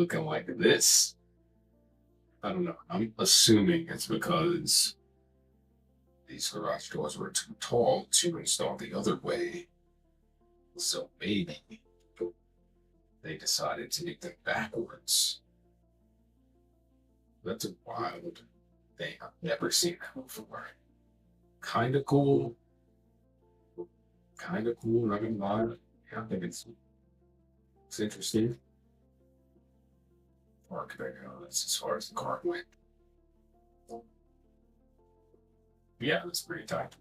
looking like this. I don't know. I'm assuming it's because these garage doors were too tall to install the other way. So maybe they decided to make them backwards. That's a wild thing. I've never seen that before. Kind of cool. Kind of cool. Not gonna lie. Yeah, I think it's interesting. Or could I go? That's as far as the car went. Yeah, that's pretty tight.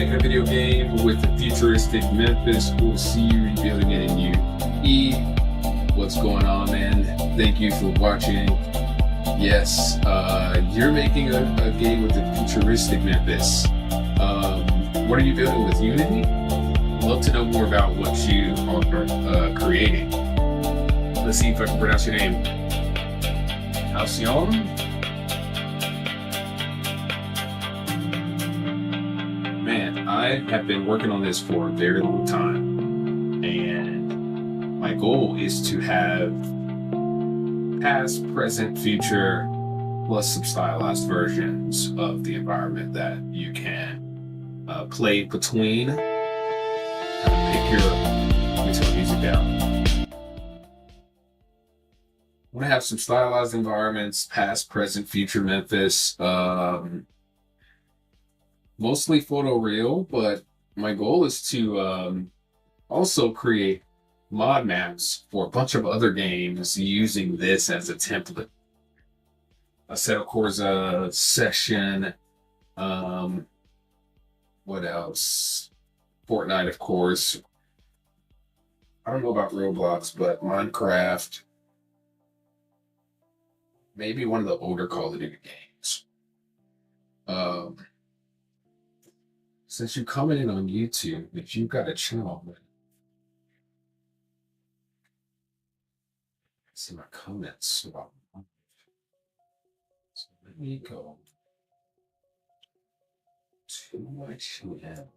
making a video game with the futuristic Memphis. We'll see you rebuilding it in UE. What's going on, man? Thank you for watching. Yes, you're making a game with the futuristic Memphis. What are you building with Unity? I'd love to know more about what you are creating. Let's see if I can pronounce your name. Halcyon? Man, I have been working on this for a very long time, and my goal is to have past, present, future, plus some stylized versions of the environment that you can play between. Pick your, let me turn the music down. I want to have some stylized environments, past, present, future Memphis. Mostly photoreal, but my goal is to also create mod maps for a bunch of other games using this as a template. A set of Corsa session. What else? Fortnite, of course. I don't know about Roblox, but Minecraft. Maybe one of the older Call of Duty games. Since you're commenting on YouTube, if you've got a channel, see my comments. So let me go to my channel.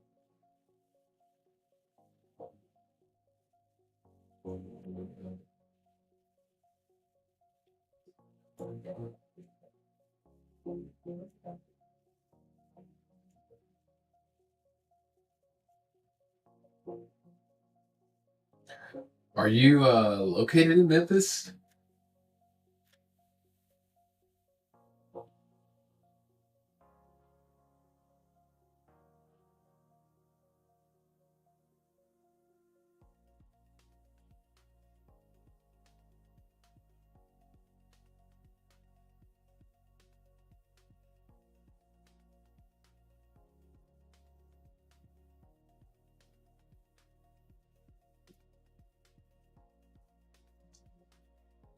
Are you located in Memphis?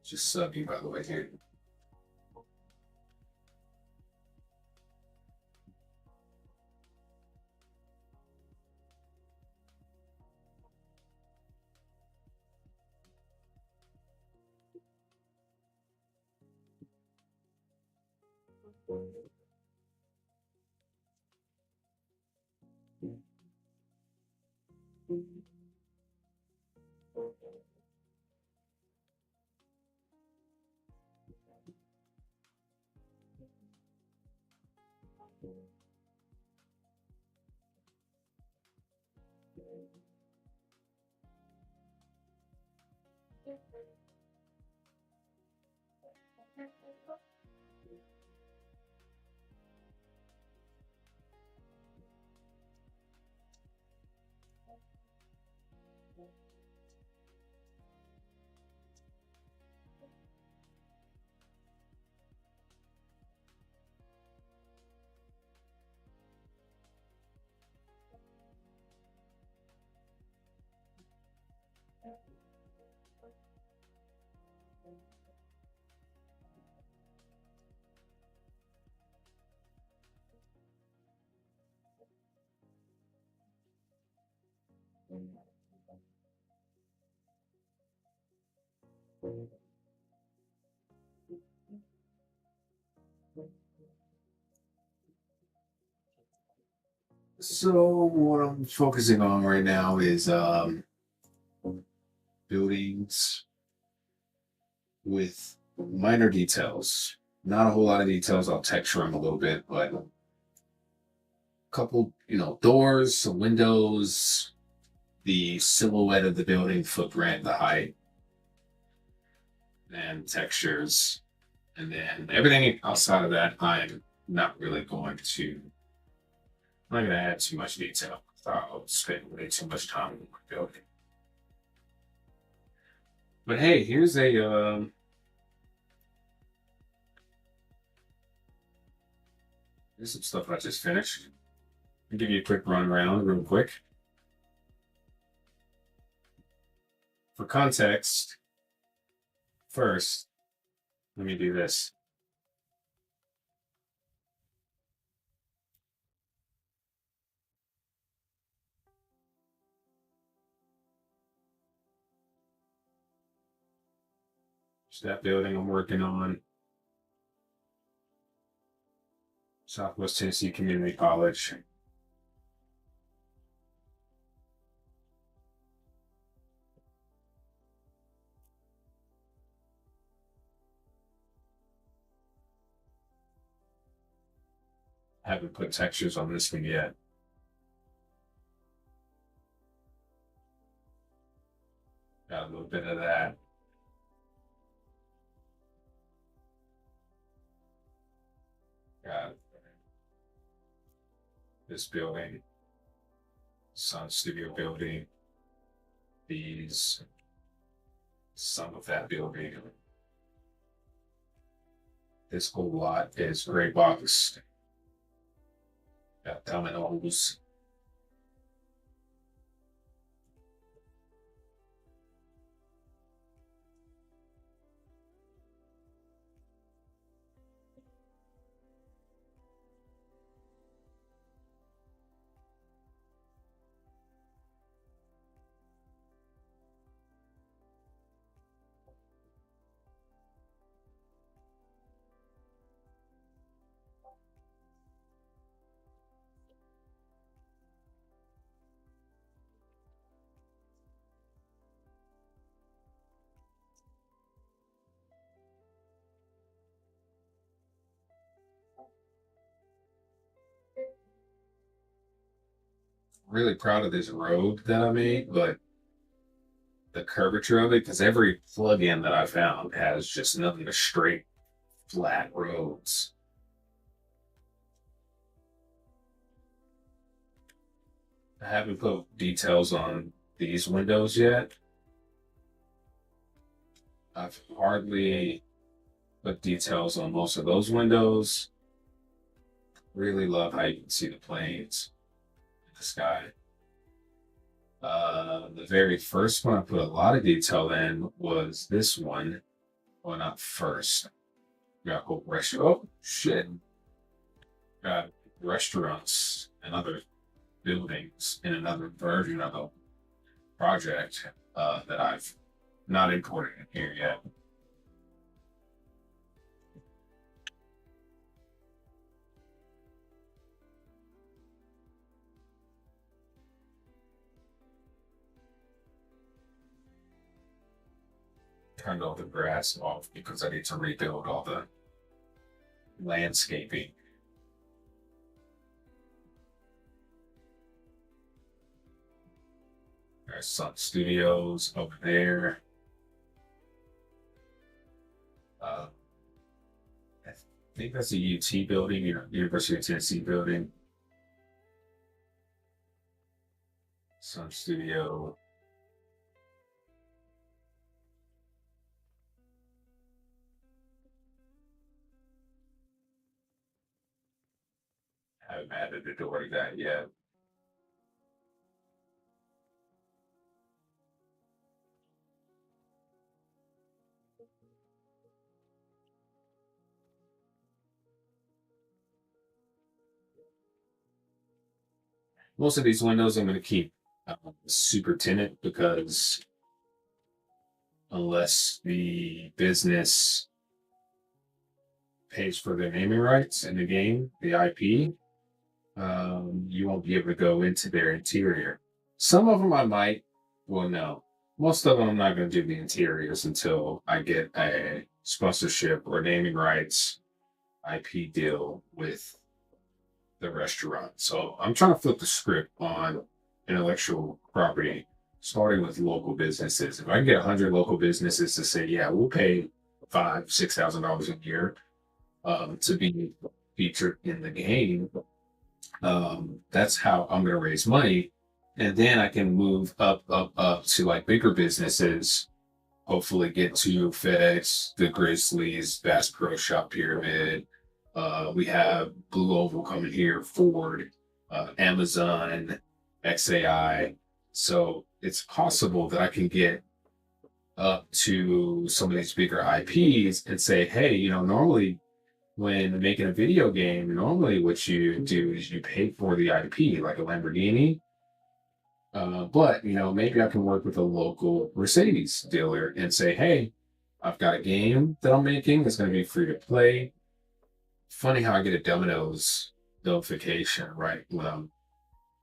Just subbing, by the way, here. So what I'm focusing on right now is buildings with minor details. Not a whole lot of details. I'll texture them a little bit, but a couple, doors, some windows, the silhouette of the building, footprint, the height, and textures. And then everything outside of that, I'm not really going to, I'm not going to add too much detail. I'll spend way too much time on my building. But hey, here's some stuff I just finished. I'll give you a quick run around real quick. For context, first, let me do this. It's that building I'm working on. Southwest Tennessee Community College. Haven't put textures on this one yet. Got a little bit of that. Got this building, Sun Studio building, these, some of that building. This whole lot is gray boxed. Got dominoes. Really proud of this road that I made, but the curvature of it, because every plugin that I found has just nothing but straight, flat roads. I haven't put details on these windows yet. I've hardly put details on most of those windows. Really love how you can see the planes in the sky. The very first one I put a lot of detail in was this one. Well, not first. Got cool restaurant. Oh shit! Got restaurants and other buildings in another version of the project that I've not imported in here yet. Turned all the grass off because I need to rebuild all the landscaping. There's Sun Studios over there. I think that's a UT building, University of Tennessee building. Sun Studio. I haven't added the door to that yet. Most of these windows I'm going to keep super tinted because unless the business pays for their naming rights in the game, the IP, you won't be able to go into their interior. Some of them I might. Well, no. Most of them I'm not going to do the interiors until I get a sponsorship or naming rights IP deal with the restaurant. So I'm trying to flip the script on intellectual property, starting with local businesses. If I can get 100 local businesses to say, yeah, we'll pay $5,000-$6,000 a year to be featured in the game, that's how I'm going to raise money. And then I can move up to like bigger businesses, hopefully get to FedEx, the Grizzlies, Bass Pro Shop Pyramid. We have Blue Oval coming here, Ford. Amazon, XAI. So it's possible that I can get up to some of these bigger IPs and say, hey, normally when making a video game, normally what you do is you pay for the IP, like a Lamborghini. But maybe I can work with a local Mercedes dealer and say, hey, I've got a game that I'm making. It's going to be free to play. Funny how I get a Domino's notification right when I'm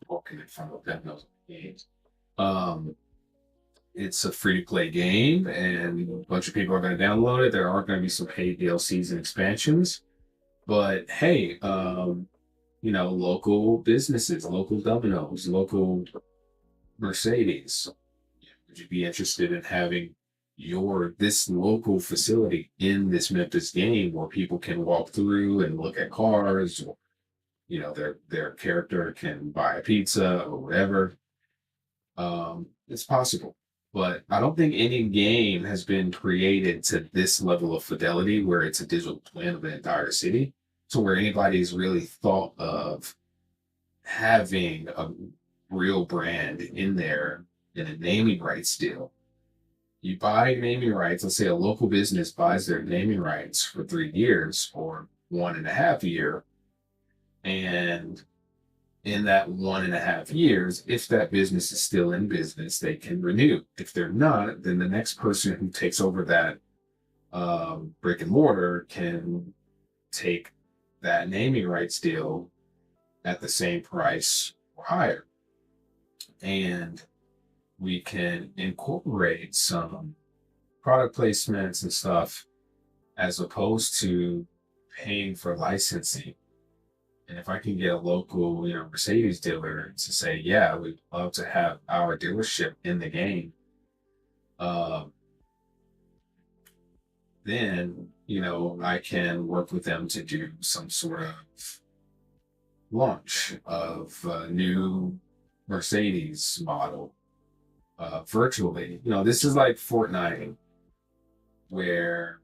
walking in front of Domino's games. Um, it's a free to play game, and a bunch of people are going to download it. There are going to be some paid DLCs and expansions. But hey, local businesses, local Domino's, local Mercedes. Would you be interested in having this local facility in this Memphis game where people can walk through and look at cars, or their character can buy a pizza or whatever? It's possible, but I don't think any game has been created to this level of fidelity where it's a digital twin of the entire city, to where anybody's really thought of having a real brand in there in a naming rights deal. You buy naming rights, let's say a local business buys their naming rights for 3 years or 1.5 year. And in that 1.5 years, if that business is still in business, they can renew. If they're not, then the next person who takes over that brick and mortar can take that naming rights deal at the same price or higher. And we can incorporate some product placements and stuff as opposed to paying for licensing. And if I can get a local, Mercedes dealer to say, yeah, we'd love to have our dealership in the game, then, I can work with them to do some sort of launch of a new Mercedes model virtually. This is like Fortnite, where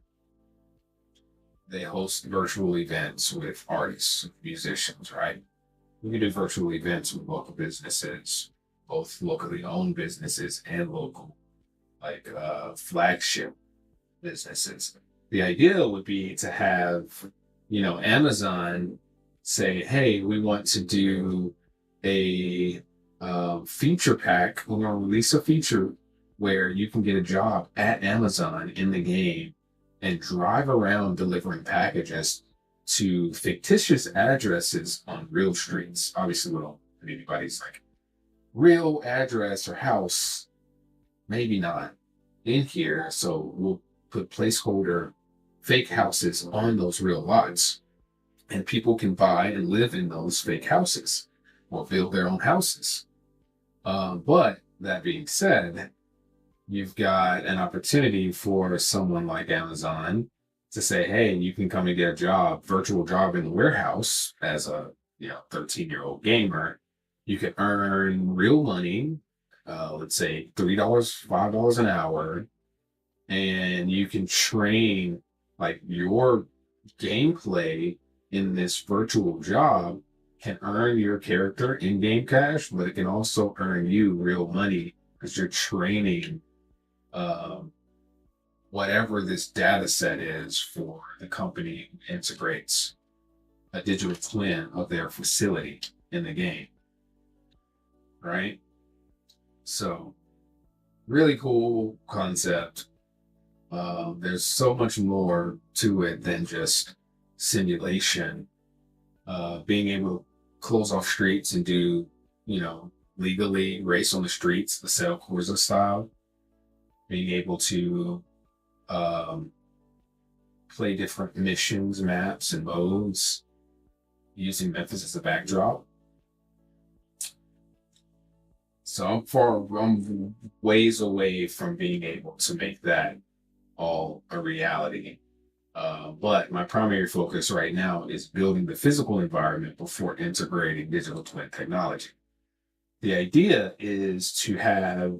they host virtual events with artists, musicians, right? We can do virtual events with local businesses, both locally owned businesses and local, like flagship businesses. The idea would be to have, Amazon say, hey, we want to do a feature pack. We're going to release a feature where you can get a job at Amazon in the game and drive around delivering packages to fictitious addresses on real streets. Obviously, we don't have anybody's like real address or house, maybe not in here. So we'll put placeholder fake houses on those real lots, and people can buy and live in those fake houses or build their own houses. But that being said, you've got an opportunity for someone like Amazon to say, hey, you can come and get a job, virtual job in the warehouse as a 13-year-old gamer. You can earn real money, let's say $3, $5 an hour, and you can train like your gameplay in this virtual job can earn your character in-game cash, but it can also earn you real money because you're training whatever this data set is for the company who integrates a digital twin of their facility in the game, right? So really cool concept. There's so much more to it than just simulation. Being able to close off streets and do, legally race on the streets, the Cell Corsa style. Being able to play different missions, maps, and modes using Memphis as a backdrop. So I'm ways away from being able to make that all a reality. But my primary focus right now is building the physical environment before integrating digital twin technology. The idea is to have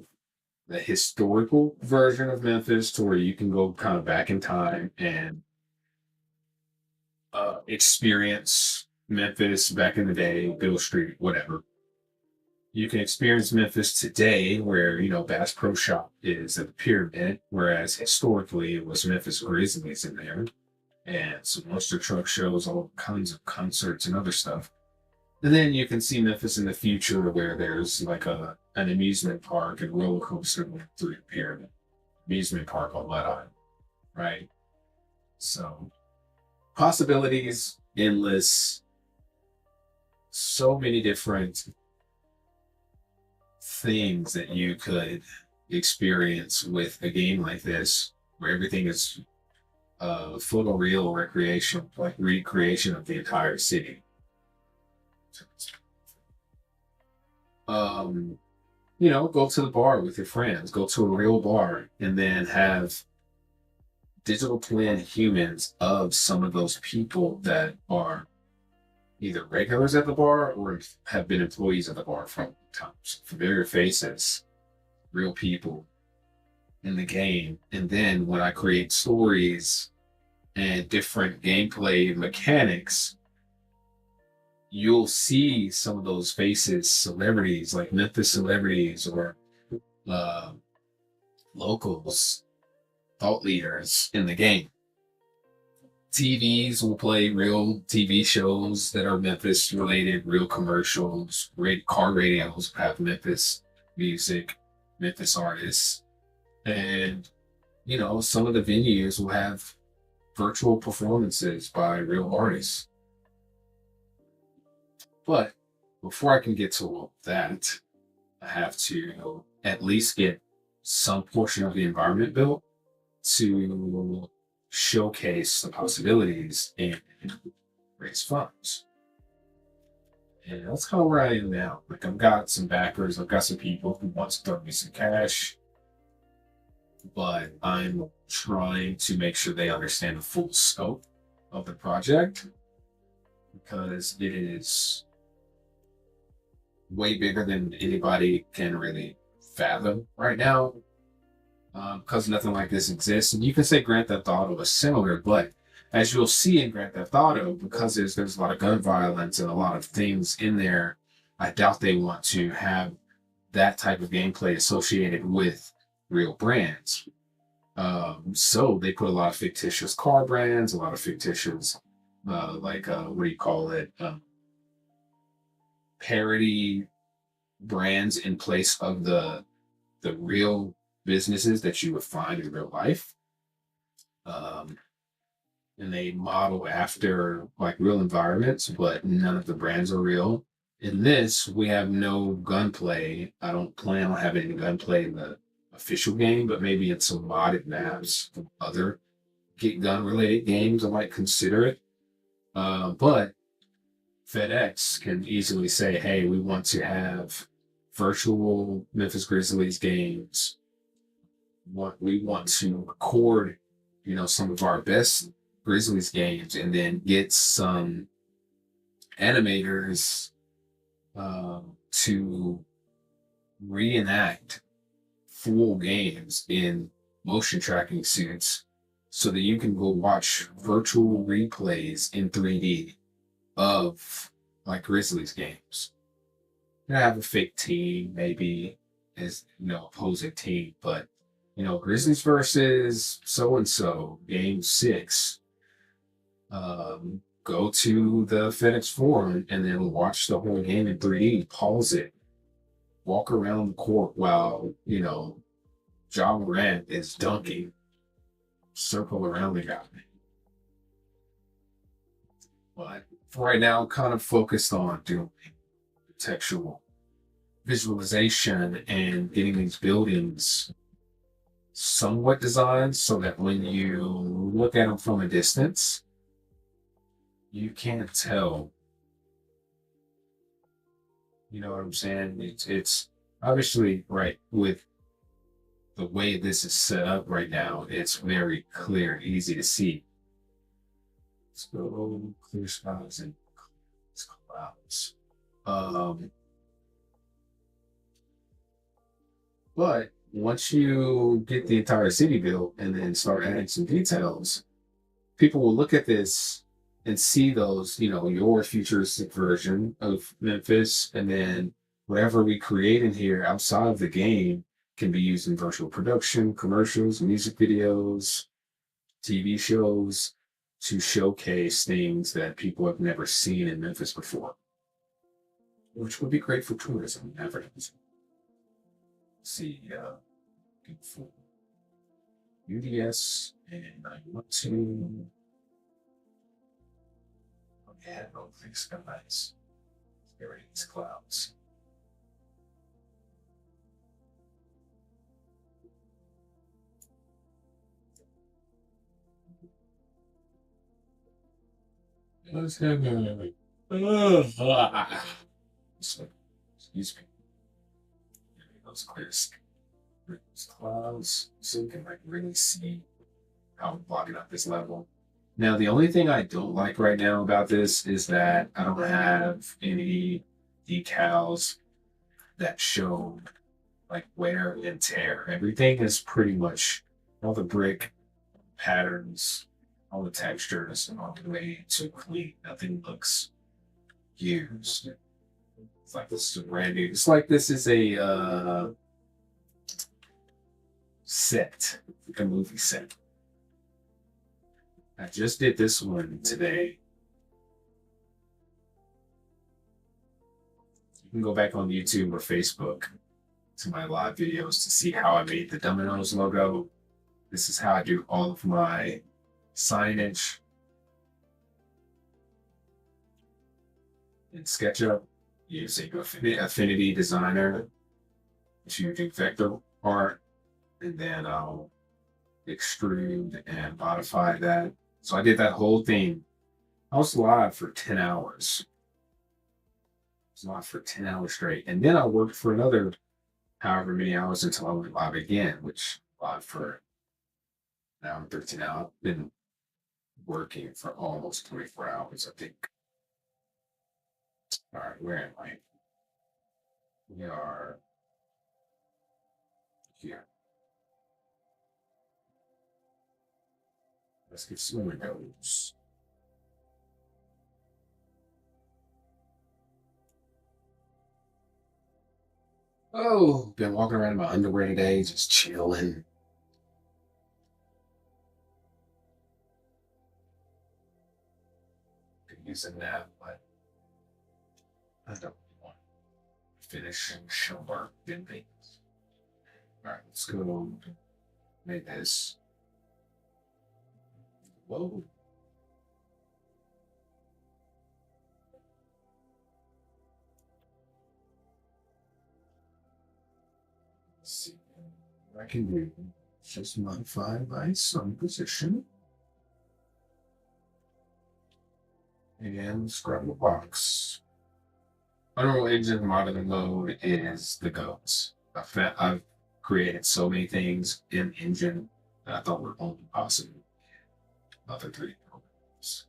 the historical version of Memphis to where you can go kind of back in time and experience Memphis back in the day, Bill Street, whatever. You can experience Memphis today where, Bass Pro Shop is at the Pyramid, whereas historically it was Memphis Grizzlies in there and some monster truck shows, all kinds of concerts and other stuff. And then you can see Memphis in the future where there's like an amusement park and roller coaster going through the Pyramid. Amusement park on Let Island, right? So possibilities, endless, so many different things that you could experience with a game like this, where everything is photoreal recreation, like recreation of the entire city. Go to the bar with your friends, go to a real bar, and then have digital twin humans of some of those people that are either regulars at the bar or have been employees at the bar from times. Familiar faces, real people in the game. And then when I create stories and different gameplay mechanics, you'll see some of those faces, celebrities like Memphis celebrities or locals, thought leaders in the game. TVs will play real TV shows that are Memphis related, real commercials. Car radios have Memphis music, Memphis artists. And, some of the venues will have virtual performances by real artists. But before I can get to all that, I have to at least get some portion of the environment built to showcase the possibilities and raise funds. And that's kind of where I am now. Like, I've got some backers, I've got some people who want to throw me some cash, but I'm trying to make sure they understand the full scope of the project, because it is way bigger than anybody can really fathom right now. Because nothing like this exists. And you can say Grand Theft Auto is similar, but as you'll see in Grand Theft Auto, because there's a lot of gun violence and a lot of things in there, I doubt they want to have that type of gameplay associated with real brands. So they put a lot of fictitious car brands, a lot of fictitious, parody brands in place of the real businesses that you would find in real life. And they model after like real environments, but none of the brands are real. In this, we have no gunplay. I don't plan on having any gunplay in the official game, but maybe in some modded maps from other get gun related games, I might consider it. But FedEx can easily say, hey, we want to have virtual Memphis Grizzlies games. We want to record, some of our best Grizzlies games and then get some animators to reenact full games in motion tracking suits so that you can go watch virtual replays in 3D of like Grizzlies games. You have a fake team, maybe as opposing team, but Grizzlies versus so and so, game 6. Go to the FedEx Forum and then watch the whole game in 3D. Pause it. Walk around the court while Ja Morant is dunking. Circle around the guy. But for right now, I'm kind of focused on doing textual visualization and getting these buildings somewhat designed so that when you look at them from a distance, you can't tell. You know what I'm saying? It's obviously right with the way this is set up right now. It's very clear and easy to see. Let's go clear skies and clouds. But once you get the entire city built and then start adding some details, people will look at this and see those, your futuristic version of Memphis, and then whatever we create in here outside of the game can be used in virtual production, commercials, music videos, TV shows to showcase things that people have never seen in Memphis before, which would be great for tourism and advertising. See, beautiful UDS, and I want to. Oh, yeah, both things got nice. Get rid of these clouds. Let's have a. Excuse me. Those clear clouds so you can like really see how I'm blocking up this level. Now, the only thing I don't like right now about this is that I don't have any decals that show like wear and tear. Everything is pretty much all the brick patterns, all the textures, and all the way to clean. Nothing looks used. It's like this is brand new. It's like this is a set, like a movie set. I just did this one today. You can go back on YouTube or Facebook to my live videos to see how I made the Domino's logo. This is how I do all of my signage in SketchUp using Affinity Designer to do vector art, and then I'll extrude and modify that. So I did that whole thing. I was live for 10 hours. I was live for 10 hours straight. And then I worked for another however many hours until I went live again, which live for an hour and 13 hours. I've been working for almost 24 hours, I think. All right, where am I? We are here. Let's get some windows. Oh, been walking around in my underwear today, just chilling. Could use a nap, but I don't want to finish and show our things. All right, let's go make this. Whoa. Let's see what I can do. Just modify my sun position. And scrub the box. Unreal Engine modeling mode is the goats. I've created so many things in Engine that I thought were only possible in other 3D programs.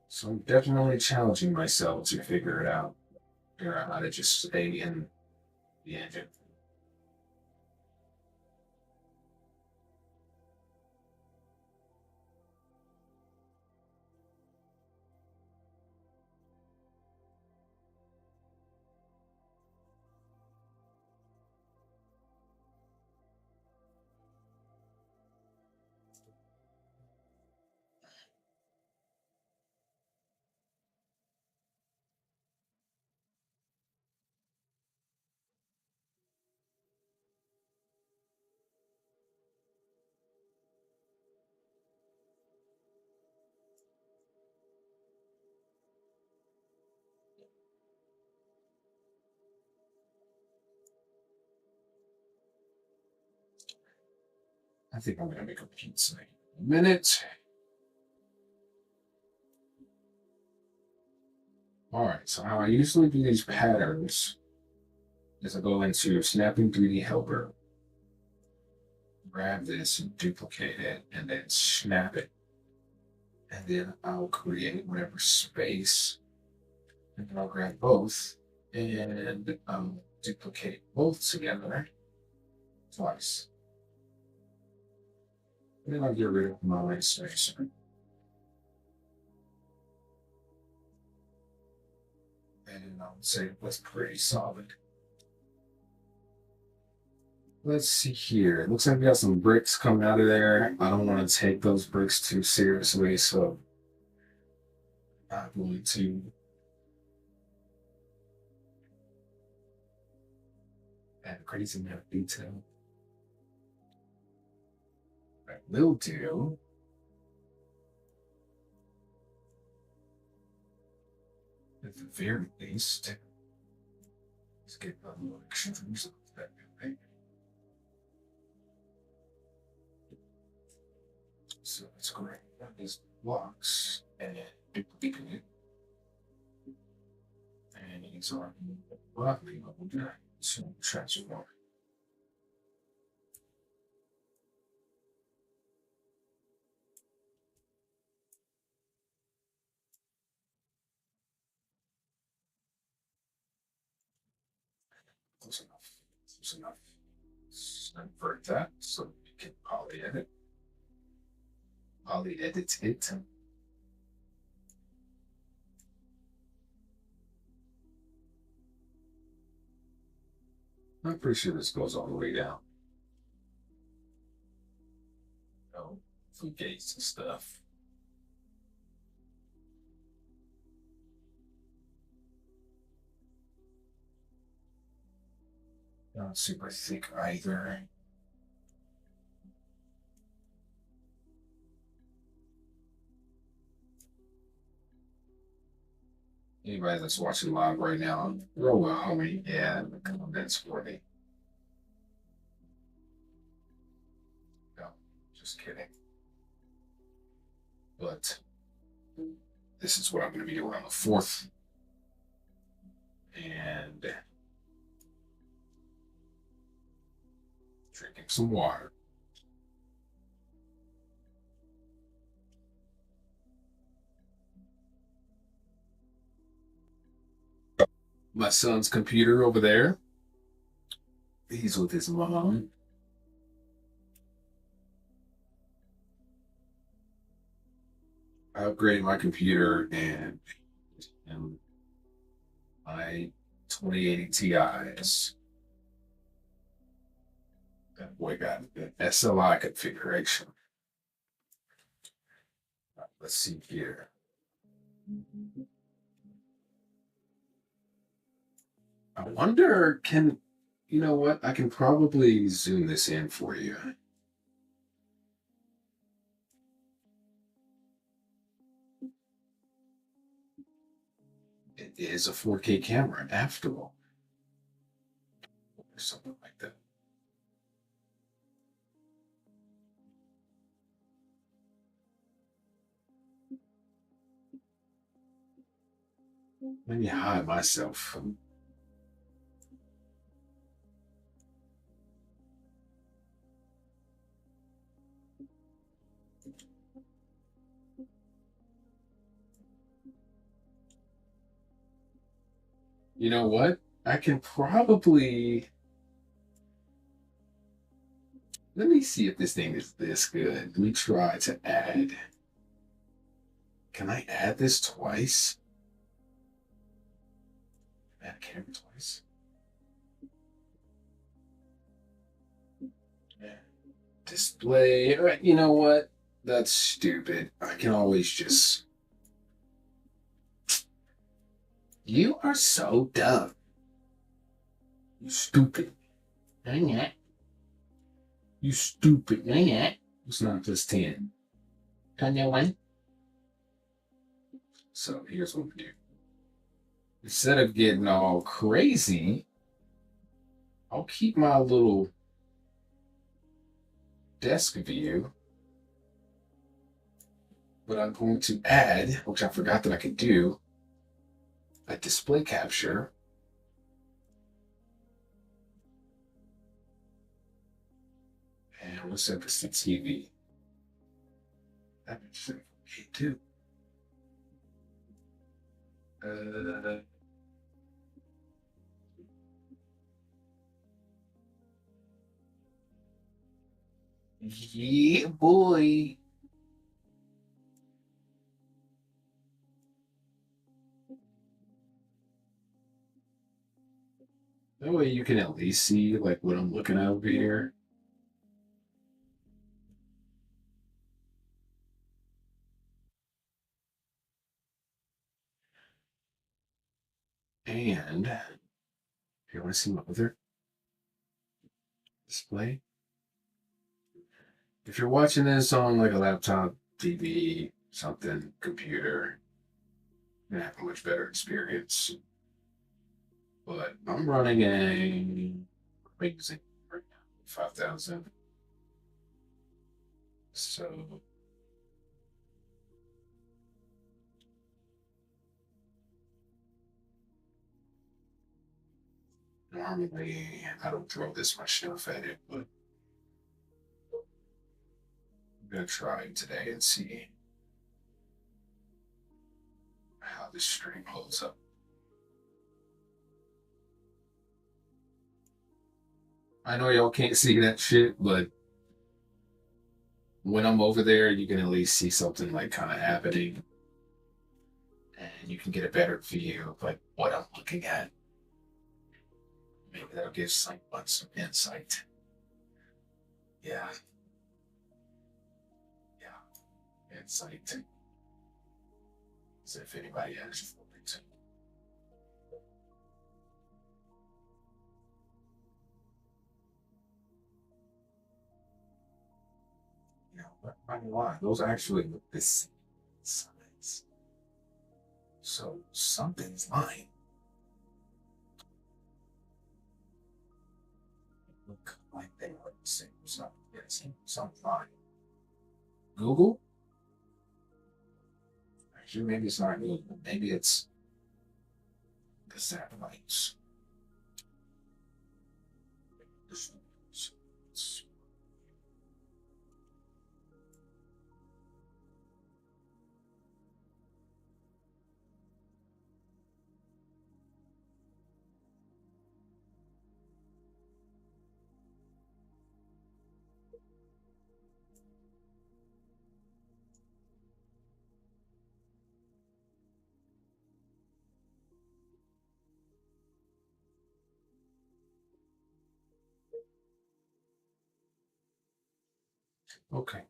So I'm definitely challenging myself to figure it out. Figure out how to just stay in the engine. I think I'm gonna make a pizza in a minute. All right, so how I usually do these patterns is I go into Snapping 3D Helper, grab this and duplicate it, and then snap it. And then I'll create whatever space, and then I'll grab both and duplicate both together twice. And then I'll get rid of my spacer. And I would say that's pretty solid. Let's see here. It looks like we got some bricks coming out of there. I don't want to take those bricks too seriously, so I'm not going to add crazy amount of detail. I will do. At the very least, let's get a little extremes of that thing. So let's go right down these blocks and duplicate it. And these are roughly level to transform. Close enough. Close enough. Let's invert that so we can poly edit. Poly edit it. I'm pretty sure this goes all the way down. Oh, some gates and stuff. Not super thick either. Anybody that's watching live right now, throw a homie in the comments for me. No, just kidding. But this is what I'm going to be doing on the 4th. And drinking some water. My son's computer over there. He's with his mom. I upgraded my computer and my 2080 Ti's. That boy got an SLI configuration. Let's see here. I wonder, you know what? I can probably zoom this in for you. It is a 4K camera after all. Or something like that. Let me hide myself. You know what? I can probably. Let me see if this thing is this good. Let me try to add. Can I add this twice? Add a camera twice? Yeah. Display. You know what? That's stupid. I can always just. You are so dumb. You stupid. I'm not. You stupid. I'm not. It's not just 10. Turn that one. So here's what we do. Instead of getting all crazy, I'll keep my little desk view. But I'm going to add, which I forgot that I could do, a display capture. And we'll set this to TV. That makes sense. Okay, too. Yeah, boy. That way you can at least see like what I'm looking at over here. And if you want to see my other display, if you're watching this on like a laptop, TV, something, computer, you're gonna have a much better experience. But I'm running a amazing right now, 5,000. So normally I don't throw this much stuff at it, but I'm gonna try it today and see how this stream holds up. I know y'all can't see that shit, but when I'm over there, you can at least see something like kind of happening, and you can get a better view of like what I'm looking at. Maybe that'll give someone some insight. Yeah, yeah, insight. As if anybody has it. You know, but I'm not lying. Those actually look the same size. So something's lying. Look like they are the same. Something lying. Google? Actually, maybe it's not Google. Maybe it's the satellites. Okay.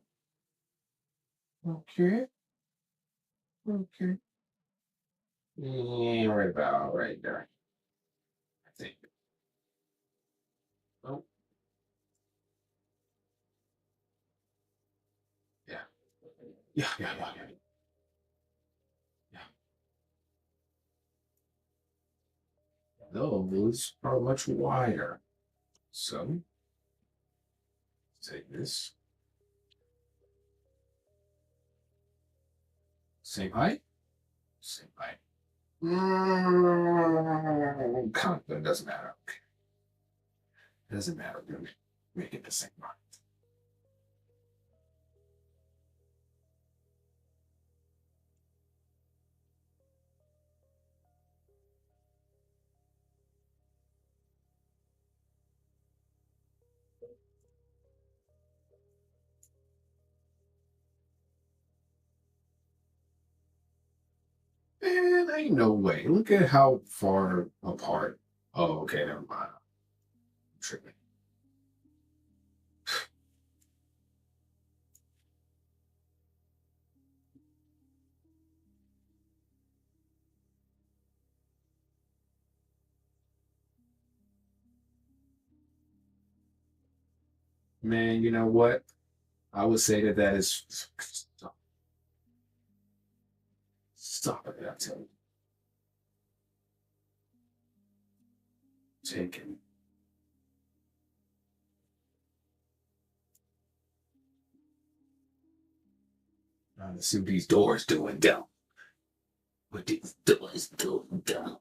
Okay. Okay. Yeah, right about right there. I think. Oh, yeah. Yeah. Yeah. Those are much wider. So take this. Same height? Same height. It doesn't matter. Okay. It doesn't matter. We're gonna make it the same height. Man, ain't no way. Look at how far apart. Oh, okay, never mind. I'm tripping. Man, you know what? I would say that that is stop it. I tell you, take it. Let's see what these doors doing down. What these doors doing down.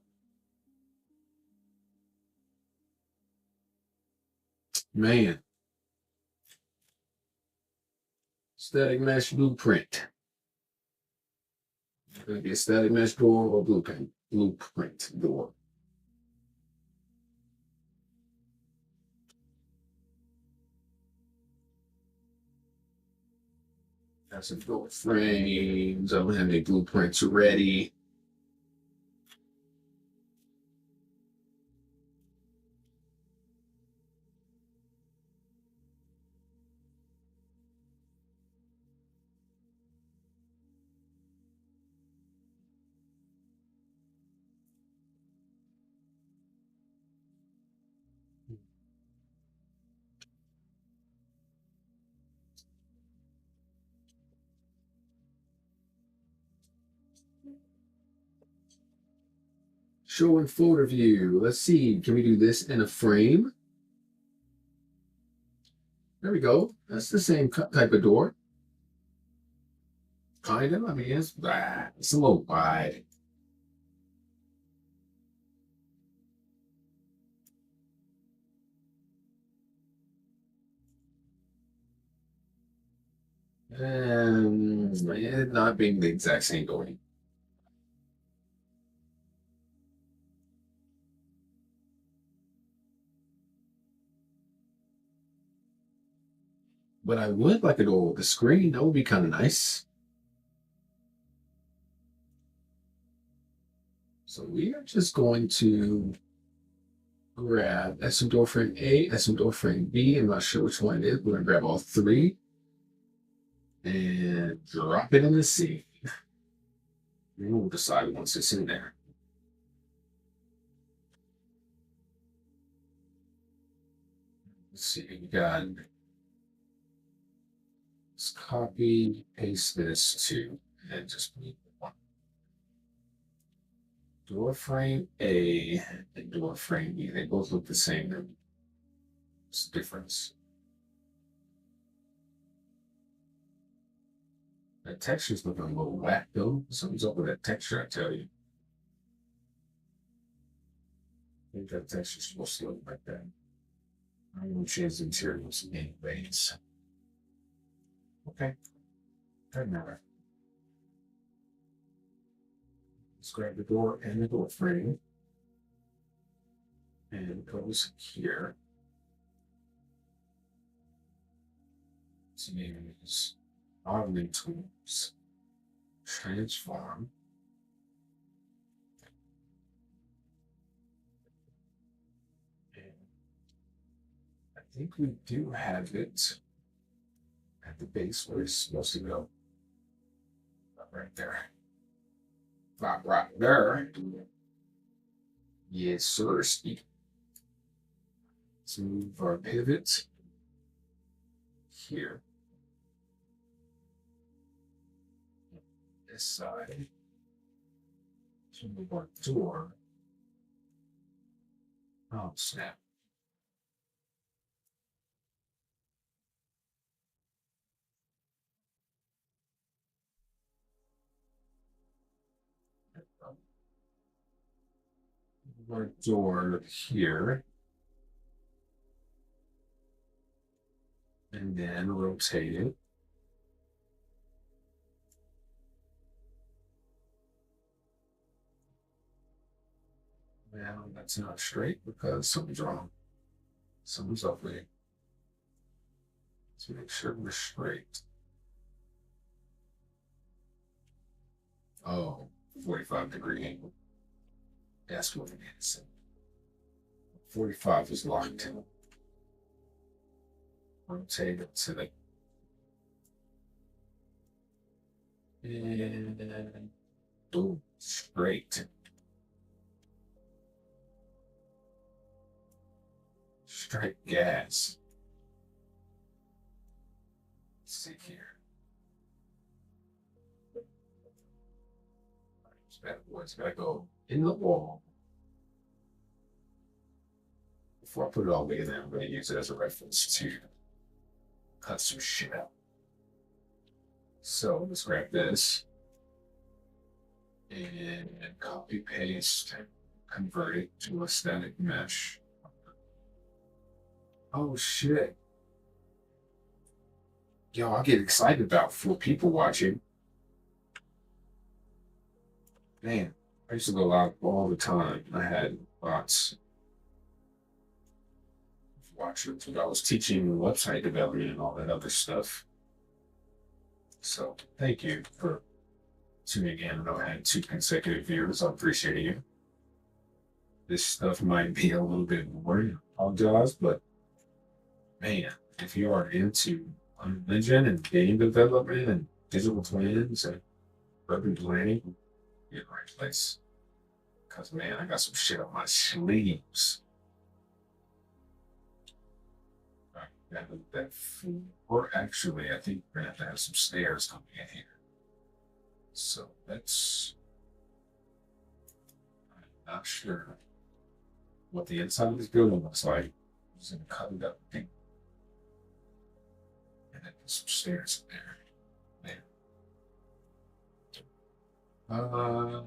Man, static mesh blueprint. Gonna be a static mesh door or blueprint door. Have some door frames. I don't have any blueprints ready. Show and photo view. Let's see. Can we do this in a frame? There we go. That's the same type of door. Kind of. I mean, it's a little wide. And it not being the exact same door. But I would like a door with a screen. That would be kind of nice. So we are just going to grab SM door frame A, SM door frame B. I'm not sure which one it is. We're going to grab all three and drop it in the sea. And we'll decide once it's in there. Let's see, we got, let's copy, paste this to, and just need one. Door frame A and door frame B, they both look the same. What's the difference? The texture's looking a little whack though. Something's up with that texture, I tell you. I think that texture's supposed to look like that. I'm going to change the materials anyways. Okay. Doesn't matter. Let's grab the door and the door frame. And it goes here. So use modeling tools. Transform. I think we do have it at the base where it's supposed to go. Right there. Right there. Yes, sir. Let's move our pivot here. This side. To move our door. Oh, snap. Our door here. And then rotate it. Well, that's not straight because something's wrong. Something's up there. Let's make sure we're straight. Oh, 45-degree angle. That's what it is. 45 is locked in. Rotate it to the and boom, straight. Straight gas. Let's see here. That boy's gotta go in the wall. Before I put it all the way in there, I'm going to use it as a reference to cut some shit out. So let's grab this and copy paste, convert it to a static mesh. Oh shit. Yo, I get excited about 4 people watching. Man, I used to go out all the time. I had lots of watchers. I was teaching website development and all that other stuff. So thank you for tuning in. I know I had 2 consecutive viewers. I appreciate you. This stuff might be a little bit boring. I apologize, but man, if you are into religion and game development and digital twins and urban planning, you're in the right place. Because, man, I got some shit on my sleeves. That or actually, I think we're going to have some stairs coming in here. So let's Not sure what the inside of this building looks like. I'm just gonna cut it up and then put some stairs in there. There.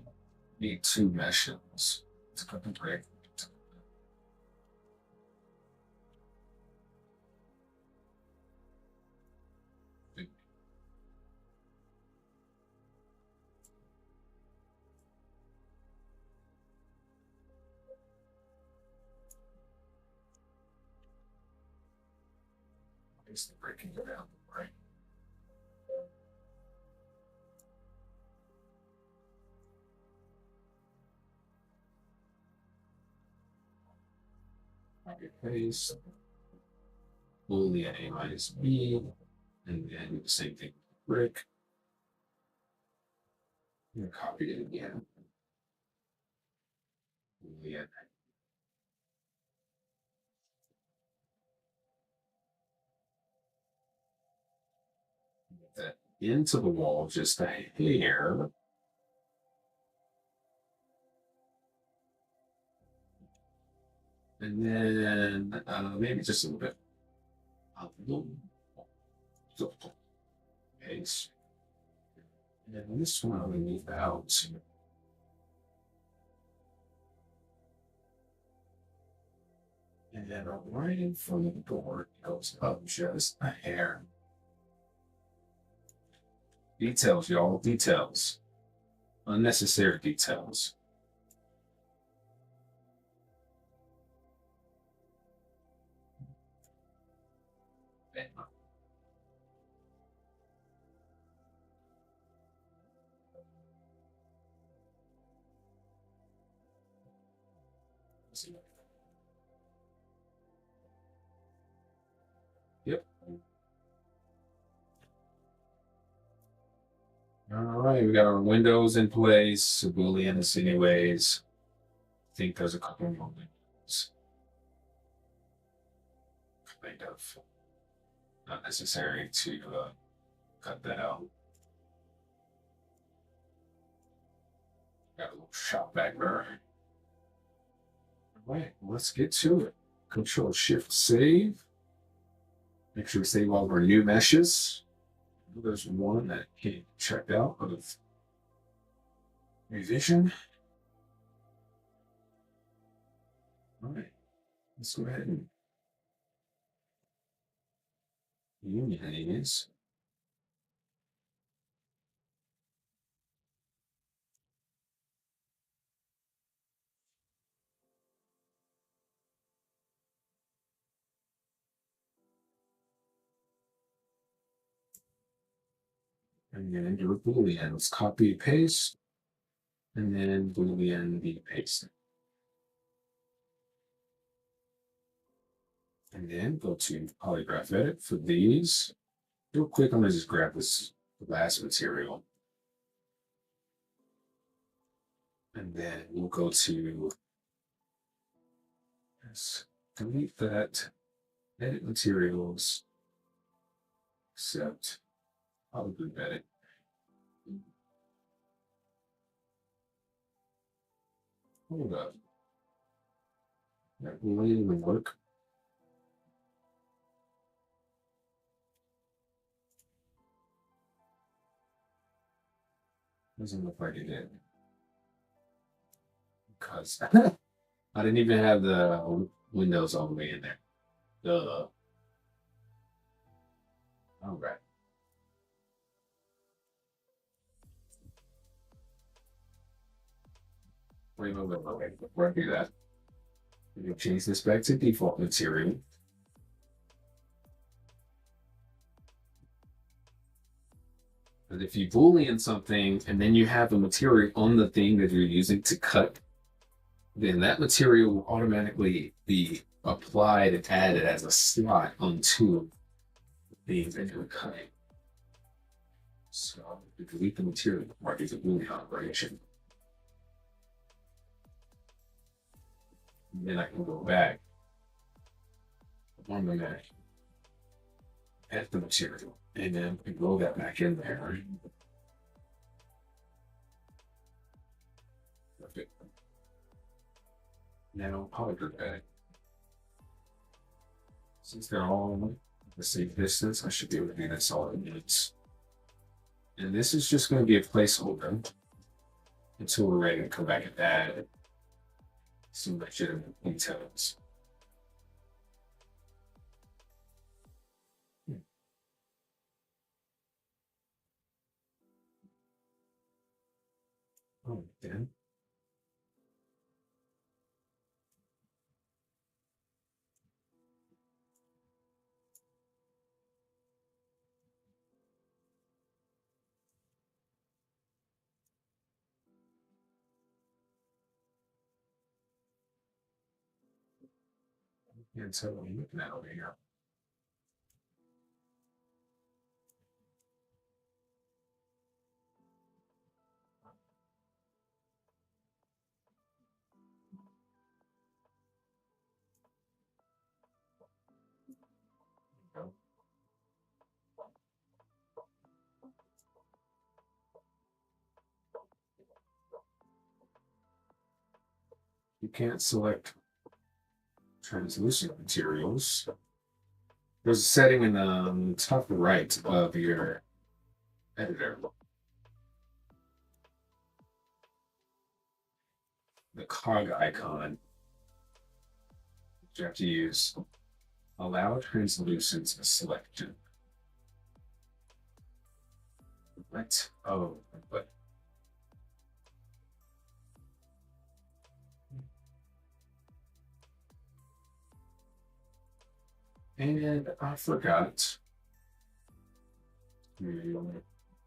Need two meshes to cut the brick. Is the breaking around, right? Paste. Boolean A minus B. And then do the same thing with brick. And copy it again. Boolean. That into the wall just a hair. And then maybe just a little bit. Paste. And then this one we need out. And then right in front of the door, it goes up just a hair. Details, y'all, details. Unnecessary details. Yep. All right, we got our windows in place, Booleans anyways. I think there's a couple more windows. Kind of not necessary to cut that out. Got a little shop back there. All right, let's get to it. Control Shift Save. Make sure we save all of our new meshes. There's one that can't checked out of revision. All right, let's go ahead and union these. And then do a Boolean. Let's copy paste. And then Boolean be paste. And then go to polygraph edit for these. Real quick, I'm gonna just grab this last material. And then we'll go to let's delete that, edit materials, except probably edit. Hold up. That will even work. Doesn't look like it did. Because I didn't even have the windows all the way in there. Duh. All right. Wait. Before I do that, we can change this back to default material. But if you Boolean something and then you have a material on the thing that you're using to cut, then that material will automatically be applied and added as a slot onto the thing that you're cutting. So to delete the material part is a Boolean operation. And then I can go back on the Mac, add the material, and then roll that back in there. Perfect. Now powder bag. Since they're all the same distance, I should be able to do this all in minutes. And this is just going to be a placeholder until we're ready to come back and add some legitimate details. Oh, then. And so I'm looking at over here. You can't select translucent materials. There's a setting in the top right of your editor. The cog icon. You have to use allow translucence selection. What? Oh, but and I forgot to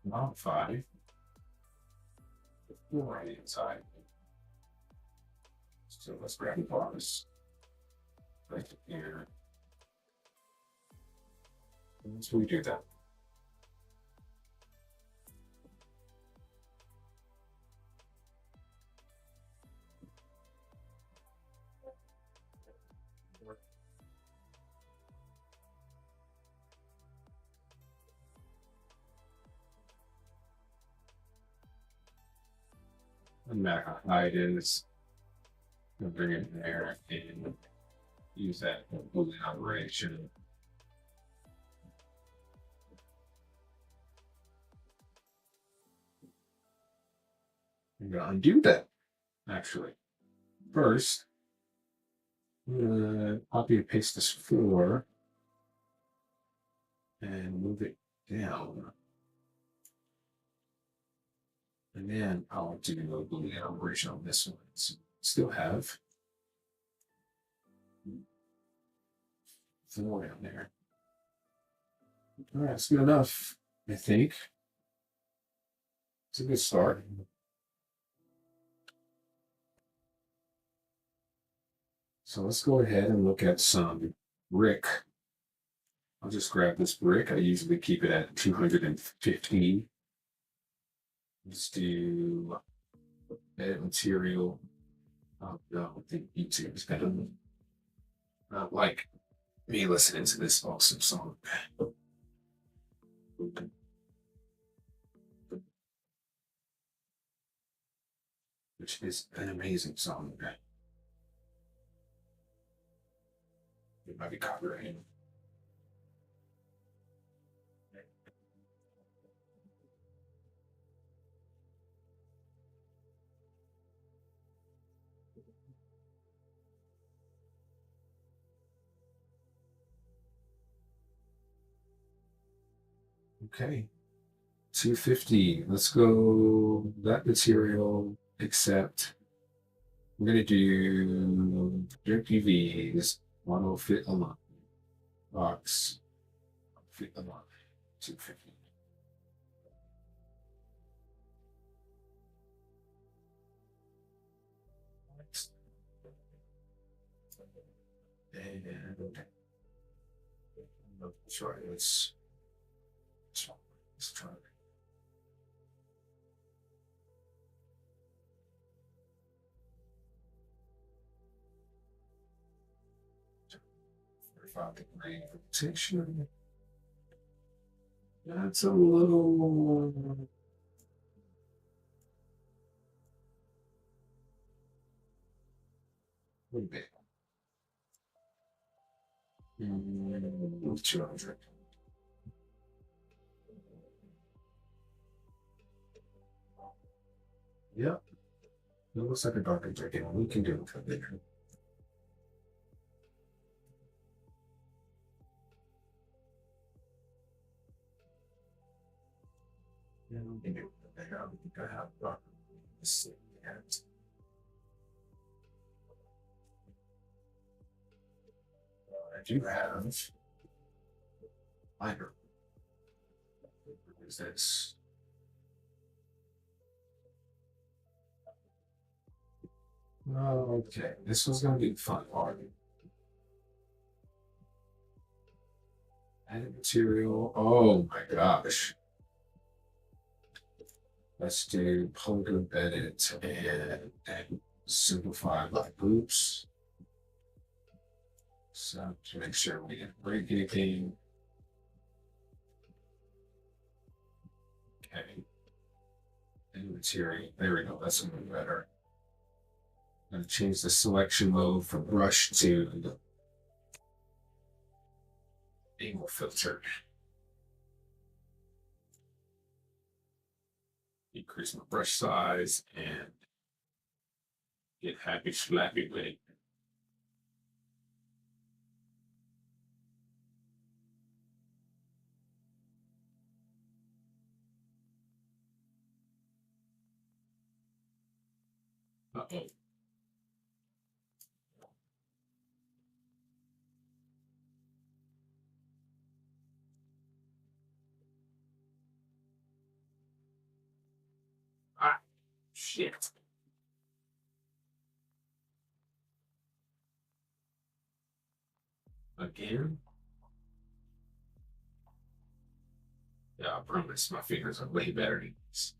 modify the right hand side. So let's grab the bars right here. And let's redo that. And back on hide is bring it in there and use that Boolean operation. I'm gonna undo that actually. First, I'm gonna copy and paste this 4 and move it down. And then I'll do a Boolean operation on this one. So still have 4 down there. All right, that's good enough, I think. It's a good start. So let's go ahead and look at some brick. I'll just grab this brick. I usually keep it at 215. Let's do edit material. Oh, no, I think YouTube is kind of not like me listening to this awesome song. Which is an amazing song. It might be copyrighted. Okay. 250. Let's go that material, except we're going to do drip UVs. One will fit a line. Box. Fit a line. 250. And sorry, let's try it. Verify the grain protection. That's a little. little bit. 200. Yep. It looks like a darker jacket. We can do it for later. Yeah, we can do it for later. I think I have darker. Let's see. I do have lighter. What is this? Okay, this was gonna be the fun part. Added material. Oh my gosh. Let's do polka edit and simplify my groups. So to make sure we didn't break anything. Okay. And material. There we go. That's a little better. I'm going to change the selection mode from brush to the angle filter. Increase my brush size and get happy slappy with it. Uh-oh. Ah, shit. Again? Yeah, I promise my fingers are way better than these.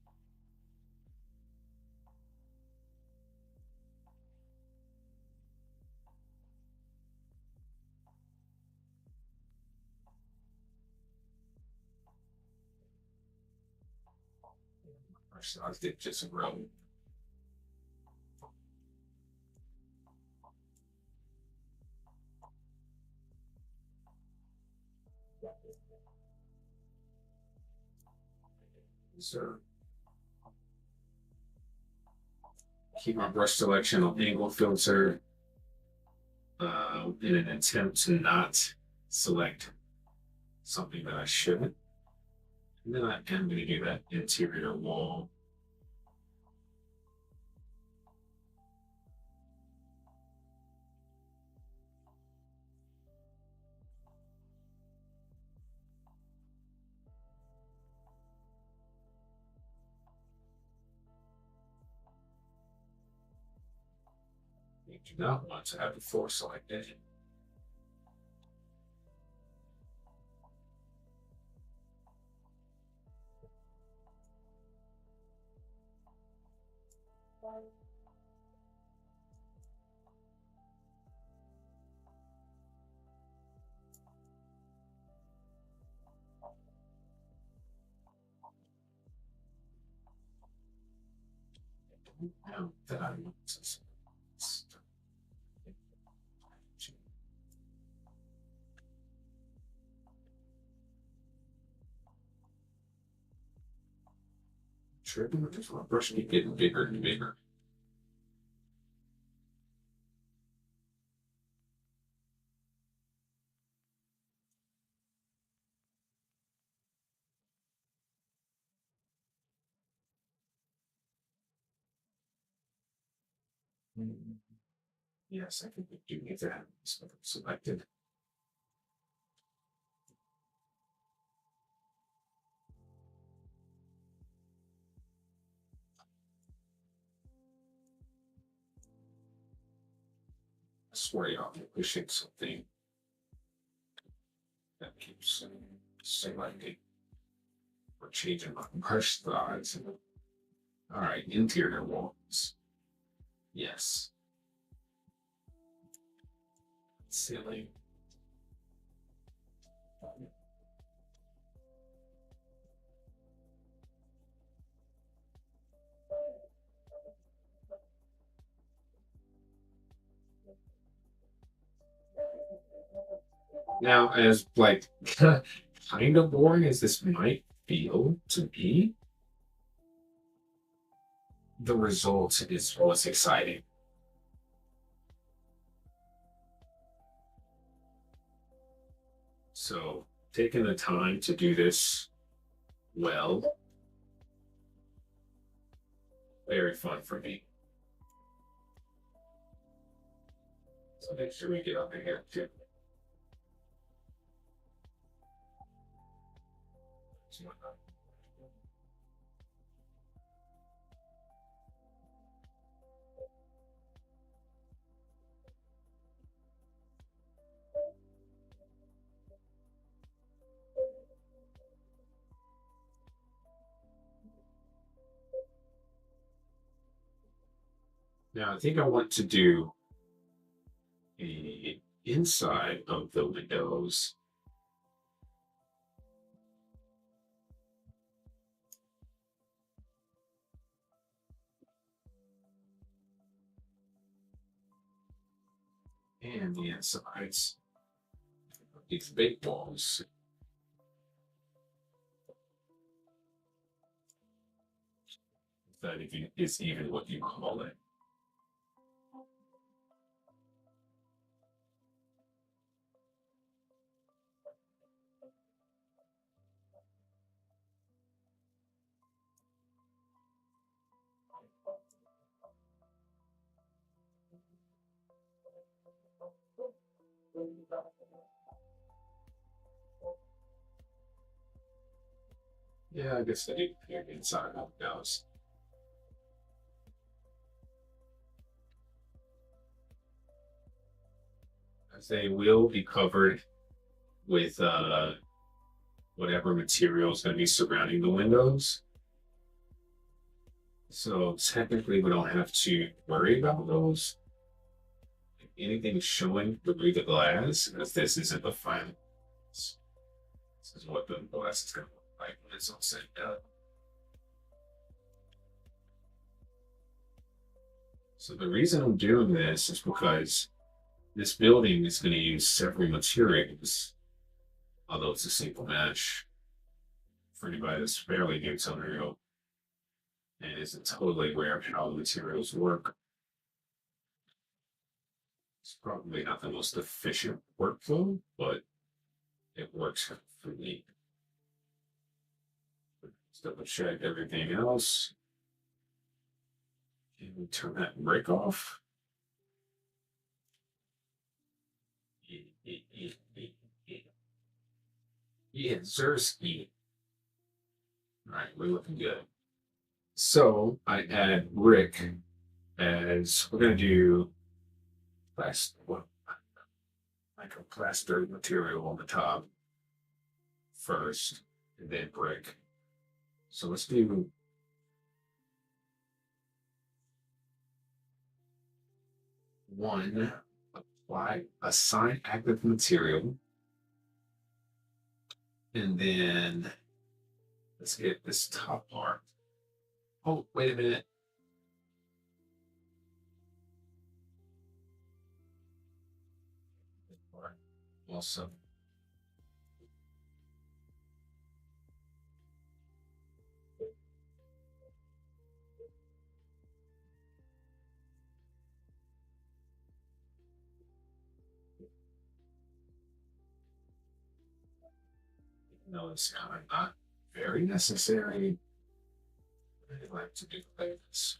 Brush size did just grow. So keep my brush selection on angle filter in an attempt to not select something that I shouldn't. And then I am going to do that interior wall. You do not want to have the force selected. Now that I want to tripping with this one. Brush keep getting bigger and bigger. Yes, I think we do need to have this selected. I swear y'all I'm pushing something that keeps selecting or changing my brush size. All right, interior walls. Yes. Ceiling. Now, as like kind of boring as this might feel to me, the result is what's exciting. So, taking the time to do this well, very fun for me. So make sure we get up in here too. Now, I think I want to do the inside of the windows. And the insides of these big walls. That is even what you call it. Yeah, I guess I do the inside of those. As they will be covered with whatever material is going to be surrounding the windows. So technically, we don't have to worry about those. If anything showing through the glass, because this isn't the final. This is what the glass is going to look like when it's all said and done. So the reason I'm doing this is because this building is going to use several materials, although it's a single mesh. For anybody that's fairly new to Unreal and isn't totally aware of how the materials work, it's probably not the most efficient workflow, but it works for me. Let's double check everything else. Can we turn that brick off? Yeah, Zersky. All right, we're looking good. So I add brick as we're gonna do plaster, like a plaster material on the top first, and then brick. So let's do one, apply, assign active material, and then let's get this top part. Oh, wait a minute. Also, no, it's kind of not very necessary. I like to do like this.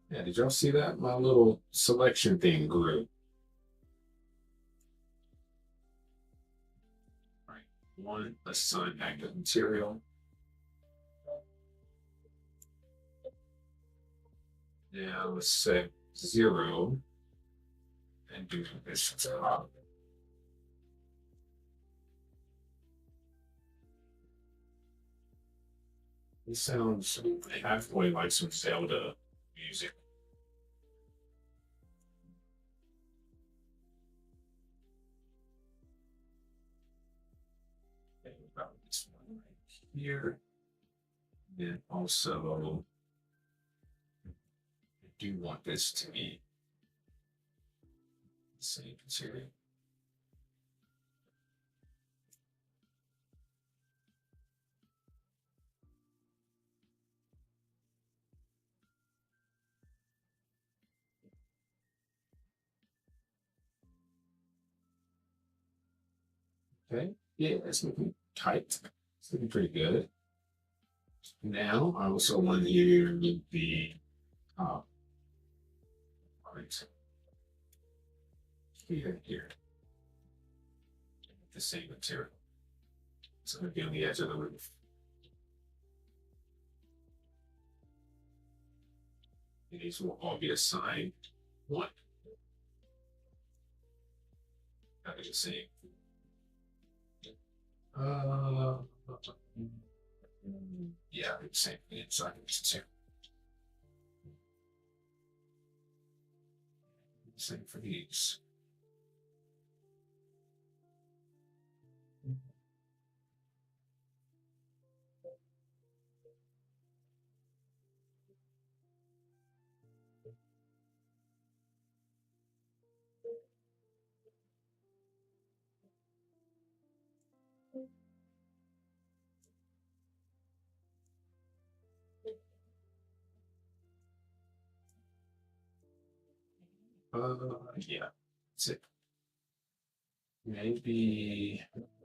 Yeah, did y'all see that? My little selection thing grew. Right. One, assign active material. Now let's set 0 and do this top. It sounds halfway like some Zelda music. And about this one right here. And also, I do want this to be the same material. Okay. Yeah, it's looking tight. It's looking pretty good. Now, I also want to use the top right here. The same material. So it'll be on the edge of the roof. And these will all be assigned one. That'll be the same. Uh, yeah, same thing inside too. Same for these. Yeah, that's it. Maybe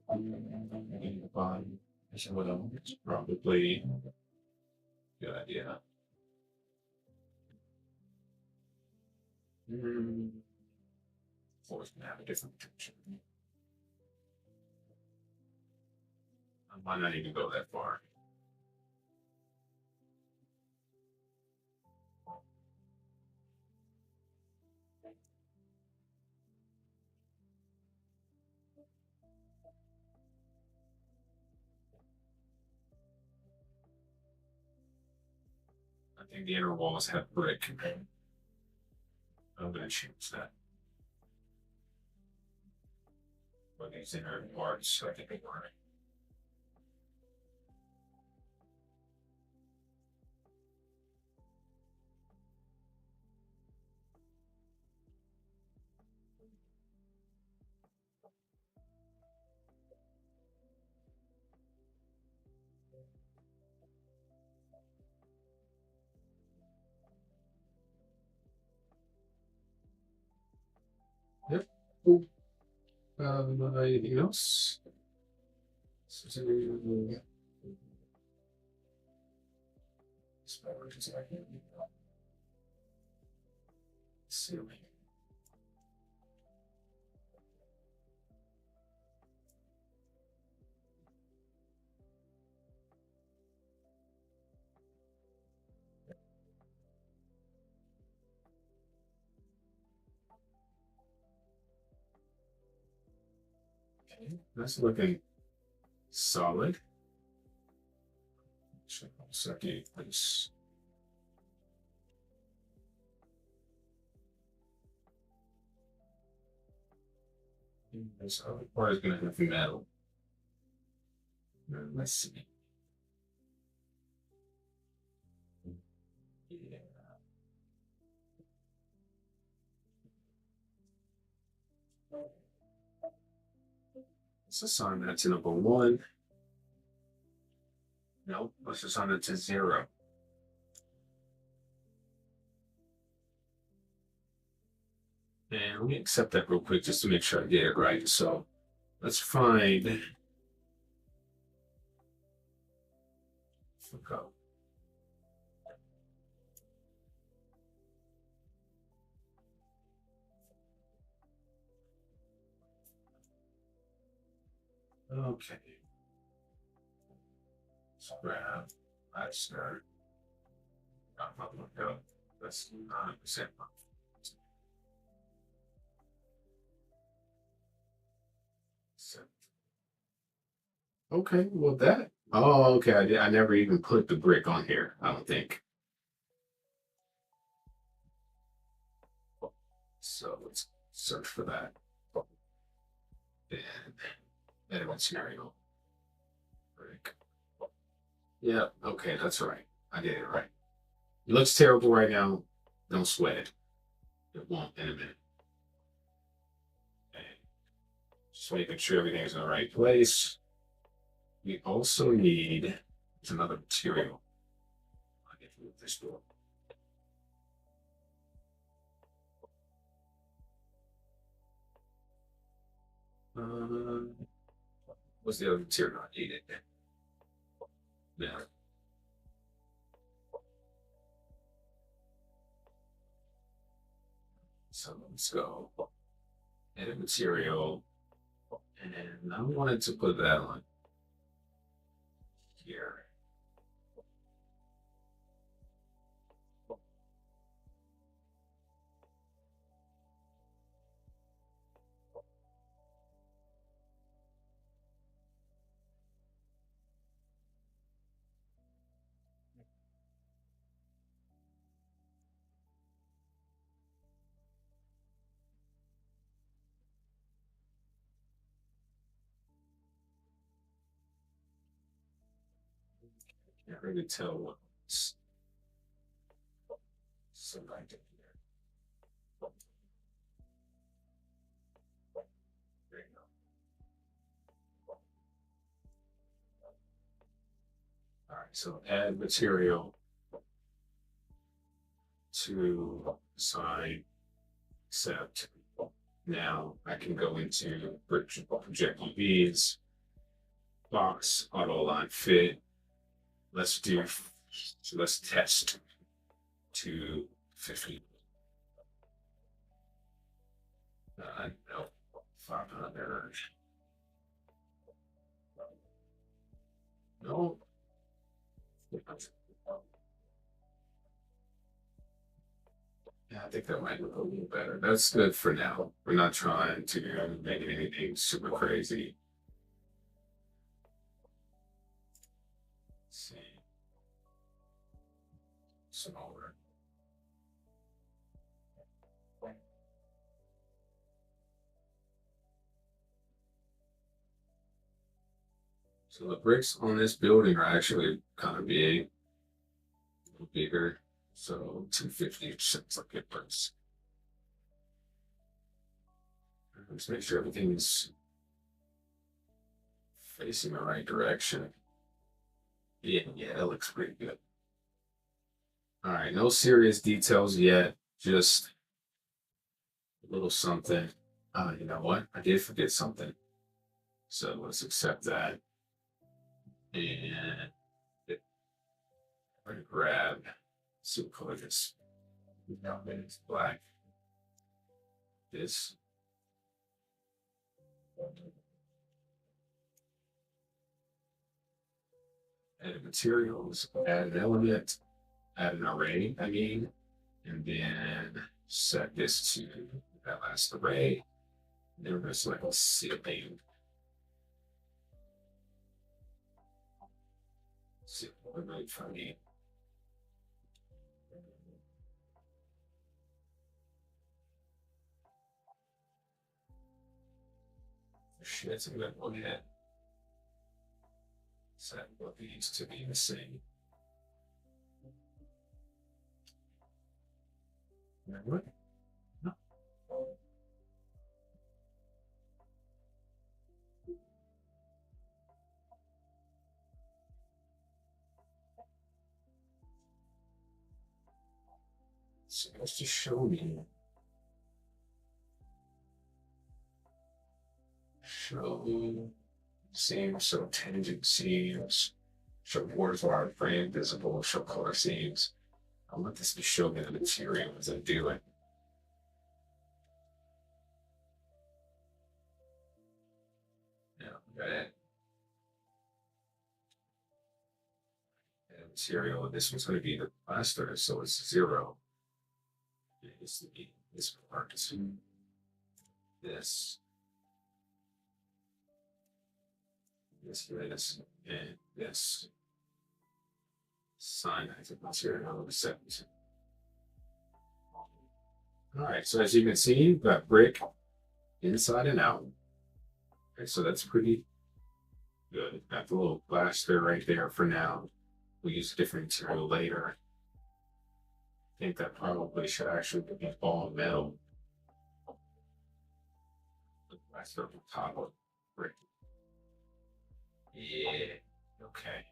the bottom is what else? Probably good idea. Floor's gonna have a different texture. I might not even go that far. I think the inner walls have brick. I'm gonna change that. For these inner parts, I think they work. Yep. Cool. Anything else? Ceiling. Okay, that's looking solid. Check one second, please. This other part is going to have metal. Let's see. Yeah. Let's assign that to number one. Nope, let's assign it to 0. And let me accept that real quick just to make sure I get it right. So let's find. Go. Okay. Let's grab that start. Go. That's 9%. Okay, well that. Oh, okay. I never even put the brick on here. I don't think. So let's search for that. And edit scenario. Brick. Yeah. Okay, that's right. I did it right. It looks terrible right now. Don't sweat it. It won't in a minute. Okay. Just making sure everything's in the right place. We also need another material. I get to move this door. What's the other material I needed? Yeah. So let's go edit material. And I wanted to put that on here. Can't really tell what's selected here. There you go. All right, so add material to sign accept. Now I can go into project UVs, box, auto align fit. Let's do, so let's test to 50. No, 500. No. Yeah, I think that might look a little better. That's good for now. We're not trying to make it anything super crazy. Let's see. Smaller. So the bricks on this building are actually kind of big, a little bigger. So 250 sounds like it works. Let's make sure everything's facing the right direction. Yeah, that looks pretty good. All right, no serious details yet, just a little something. You know what? I did forget something. So let's accept that. And I'm gonna grab some color this. No, it's black. This. Add materials, add an element, add an array, I mean, and then set this to that last array. And then we're going to select a ceiling. Really funny. Shit, I'm going to go ahead. Set what these to be the same. What? No. So let's just show me. Show seams, so tangent seams, show borders wireframe, visible, show color seams. I want this to show me the material as I do it. Yeah, got it. And material, this one's going to be the plaster, so it's 0. It needs to be this part. This. This, and this. Sign active material of 70. All right, so as you can see, you've got brick inside and out. Okay, so that's pretty good. Got the little plaster right there for now. We'll use a different material later. I think that probably should actually be all metal. The plaster on top of brick. Yeah, okay.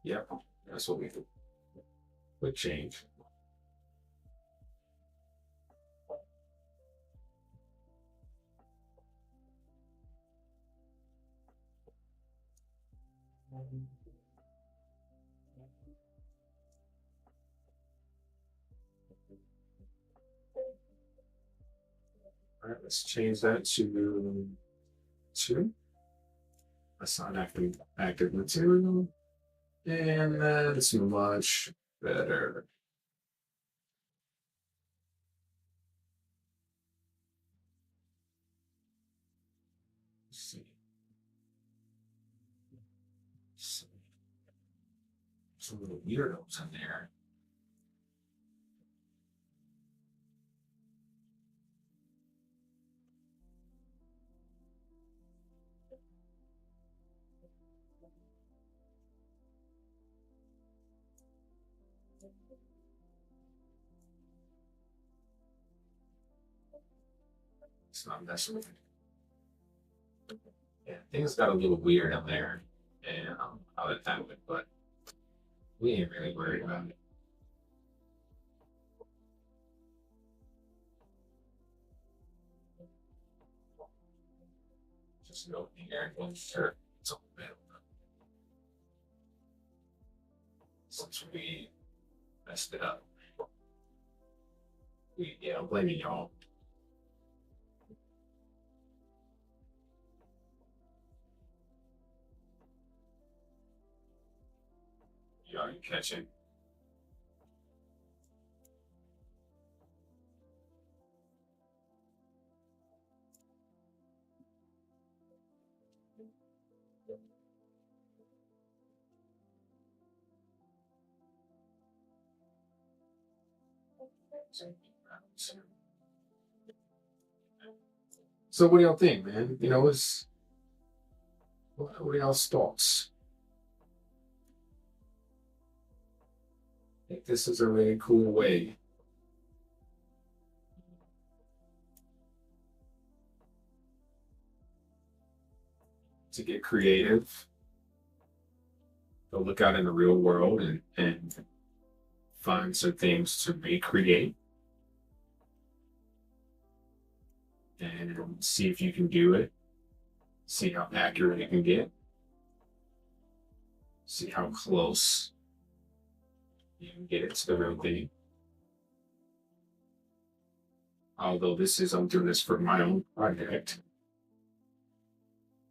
Yep, that's what we would change. All right, let's change that to 2. Assign active material. And that's much better. Let's see. Some little weirdos in there. It's not messing with it. Yeah, things got a little weird in there. And I'll let that with, but we ain't really worried about it. Just an opening here and sure it's all bad. Since we messed it up. Yeah, I'm blaming y'all. Y'all you catching. So what do y'all think, man? What are y'all's thoughts? I think this is a really cool way to get creative, to look out in the real world and find some things to recreate and see if you can do it, see how accurate it can get, see how close you can get it to the real thing. Although I'm doing this for my own project.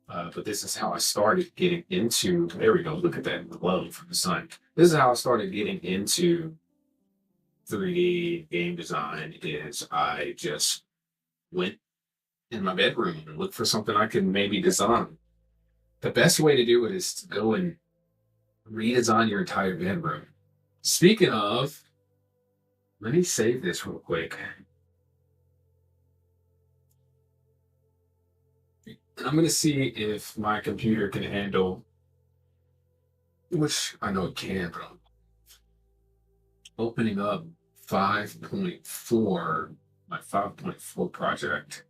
But this is how I started getting into, there we go, look at that glow from the sun. This is how I started getting into 3D game design is I just went in my bedroom and looked for something I could maybe design. The best way to do it is to go and redesign your entire bedroom. Speaking of, let me save this real quick. And I'm going to see if my computer can handle, which I know it can, but I'm opening up 5.4, my 5.4 project.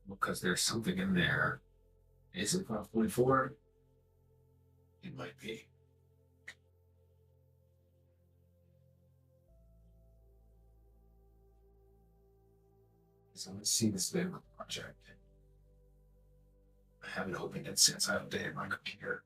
Because there's something in there. Is it 5.4? It might be. So let's see this video project. I haven't opened it since I updated my computer.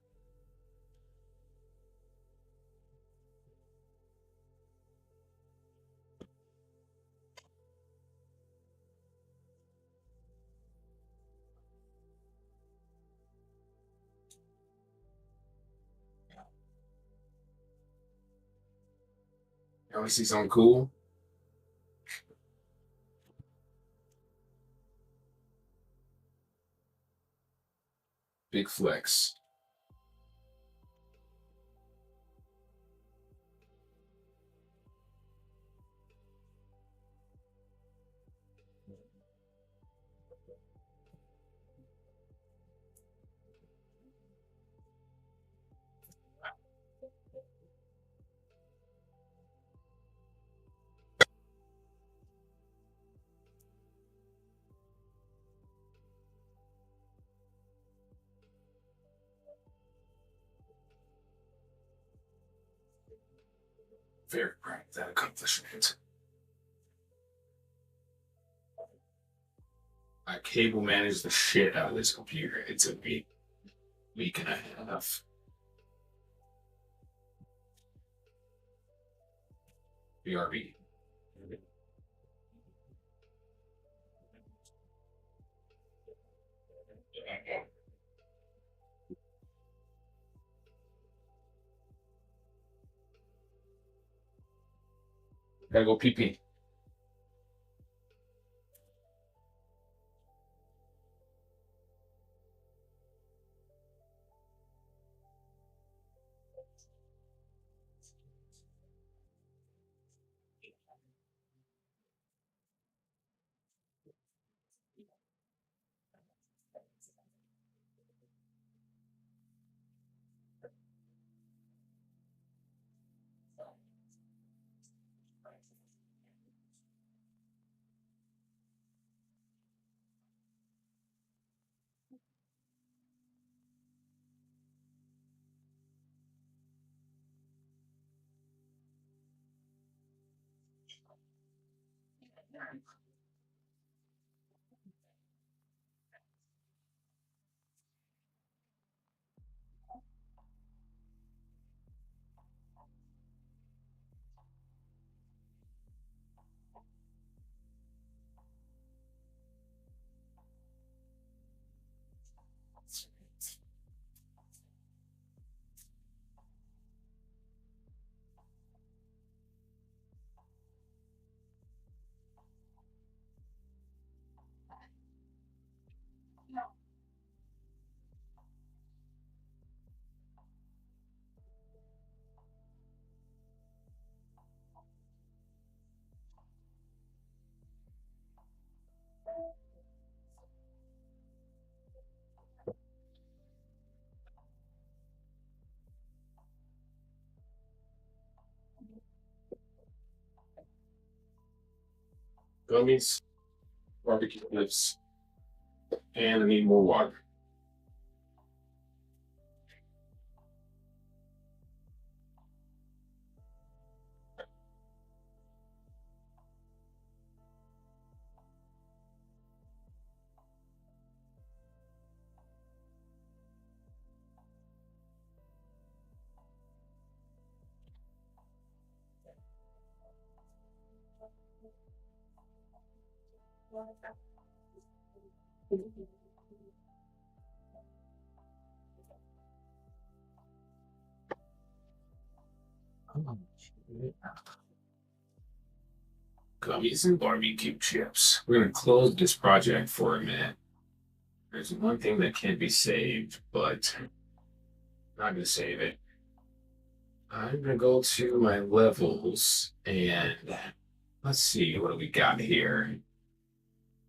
You want to see something cool? Big flex. Very proud of that accomplishment. I cable managed the shit out of this computer. It's a week and a half. BRB. Gotta go pee pee. Gummies, barbecue lips, and I need more water. Gummies and barbecue chips. We're gonna close this project for a minute. There's one thing that can't be saved, but I'm not gonna save it. I'm gonna go to my levels and let's see what do we got here.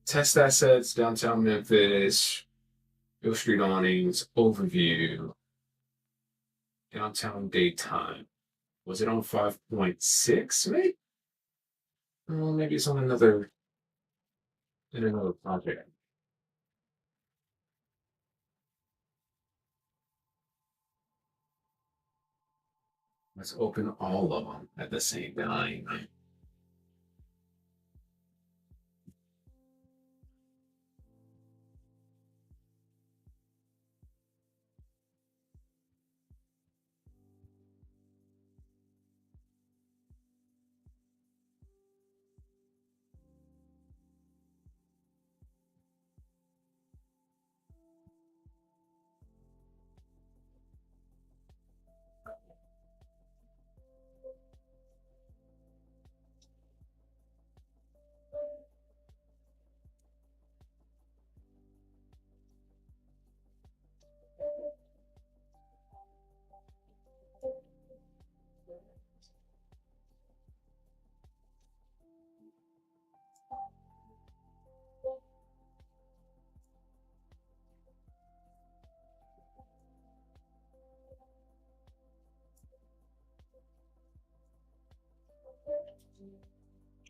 Test assets, downtown Memphis, Hill Street awnings, overview, downtown daytime. Was it on 5.6? Maybe. Well, maybe it's on another project. Let's open all of them at the same time.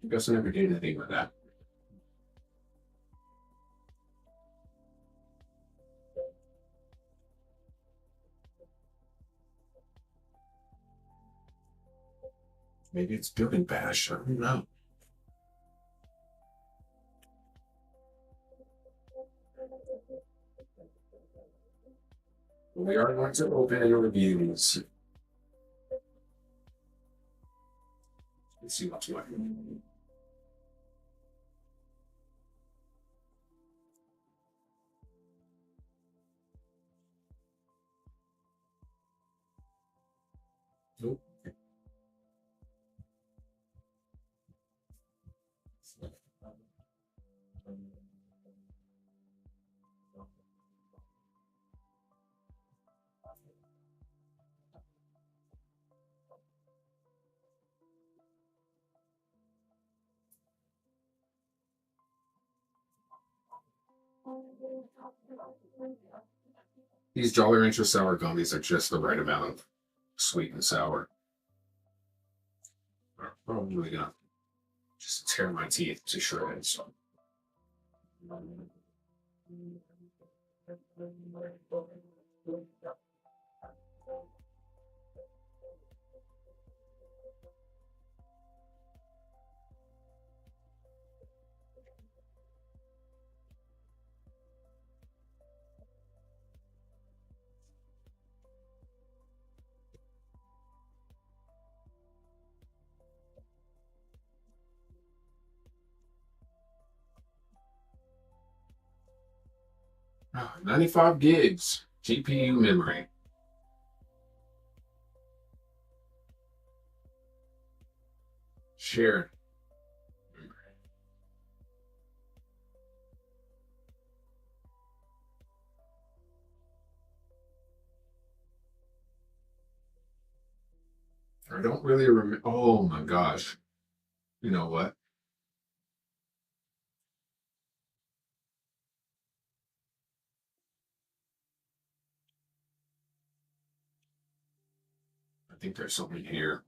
I guess I never did anything with that. Maybe it's building bash. I don't know. We are going to open reviews. Let's see what's what. Nope. These Jolly Rancher sour gummies are just the right amount of sweet and sour. I'm probably gonna just tear my teeth to shreds. Oh, 95 gigs GPU memory. Shared. I don't really remember. Oh my gosh. You know what? I think there's something here.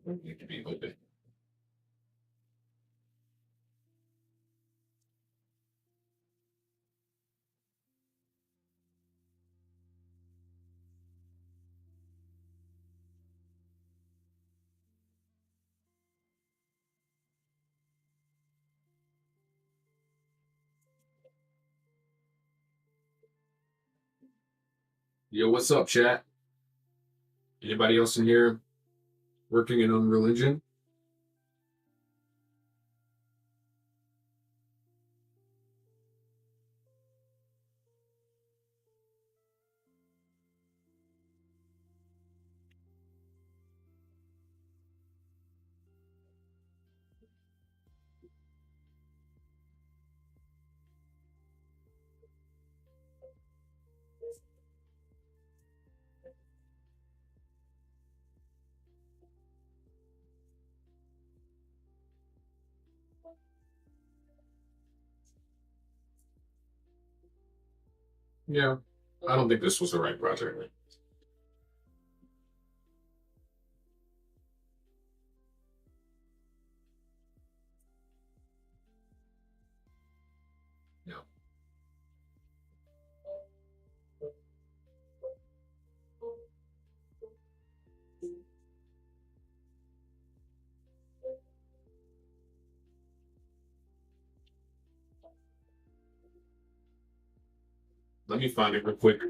It need to be open. Yo, what's up, chat? Anybody else in here working in Unreal Engine? Yeah. I don't think this was the right project. Yeah. Let me find it real quick.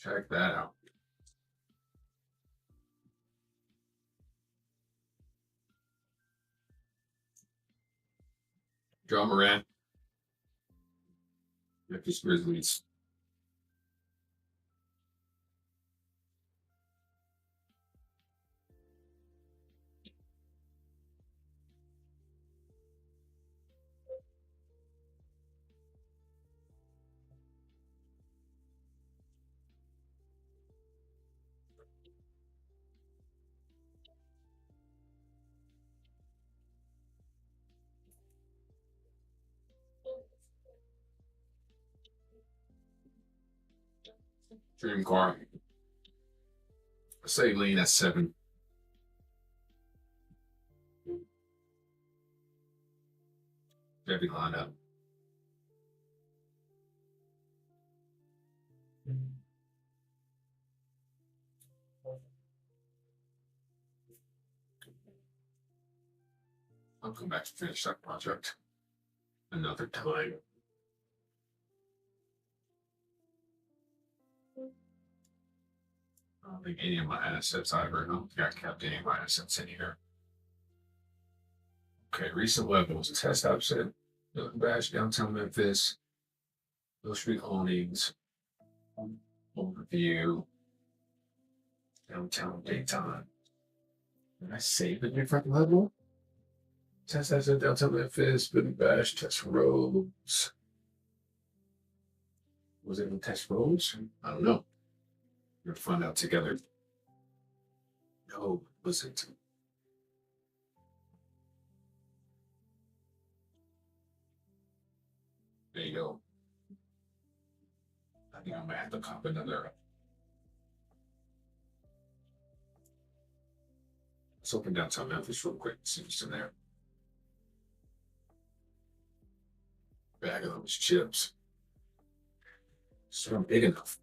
Check that out. John Moran, Memphis Grizzlies. Dream car. I say lean at 7. Heavy lineup. I'll come back to finish that project another time. I don't think any of my assets either. I don't think I kept any of my assets in here. Okay, recent levels. Test outset. Bash, downtown Memphis. Mill Street awnings. Overview. Downtown daytime. Did I save a different level? Test outset, downtown Memphis. Bash, test roads. Was it in test roads? I don't know. We're gonna find out together. No, was it? There you go. I think I might have to cop another. Let's open downtown Memphis real quick. See what's in there. Bag of those chips. It's not big enough.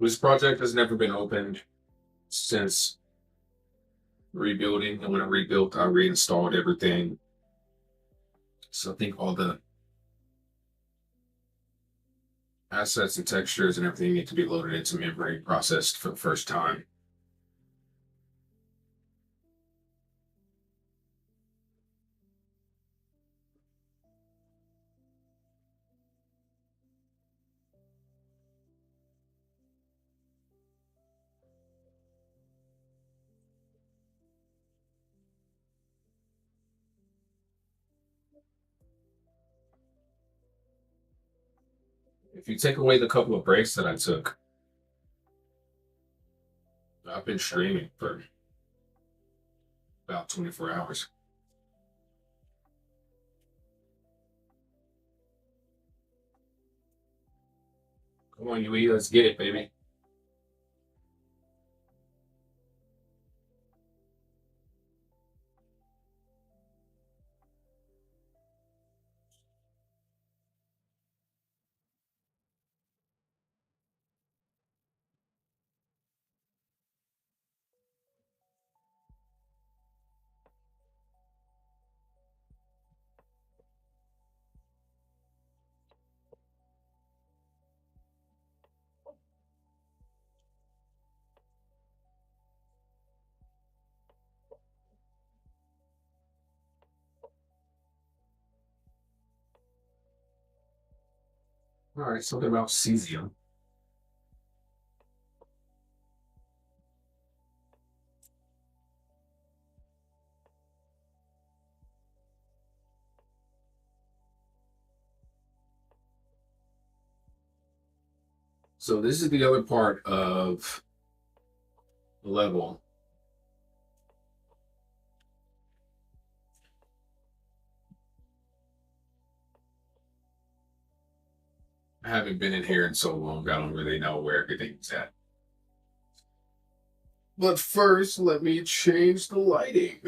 This project has never been opened since rebuilding. And when I rebuilt, I reinstalled everything. So I think all the assets and textures and everything need to be loaded into memory, processed for the first time. If you take away the couple of breaks that I took, I've been streaming for about 24 hours. Come on, UE, let's get it, baby. All right, something about cesium. So this is the other part of the level. I haven't been in here in so long, I don't really know where everything's at. But first, let me change the lighting.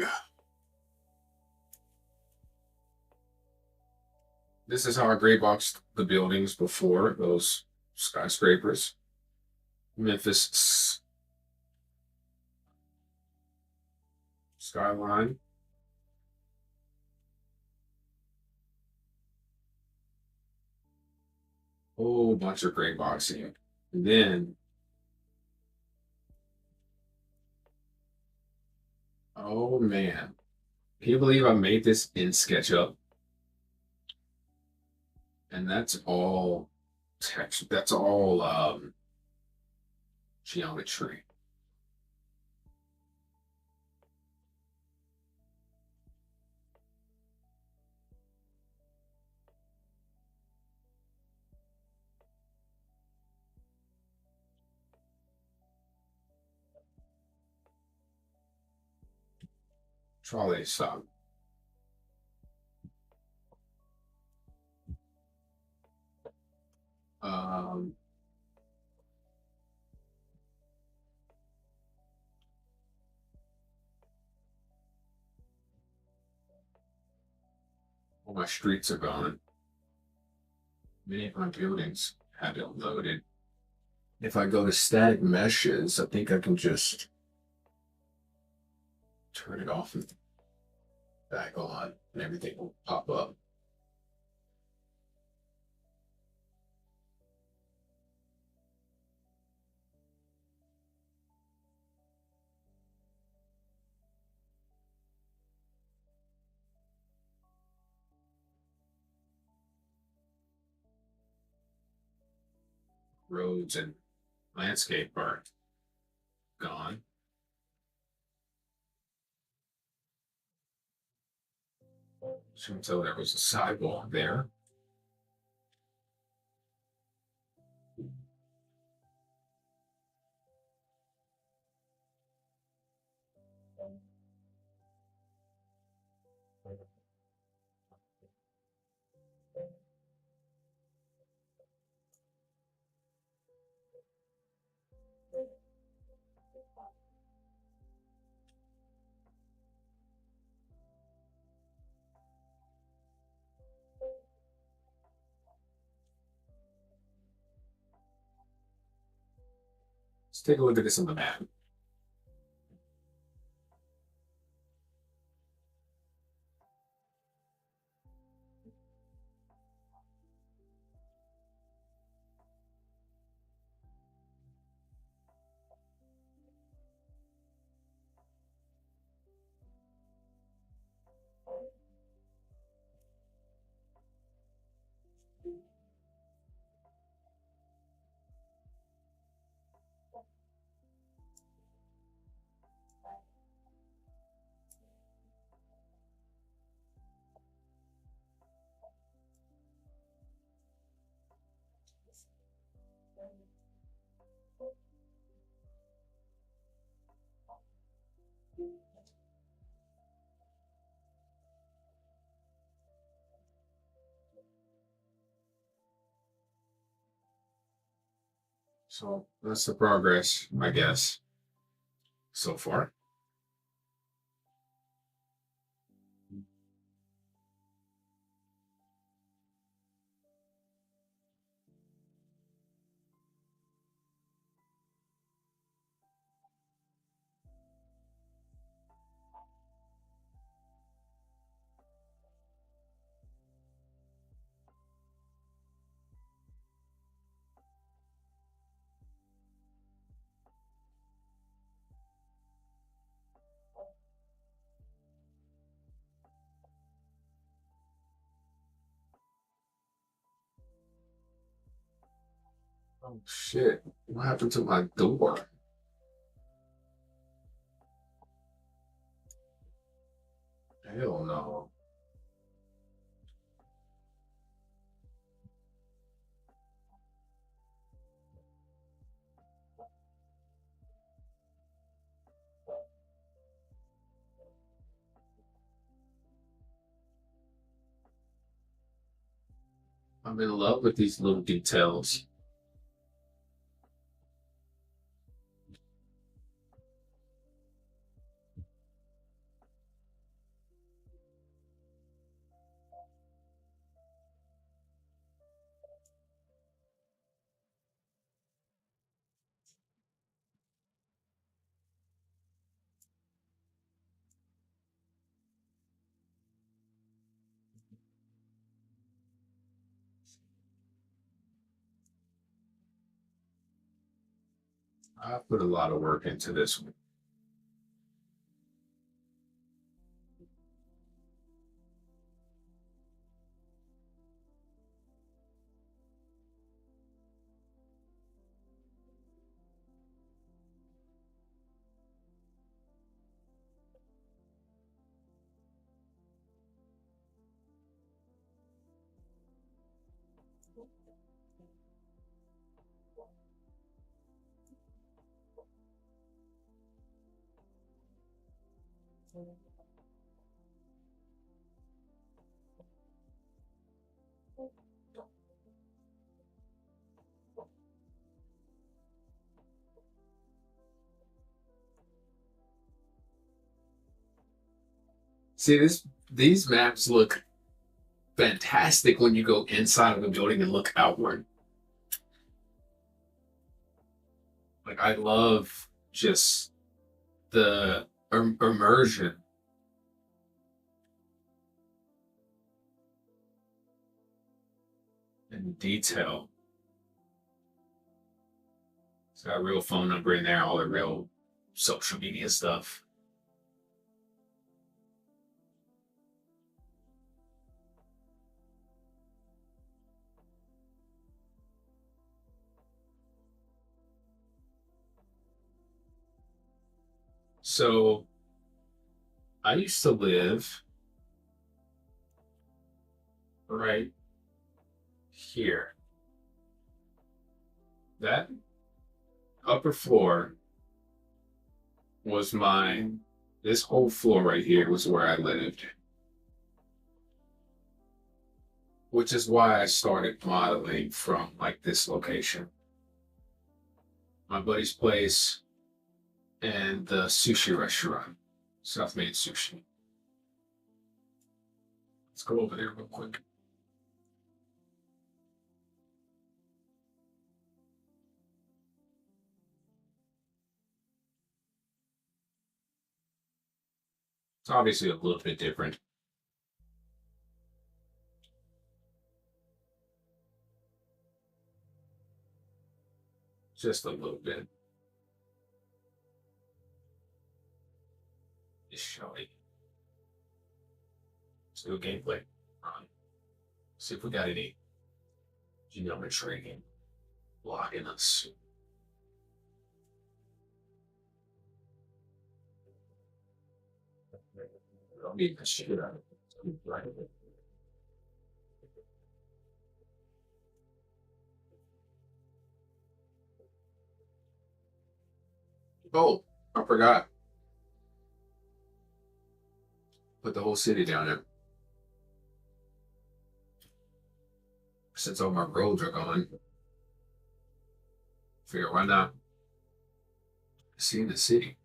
This is how I gray boxed the buildings before, those skyscrapers. Memphis skyline. Whole bunch of gray boxing. And then, oh man, can you believe I made this in SketchUp? And that's all text. That's all geometry. Trolley stop. Um, all my streets are gone. Many of my buildings have it loaded. If I go to static meshes, I think I can just turn it off and back on, and everything will pop up. Roads and landscape are gone. So until there was a sidewalk there. Let's take a look at this on the map. So that's the progress, I guess, so far. Oh shit! What happened to my door? Hell no! I'm in love with these little details. I put a lot of work into this one. See this these maps look fantastic when you go inside of a building and look outward. Like I love just the immersion and detail. It's got a real phone number in there, all the real social media stuff. So I used to live right here. That upper floor was mine. This whole floor right here was where I lived, which is why I started modeling from like this location. My buddy's place and the sushi restaurant, South Made Sushi. Let's go over there real quick. It's obviously a little bit different. Just a little bit. Just showing. Let's do a gameplay run. See if we got any geometry blocking us. I'll beat the shit out of it. Right. Oh, I forgot. Put the whole city down there. Since all my roads are gone. Figure why not see the city.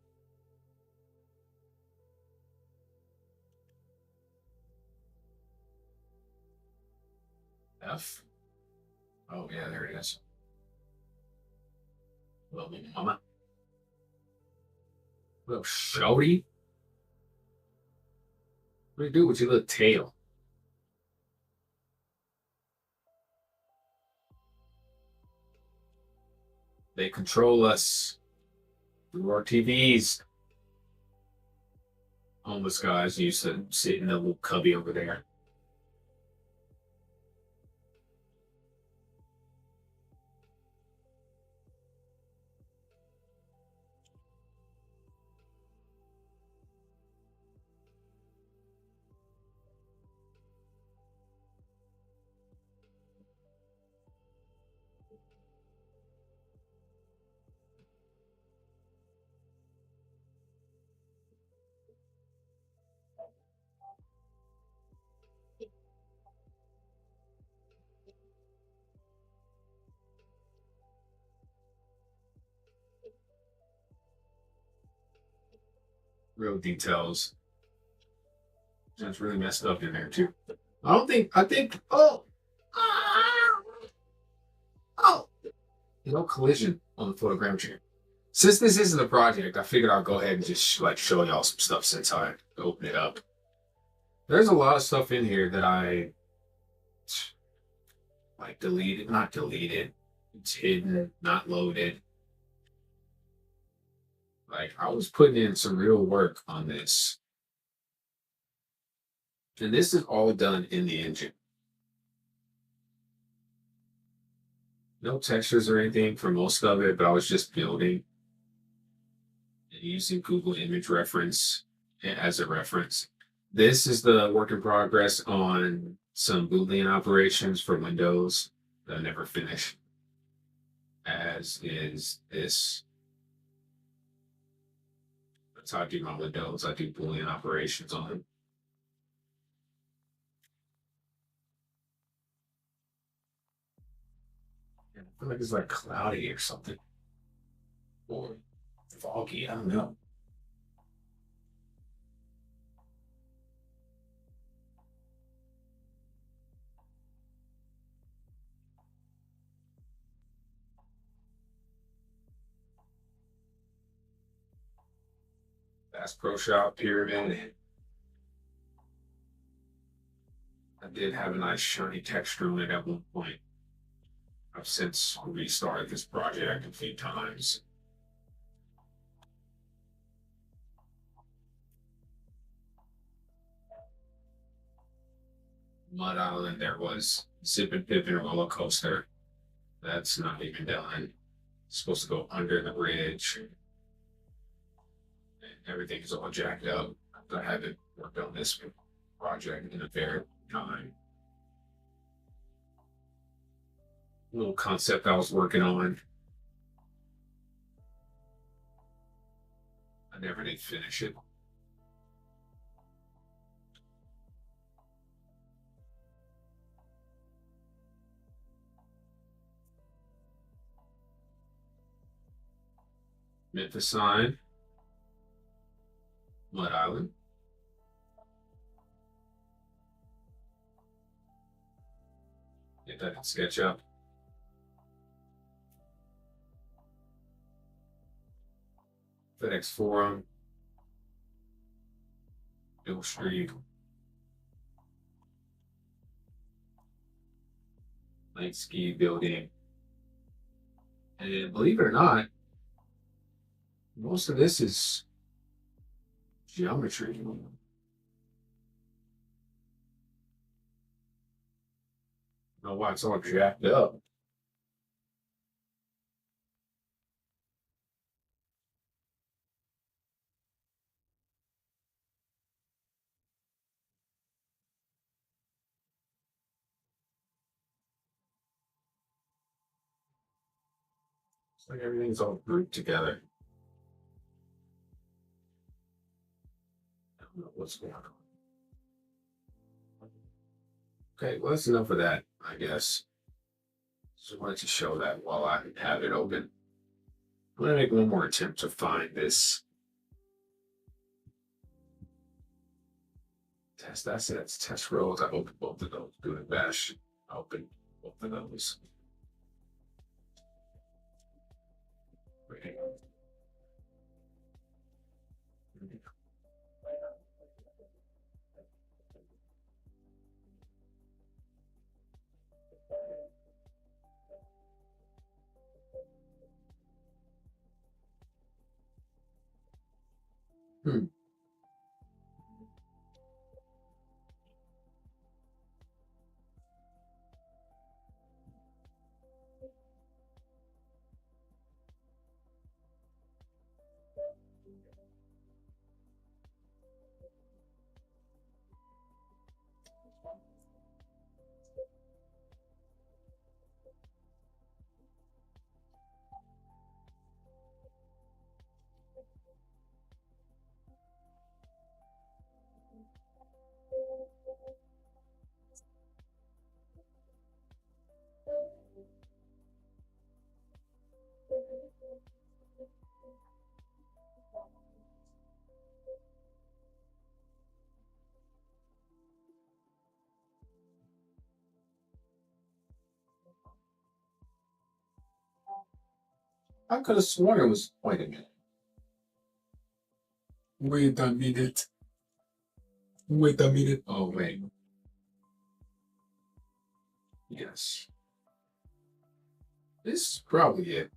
F. Oh yeah, there it is. Little mama. Little shorty. What do you do with your little tail? They control us through our TVs. Homeless guys used to sit in a little cubby over there. Real details. That's really messed up in there too. I think, oh, no collision on the photogrammetry. Since this isn't a project, I figured I'll go ahead and just like show y'all some stuff since I open it up. There's a lot of stuff in here that I like deleted, not deleted. It's hidden, not loaded. Like I was putting in some real work on this, and this is all done in the engine. No textures or anything for most of it, but I was just building and using Google Image Reference as a reference. This is the work in progress on some Boolean operations for Windows that I never finished, as is this. That's how I do my Windows. I do Boolean operations on them. And I feel like it's like cloudy or something, or foggy. I don't know. Bass Pro Shop Pyramid. I did have a nice shiny texture on it at one point. I've since restarted this project a few times. Mud Island, there was Zip and Pippin roller coaster. That's not even done. It's supposed to go under the bridge. Everything is all jacked up. I haven't worked on this project in a very long time. Little concept I was working on. I never did finish it. Memphis sign. Mud Island. Get that in SketchUp. FedEx Forum. Bill Street. Lake Ski Building. And believe it or not, most of this is geometry. I don't know why it's all jacked up. It's like everything's all grouped together. I don't know what's going on. Okay, well, that's enough of that, I guess. Just wanted to show that while I have it open. I'm going to make one more attempt to find this test assets, test rows. I opened both of those. Doing bash. I opened both of those. Wait, hang on. Hmm. I could have sworn it was. Wait a minute. Wait a minute. Wait a minute. Oh, wait. Yes. This is probably it.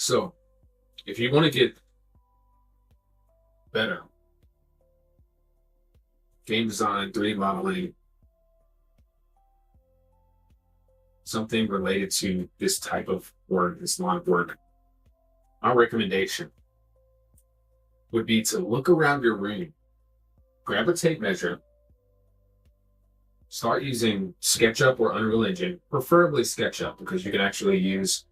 So, if you want to get better, game design, 3D modeling, something related to this type of work, this line of work, my recommendation would be to look around your room, grab a tape measure, start using SketchUp or Unreal Engine, preferably SketchUp because you can actually use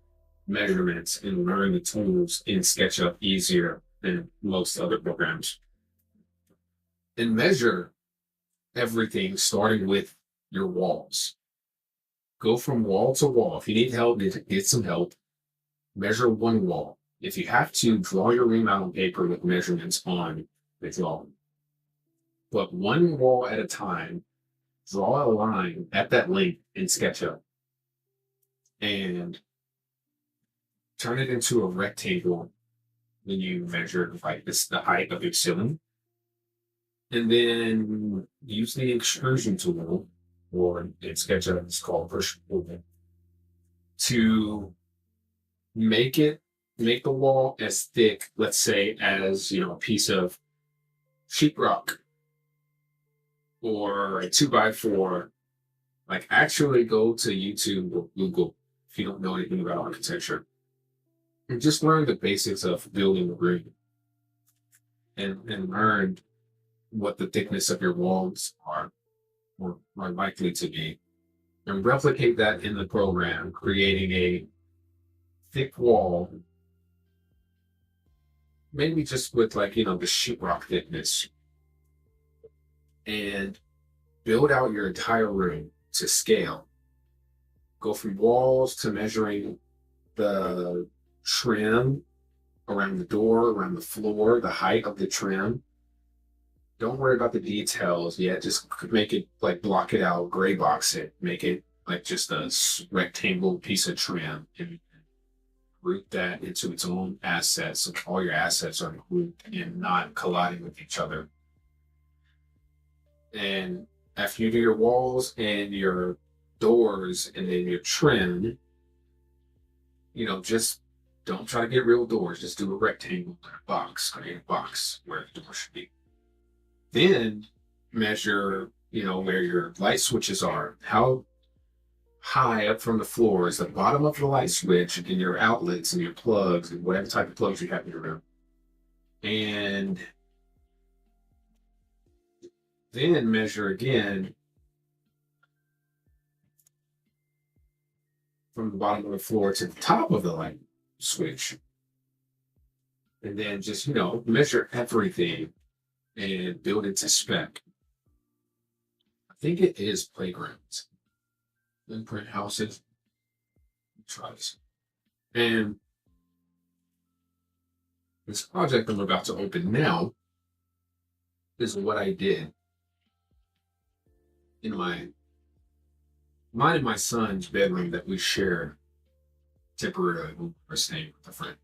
measurements and learn the tools in SketchUp easier than most other programs. And measure everything starting with your walls. Go from wall to wall. If you need help, get some help. Measure one wall. If you have to, draw your room out on paper with measurements on the drawing. But one wall at a time, draw a line at that length in SketchUp and turn it into a rectangle when you measure like this the height of your ceiling. And then use the extrusion tool, or in SketchUp it's called push pull, to make the wall as thick, let's say, as a piece of sheetrock or a 2x4. Like actually go to YouTube or Google if you don't know anything about architecture and just learn the basics of building a room and learn what the thickness of your walls are or are likely to be, and replicate that in the program, creating a thick wall, maybe just with the sheetrock thickness, and build out your entire room to scale. Go from walls to measuring the trim around the door, around the floor, the height of the trim. Don't worry about the details yet. Just make it block it out, gray box it, make it like just a rectangle piece of trim, and root that into its own assets. So all your assets are grouped and not colliding with each other. And after you do your walls and your doors and then your trim, just don't try to get real doors. Just do a rectangle, create a box where the door should be. Then measure, where your light switches are. How high up from the floor is the bottom of the light switch and your outlets and your plugs and whatever type of plugs you have in your room. And then measure again from the bottom of the floor to the top of the light switch. And then just, measure everything and build it to spec. I think it is playgrounds. Then print houses. Try this. And this project I'm about to open now is what I did in mine and my son's bedroom that we share temporarily when we're staying with a friend.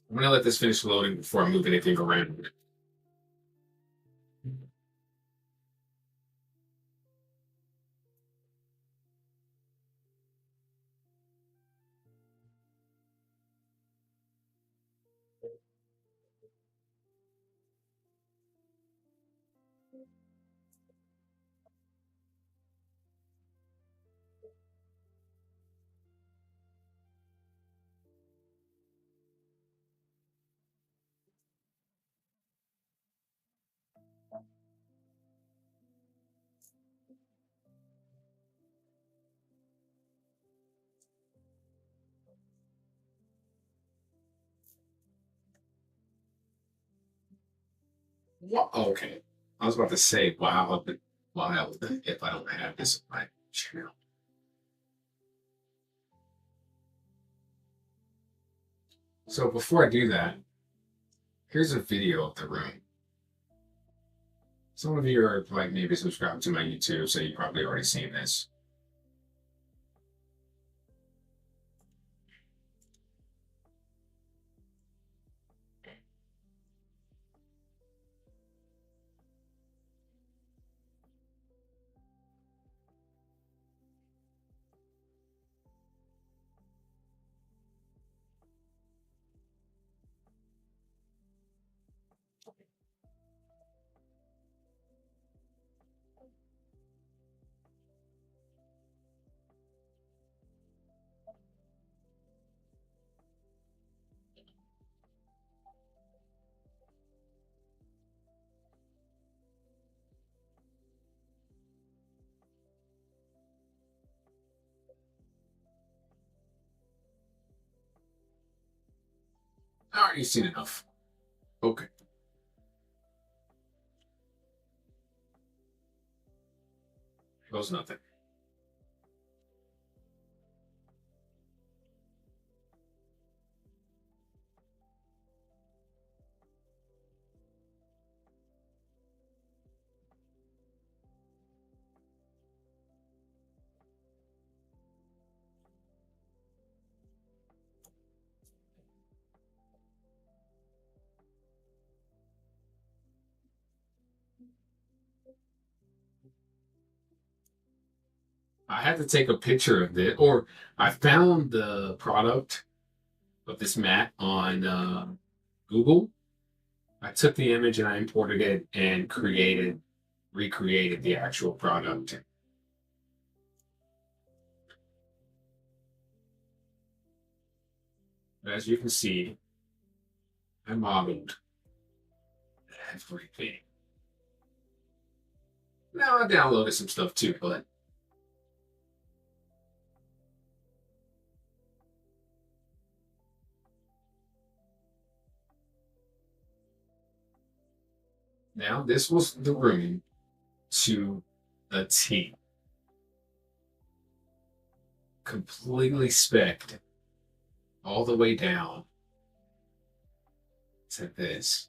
I'm gonna let this finish loading before I move anything around. Okay. I was about to say, wow, wild if I don't have this on my channel. So before I do that, here's a video of the room. Some of you are like maybe subscribed to my YouTube, so you've probably already seen this. All right, you've seen enough. Okay. Goes nothing. I had to take a picture of it, or I found the product of this mat on Google. I took the image and I imported it and recreated the actual product. But as you can see, I modeled everything. Now I downloaded some stuff too, but now this was the room to the T. Completely specced all the way down to this.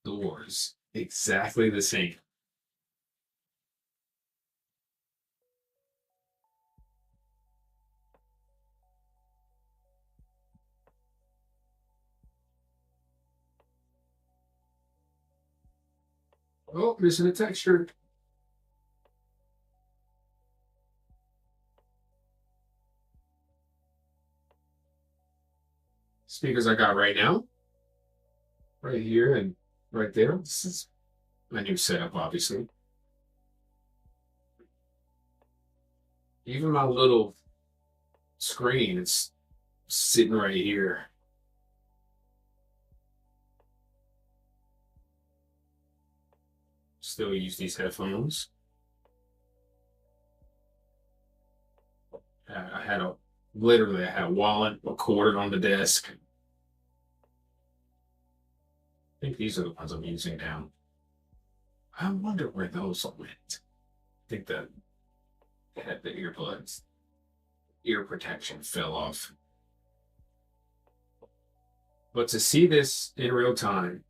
Doors exactly the same. Oh, missing a texture. Speakers I got right now, right here and right there. This is my new setup, obviously. Even my little screen, it's sitting right here. Still use these headphones. I had a literally I had a wallet, a cord on the desk. I think these are the ones I'm using now. I wonder where those went. I think that had the earbuds. Ear protection fell off. But to see this in real time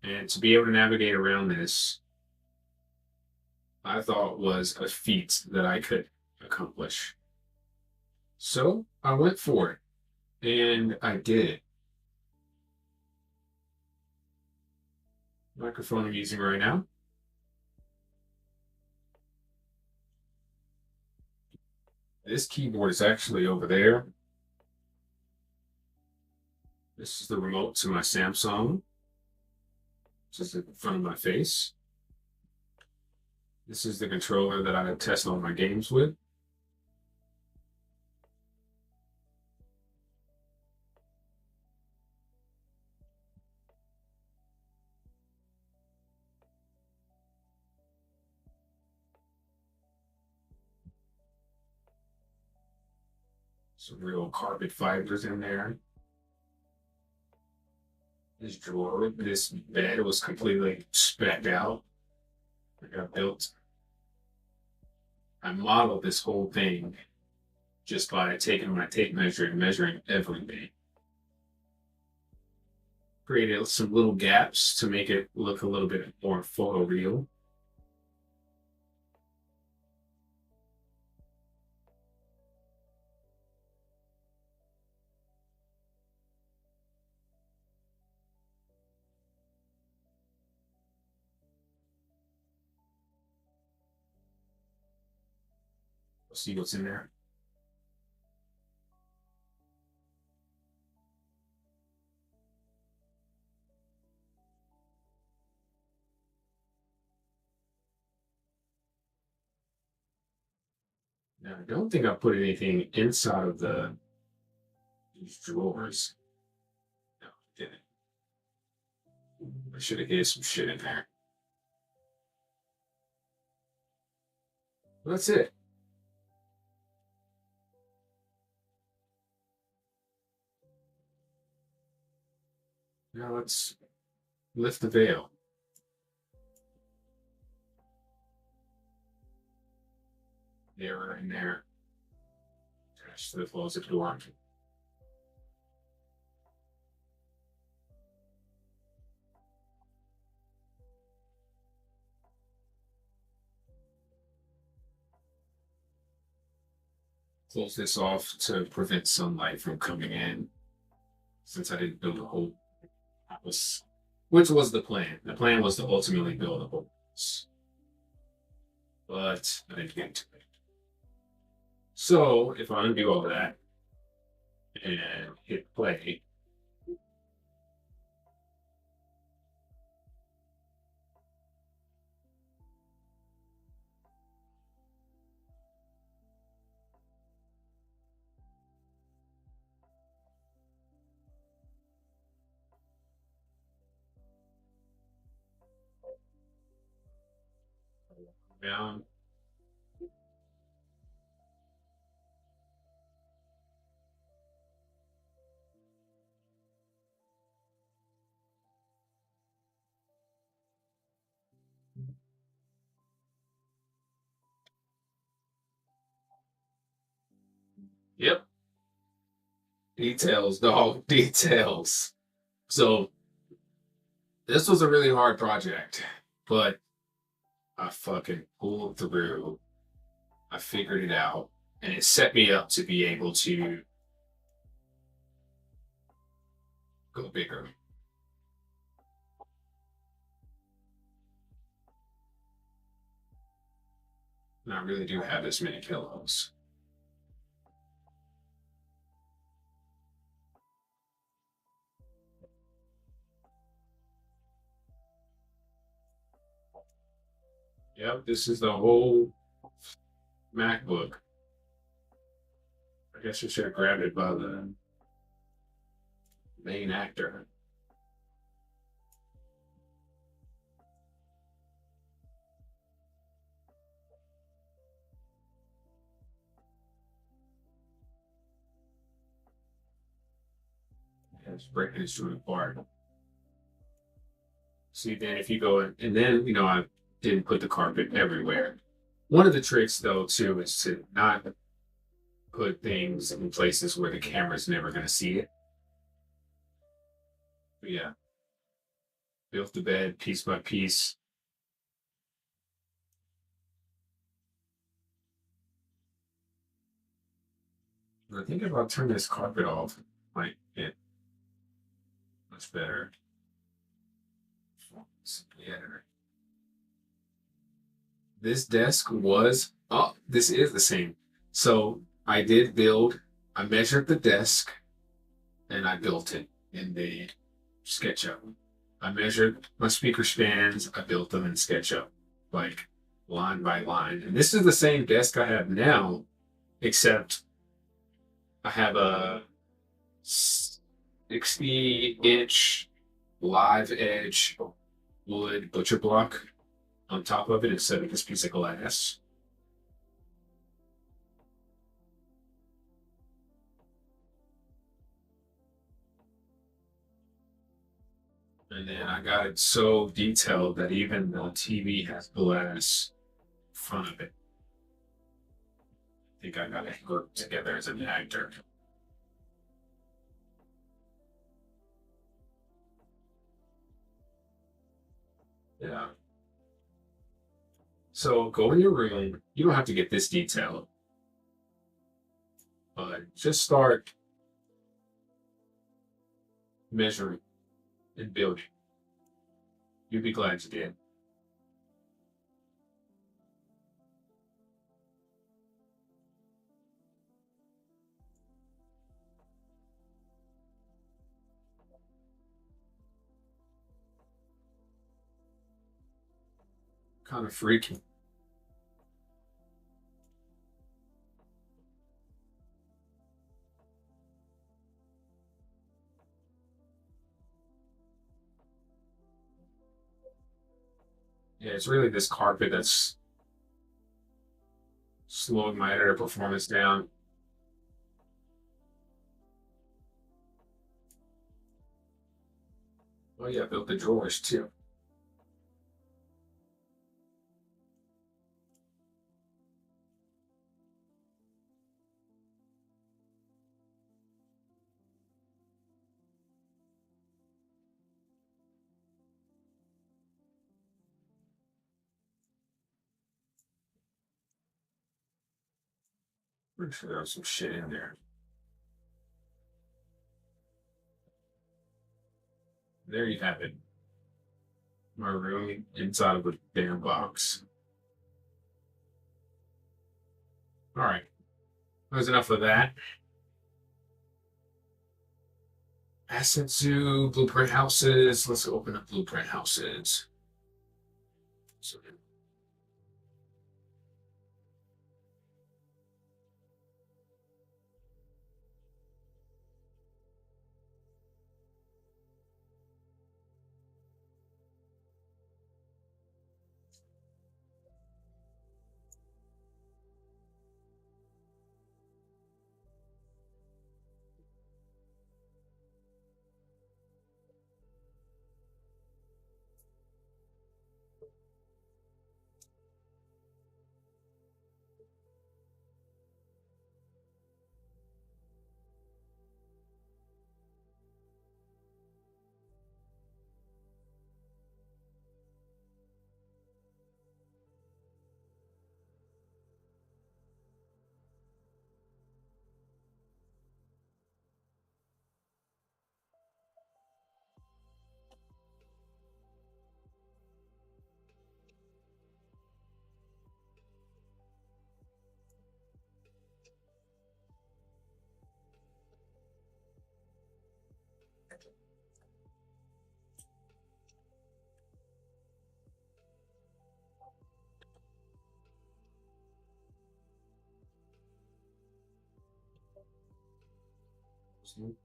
and to be able to navigate around this, I thought was a feat that I could accomplish. So I went for it and I did it. Microphone I'm using right now. This keyboard is actually over there. This is the remote to my Samsung, just in front of my face. This is the controller that I test all my games with. Some real carpet fibers in there. This drawer, this bed was completely specked out. I got built. I modeled this whole thing just by taking my tape measure and measuring everything. Created some little gaps to make it look a little bit more photoreal. See what's in there. Now, I don't think I put anything inside of these drawers. No, I didn't. I should have hid some shit in there. Well, that's it. Now let's lift the veil. There, in there. Just close the door. Close this off to prevent sunlight from coming in. Since I didn't build a whole house, which was the plan. The plan was to ultimately build a whole house, but I didn't get to it. So if I undo all that and hit play, down. Yep. Details, dog. Details. So this was a really hard project, but I fucking pulled through. I figured it out, and it set me up to be able to go bigger. And I really do have this many pillows. Yep, this is the whole MacBook. I guess I should have grabbed it by the main actor. Yeah, it's breaking his joint apart. See, then if you go in, and then, I didn't put the carpet everywhere. One of the tricks, though, too, is to not put things in places where the camera's never going to see it. But yeah, built the bed piece by piece. I think if I turn this carpet off, it might get much better. Yeah. This desk was, oh, this is the same. So I did build, I measured the desk and I built it in the SketchUp. I measured my speaker stands, I built them in SketchUp, like line by line. And this is the same desk I have now, except I have a 60-inch live edge wood butcher block on top of it instead of this piece of glass. And then I got it so detailed that even the TV has glass in front of it. I think I got it work together as an actor. Yeah. So go in your room. You don't have to get this detailed, but just start measuring and building. You'll be glad you did. Kind of freaky. Yeah, it's really this carpet that's slowing my editor performance down. Oh yeah, built the drawers too. Pretty sure there was some shit in there. There you have it. My room inside of a damn box. All right, that's enough of that. Asset Zoo, Blueprint Houses. Let's open up Blueprint Houses. So,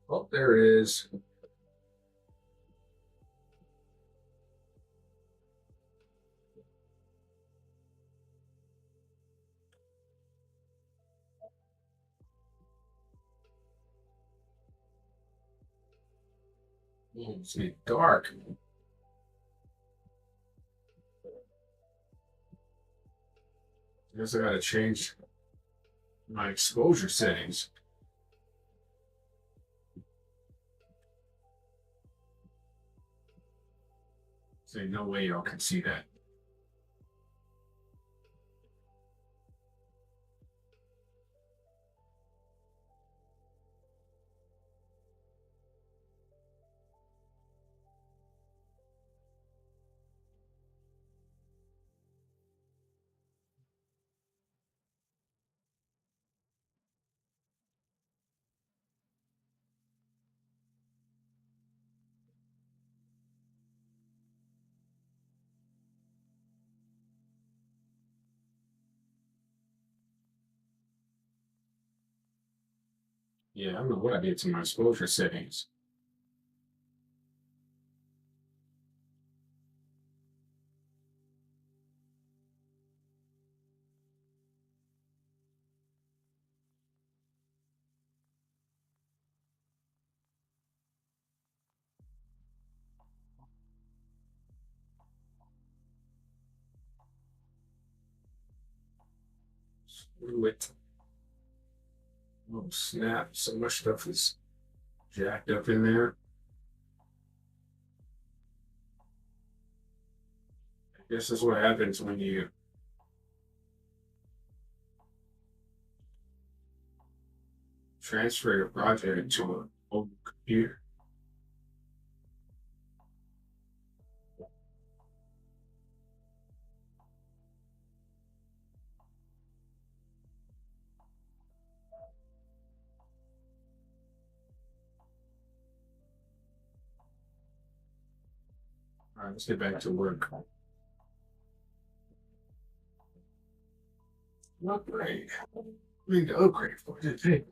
oh, there it is. Oh, it's getting dark. I guess I gotta change my exposure settings. Say no way y'all can see that. Yeah, I don't know what I did to my exposure settings. Screw it. Oh, snap. So much stuff is jacked up in there. I guess that's what happens when you transfer your project to an old computer. All right, let's get back to work. Upgrade. We need to upgrade for it. Hey.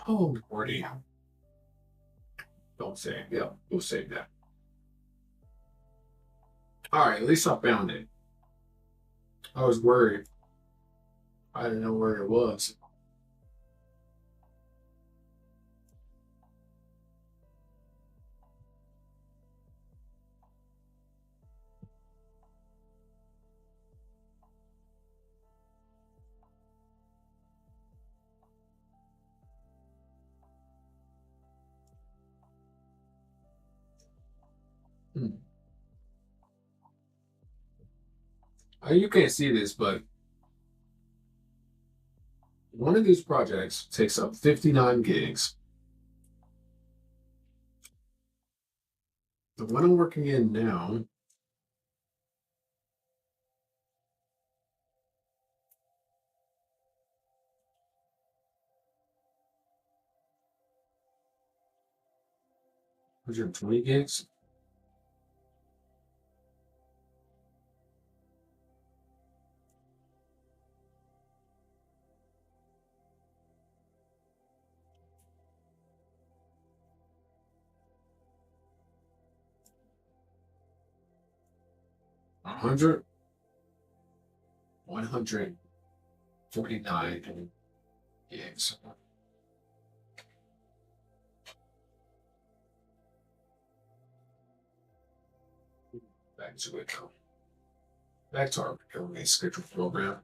Oh, Lordy. Don't say it. Yeah, we'll save that. All right, at least I found it. I was worried. I didn't know where it was. Hmm. You can't see this, but one of these projects takes up 59 gigs. The one I'm working in now, was 120 gigs. A hundred, 149 gigs. Back to it. Back to our regularly scheduled program.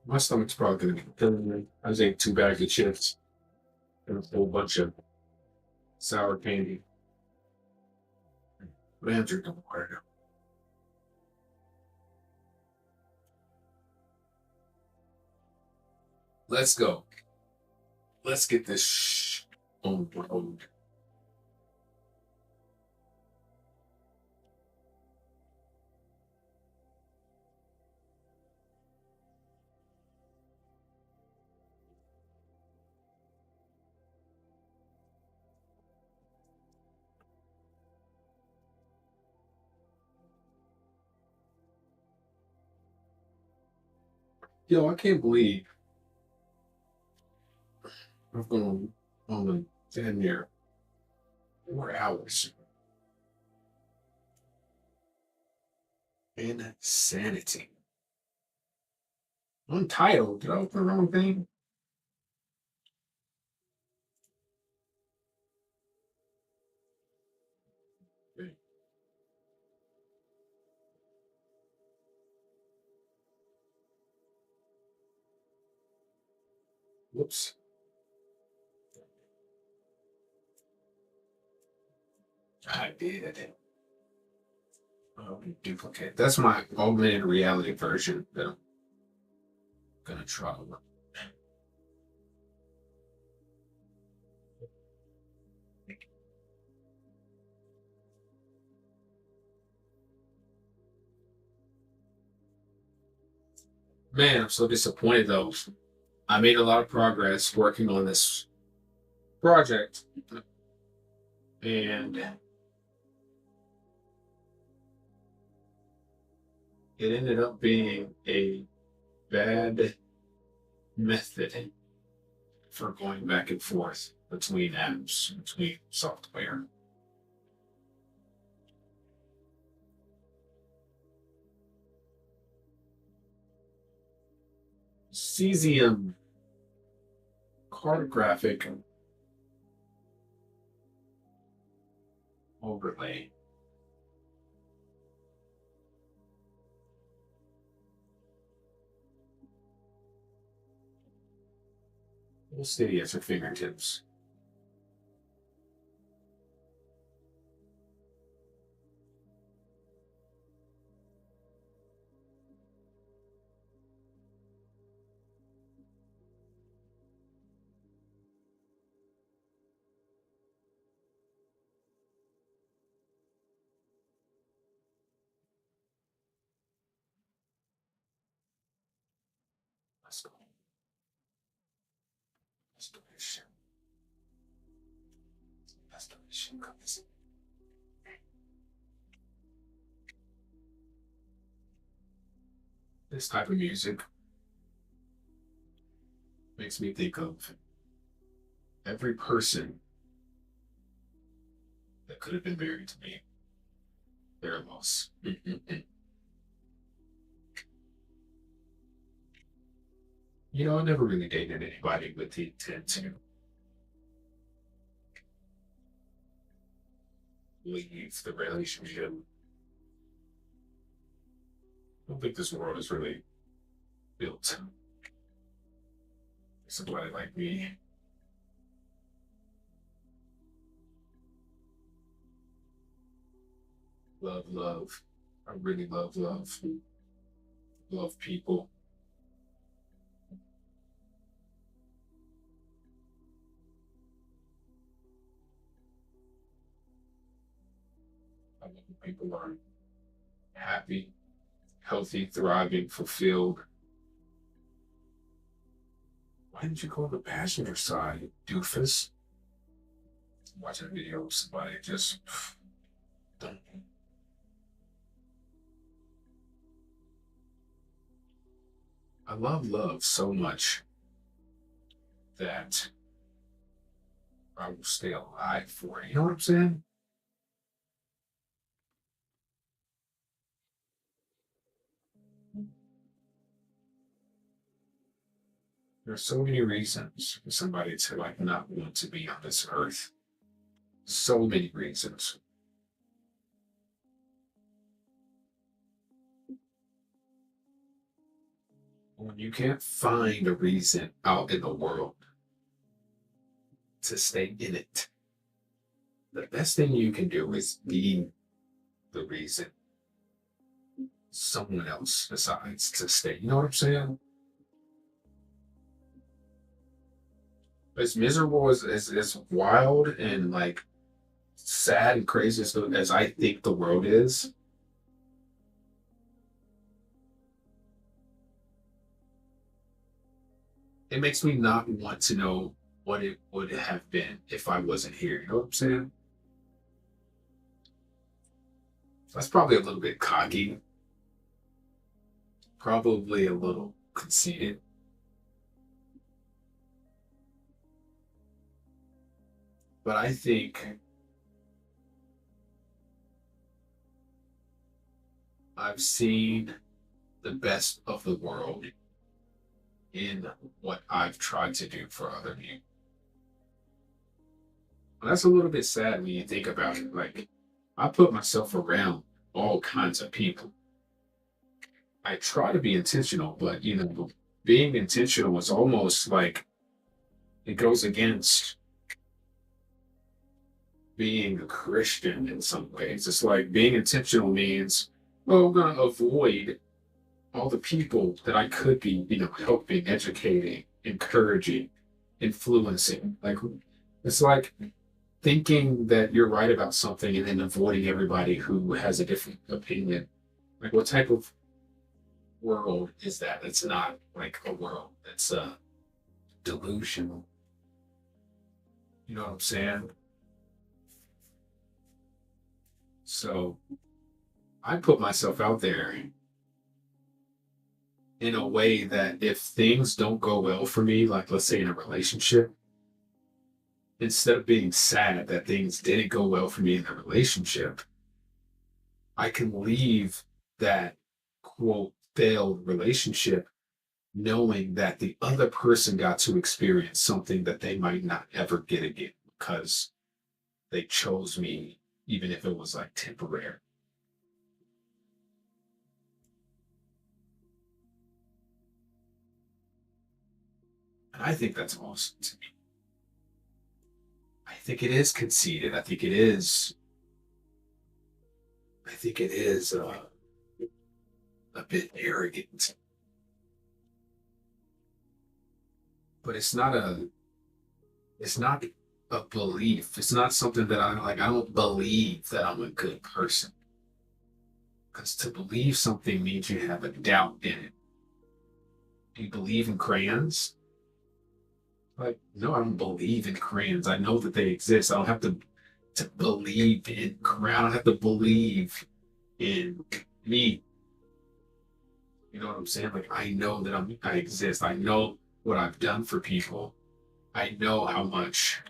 My stomach's probably going to be killing me. I was eating 2 bags of chips and a whole bunch of sour candy. But I'm drinking water now. Let's go. Let's get this on the road. Yo, I can't believe I've gone on a damn near 4 hours. Insanity. Untitled. Did I open the wrong thing? Okay. Whoops. I did. Duplicate. That's my augmented reality version that I'm gonna try. Man, I'm so disappointed though. I made a lot of progress working on this project, and it ended up being a bad method for going back and forth between apps, between software. Cesium cartographic overlay. steady at your fingertips. Let's go. Let's do this shit. Let's do this shit. This type of music makes me think of every person that could have been married to me. Their loss. I never really dated anybody with the intent to leave the relationship. I don't think this world is really built for somebody like me. Love, love. I really love love. Love people. I love when people are happy, healthy, thriving, fulfilled. Why didn't you go on the passenger side, doofus? Watching a video of somebody just done. I love love so much that I will stay alive for it. You know what I'm saying? There's so many reasons for somebody to not want to be on this earth. So many reasons. When you can't find a reason out in the world to stay in it, the best thing you can do is be the reason someone else decides to stay. You know what I'm saying? As miserable as wild and sad and crazy as I think the world is, it makes me not want to know what it would have been if I wasn't here. You know what I'm saying? That's probably a little bit cocky, probably a little conceited, but I think I've seen the best of the world in what I've tried to do for other people. And that's a little bit sad when you think about it. I put myself around all kinds of people. I try to be intentional, but being intentional is almost like it goes against being a Christian in some ways. It's like being intentional means, oh, I'm gonna avoid all the people that I could be, helping, educating, encouraging, influencing. It's like thinking that you're right about something and then avoiding everybody who has a different opinion. What type of world is that? It's not like a world that's delusional. You know what I'm saying? So I put myself out there in a way that if things don't go well for me, let's say in a relationship, instead of being sad that things didn't go well for me in the relationship, I can leave that quote failed relationship knowing that the other person got to experience something that they might not ever get again because they chose me, even if it was temporary. And I think that's awesome to me. I think it is conceited. I think it is a bit arrogant, but it's not a belief. It's not something that I like. I don't believe that I'm a good person. Because to believe something means you have a doubt in it. Do you believe in crayons? Like, no, I don't believe in crayons. I know that they exist. I don't have to believe in crayons. I don't have to believe in me. You know what I'm saying? Like, I know that I exist. I know what I've done for people. I know how much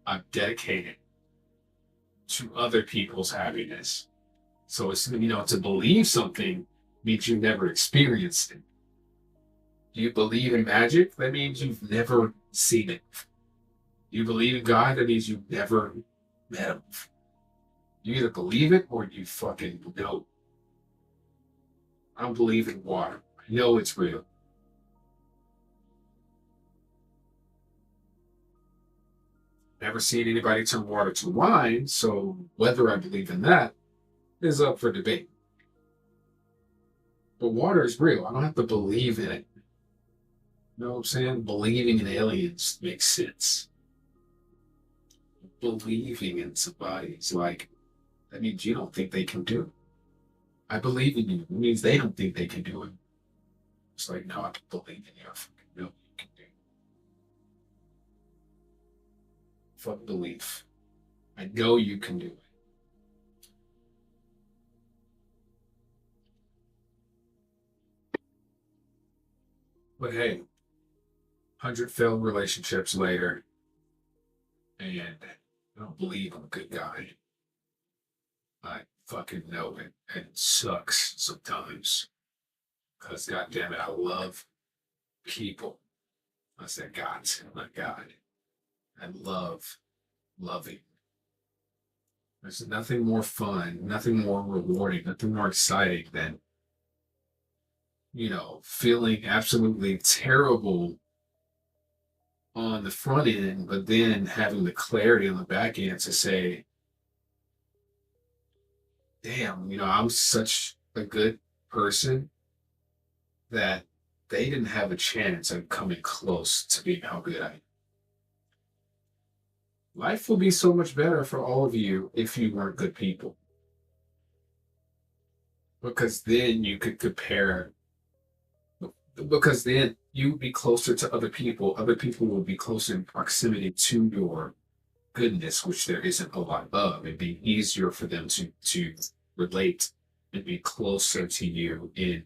I've dedicated to other people's happiness. So it's, to believe something means you never experienced it. Do you believe in magic? That means you've never seen it. Do you believe in God? That means you've never met him. You either believe it or you fucking know. I don't believe in water. I know it's real. Never seen anybody turn water to wine, so whether I believe in that is up for debate. But water is real. I don't have to believe in it. You know what I'm saying? Believing in aliens makes sense. Believing in somebody is like, that means you don't think they can do it. I believe in you. It means they don't think they can do it. It's like, no, I believe in you. I fucking know you can do it. Fuck belief. I know you can do it. But hey, 100 failed relationships later, and I don't believe I'm a good guy. I fucking know it, and it sucks sometimes. Because, goddamn it, I love people. I said, God, my God. I love loving. There's nothing more fun, nothing more rewarding, nothing more exciting than, feeling absolutely terrible on the front end, but then having the clarity on the back end to say, damn, I'm such a good person that they didn't have a chance of coming close to being how good I am. Life will be so much better for all of you if you weren't good people. Because then you could compare, because then you would be closer to other people. Other people will be closer in proximity to your goodness, which there isn't a lot of. It'd be easier for them to relate and be closer to you in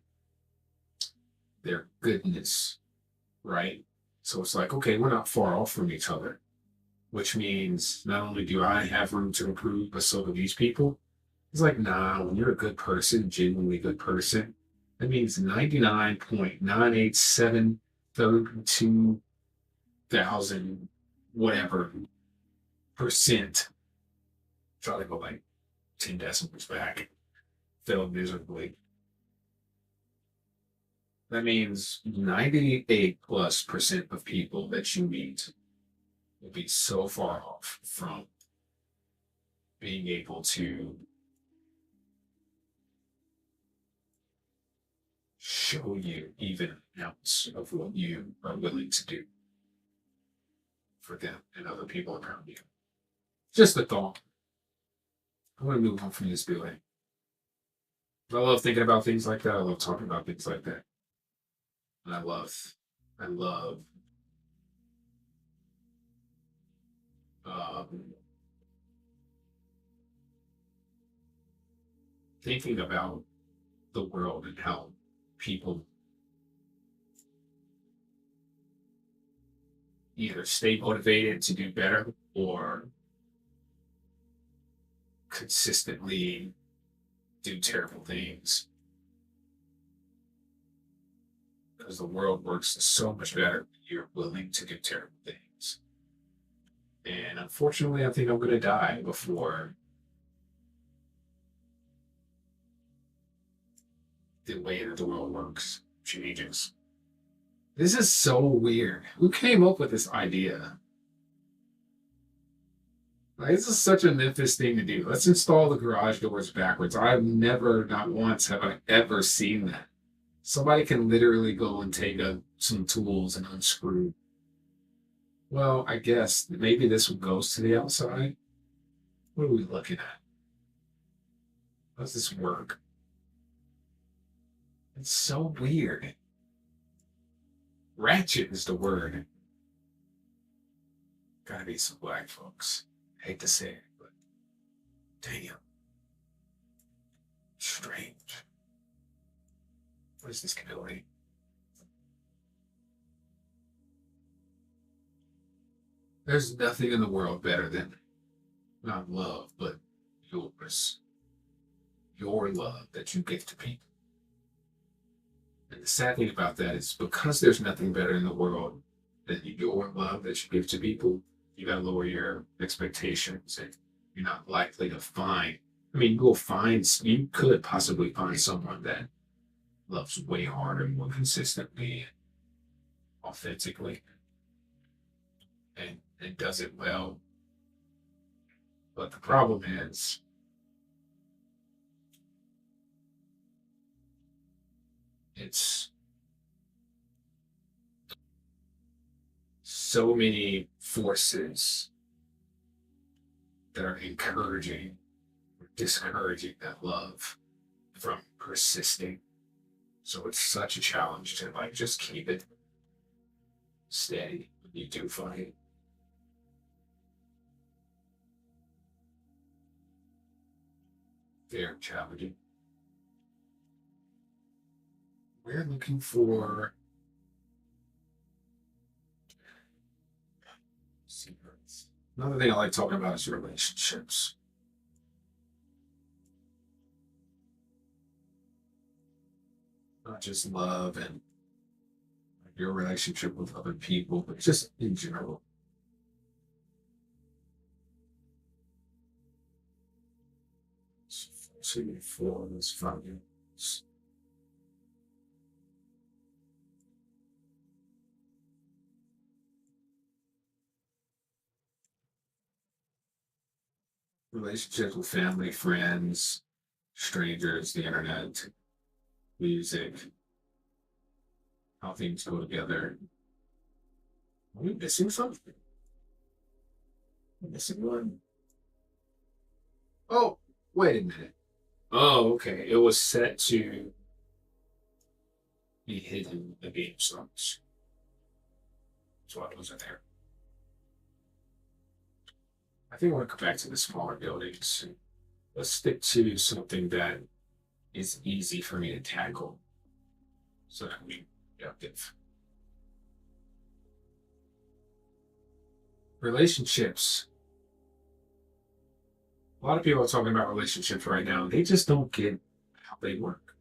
their goodness, right? So it's like, okay, we're not far off from each other, which means not only do I have room to improve, but so do these people. It's like, nah, when you're a good person, genuinely good person, that means 99.98732,000 whatever percent, try to go like 10 decimals back, failed miserably. That means 98+% of people that you meet will be so far off from being able to show you even an ounce of what you are willing to do for them and other people around you. Just a thought. I want to move on from this building. I love thinking about things like that. I love talking about things like that. And I love um, thinking about the world and how people either stay motivated to do better or consistently do terrible things. Because the world works so much better when you're willing to do terrible things. And unfortunately, I think I'm going to die before the way that the world works changes. This is so weird. Who came up with this idea? Like, this is such a Memphis thing to do. Let's install the garage doors backwards. I've never, not once, have I ever seen that. Somebody can literally go and take some tools and unscrew. Well, I guess maybe this one goes to the outside. What are we looking at? How does this work? It's so weird. Ratchet is the word. Gotta be some black folks. Hate to say it, but damn. Strange. What is this ability? There's nothing in the world better than not love, but yours. Your love that you give to people. And the sad thing about that is because there's nothing better in the world than your love that you give to people, you gotta lower your expectations and you're not likely to find. I mean, you could possibly find someone that loves way harder, more consistently, authentically, and does it well. But the problem is, it's so many forces that are encouraging or discouraging that love from persisting. So it's such a challenge to like just keep it steady when you do find it. Very challenging. We're looking for secrets. Another thing I like talking about is relationships. Not just love and your relationship with other people, but just in general. Two, four, that's 5 years. Relationships with family, friends, strangers, the internet, music, how things go together. Are we missing something? Missing one? Oh, wait a minute. Oh, okay. It was set to be hidden in the game slots. So I wasn't there. I think I want to go back to the smaller buildings. Let's stick to something that is easy for me to tackle so that we productive. Relationships. A lot of people are talking about relationships right now. They just don't get how they work.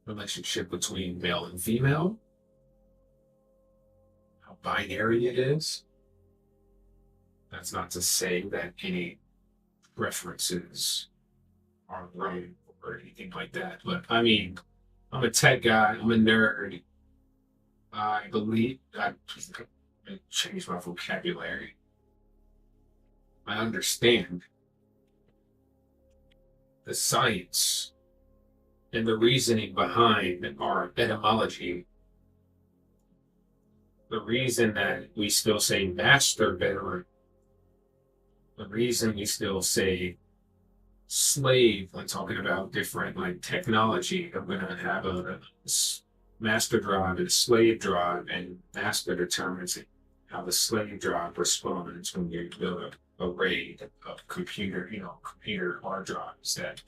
Relationship between male and female, how binary it is. That's not to say that any references are wrong or anything like that. But I mean, I'm a tech guy, I'm a nerd. I believe I changed my vocabulary. I understand the science and the reasoning behind our etymology. The reason that we still say master bedroom, the reason we still say slave when talking about different like technology. I'm going to have a master drive and a slave drive, and master determines how the slave drive responds when you build a RAID of computer, computer hard drives that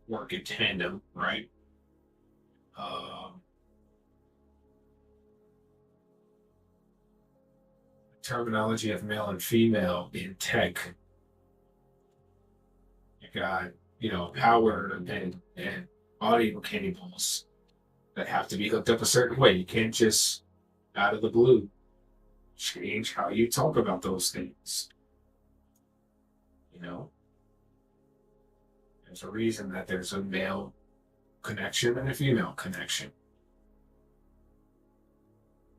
work in tandem, right? Um, Terminology of male and female in tech. You got, power and audio cables that have to be hooked up a certain way. You can't just out of the blue change how you talk about those things. You know, there's a reason that there's a male connection and a female connection.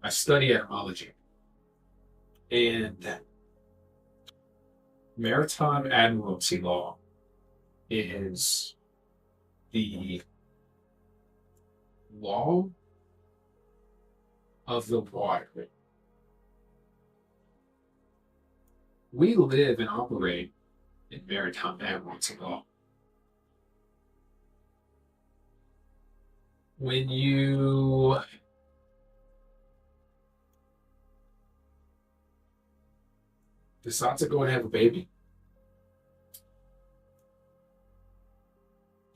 I study etymology, and maritime admiralty law is the law of the water. We live and operate in maritime admiralty law. When you decide to go and have a baby,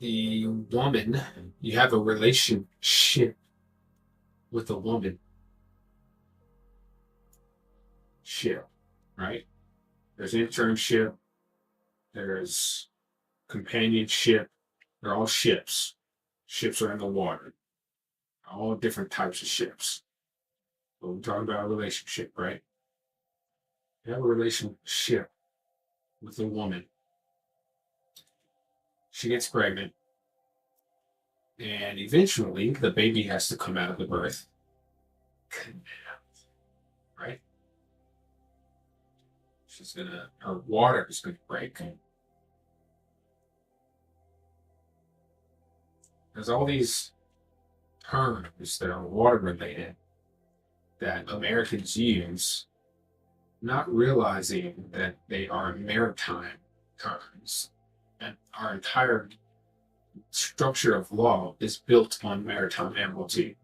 the woman, you have a relationship with a woman. Ship, right? There's internship, there's companionship, they're all ships. Ships are in the water. All different types of ships. But we're talking about a relationship, right? You have a relationship with a woman. She gets pregnant. And eventually the baby has to come out of the birth canal, right? Her water is gonna break. There's all these terms that are water related that Americans use, not realizing that they are maritime terms. And our entire structure of law is built on maritime admiralty.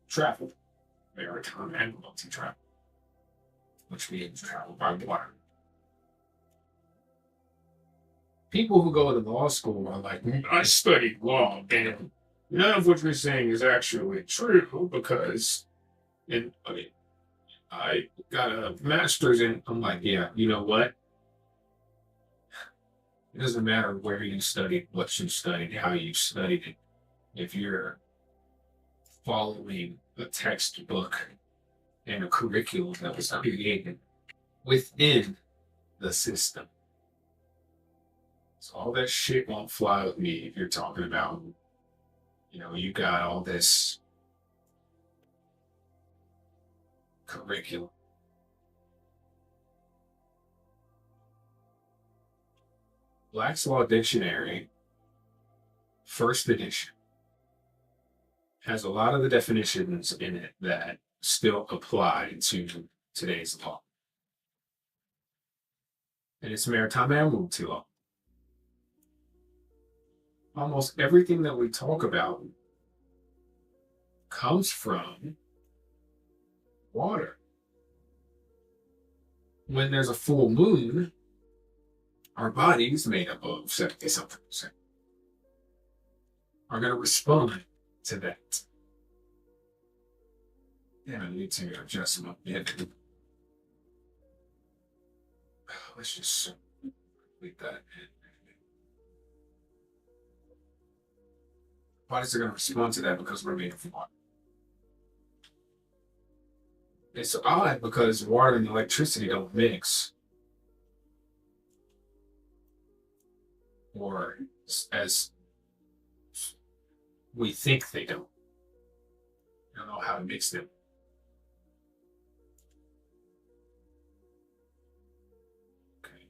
Travel, maritime admiralty travel, which means travel by water. People who go to law school are like, I studied law, and none of what you're saying is actually true because I got a master's in. I'm like, yeah, you know what? It doesn't matter where you studied, what you studied, how you studied it. If you're following a textbook and a curriculum that was created within the system. So all that shit won't fly with me if you're talking about, you got all this curriculum. Black's Law Dictionary, first edition, has a lot of the definitions in it that still apply to today's law. And it's maritime admiralty law. Almost everything that we talk about comes from water. When there's a full moon, our bodies, made up of 70-something%, are going to respond to that. Yeah, I need to adjust my bed. Let's just leave that in. Bodies are going to respond to that because we're made of water. It's odd because water and electricity don't mix. Or as we think they don't. We don't know how to mix them. Okay.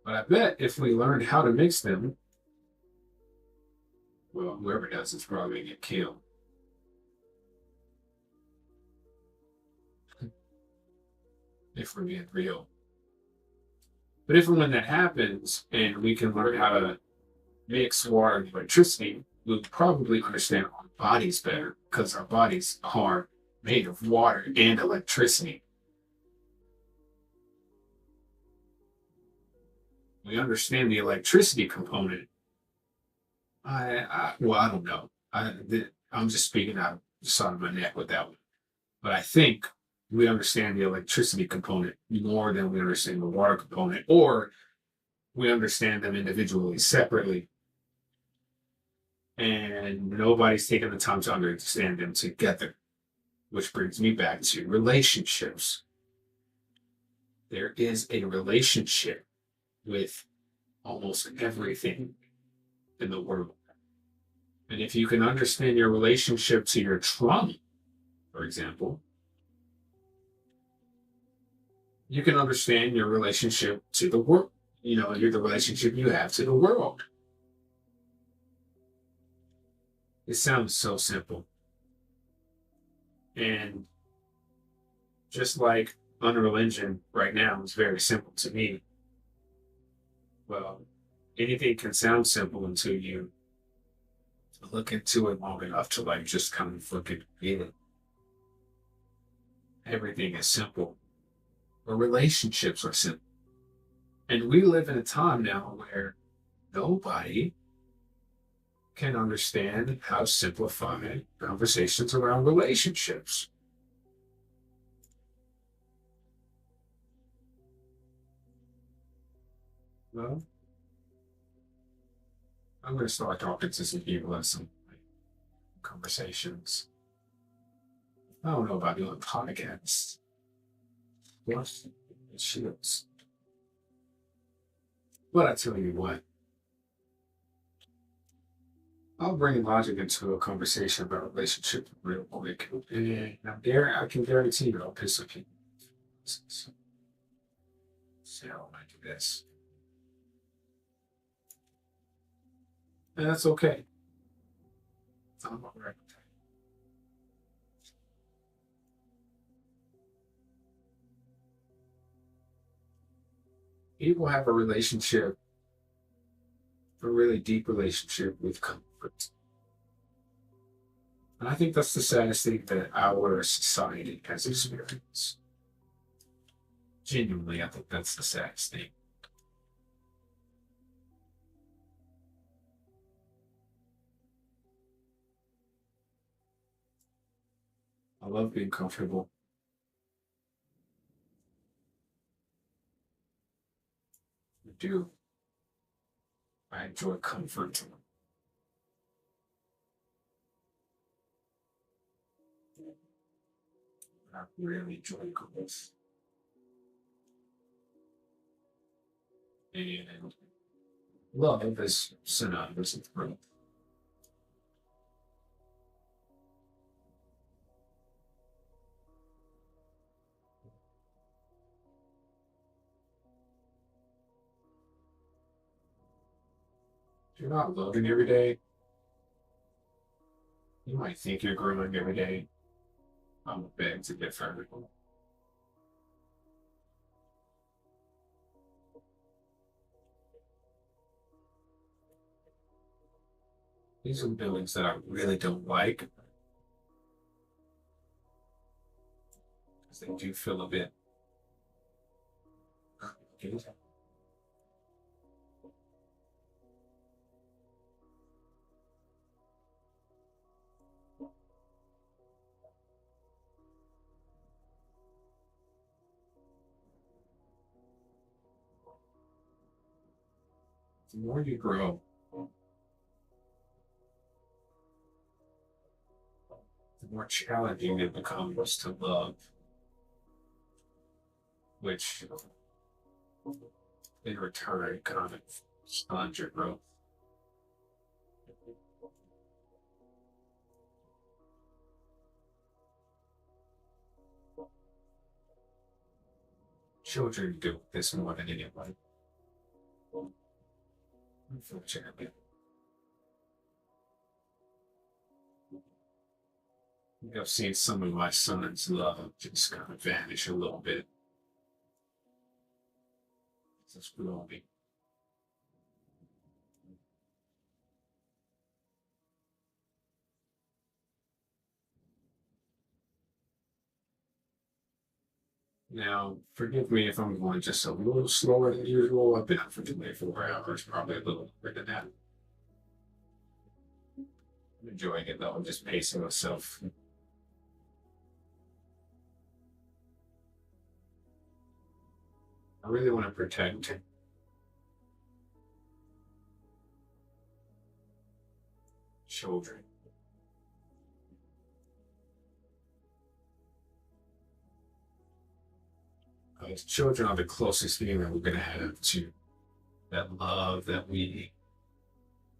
But I bet if we learned how to mix them, well, whoever does it's probably going to get killed. If we're being real. But if and when that happens, and we can learn how to mix water and electricity, we'll probably understand our bodies better because our bodies are made of water and electricity. We understand the electricity component. I don't know. I'm just speaking out of the side of my neck with that one. But I think we understand the electricity component more than we understand the water component, or we understand them individually, separately. And nobody's taken the time to understand them together, which brings me back to relationships. there is a relationship with almost everything in the world. And if you can understand your relationship to your trauma, for example, you can understand your relationship to the world. The relationship you have to the world. It sounds so simple. And just like Unreal Engine right now is very simple to me, well, anything can sound simple until you look into it long enough to like just kind of look at it. Everything is simple. But relationships are simple. And we live in a time now where nobody can understand how to simplify conversations around relationships. Well, I'm going to start talking to some people at some conversations. I don't know about doing podcasts. What? It shields. But I tell you what, I'll bring logic into a conversation about relationships real quick. And I can guarantee you I'll piss some people. So I do this. And that's okay. I'm all right with that. People have a relationship, a really deep relationship with comfort. And I think that's the saddest thing that our society has experienced. Genuinely, I think that's the saddest thing. I love being comfortable. I do. I enjoy comfort. I really enjoy growth. And love is synonymous with growth. If you're not loving every day, you might think you're growing every day. I'm a beg to differ. These are buildings that I really don't like because they do feel a bit. The more you grow, the more challenging it becomes to love, which in return kind of stunts your growth. Children do this more than anyone, unfortunately. I've seen some of my son's love just kind of vanish a little bit. It's growing. Now, forgive me if I'm going just a little slower than usual. I've been up for 24 hours, probably a little longer than that. I'm enjoying it though. I'm just pacing myself. I really want to protect children. children are the closest thing that we're going to have to that love that we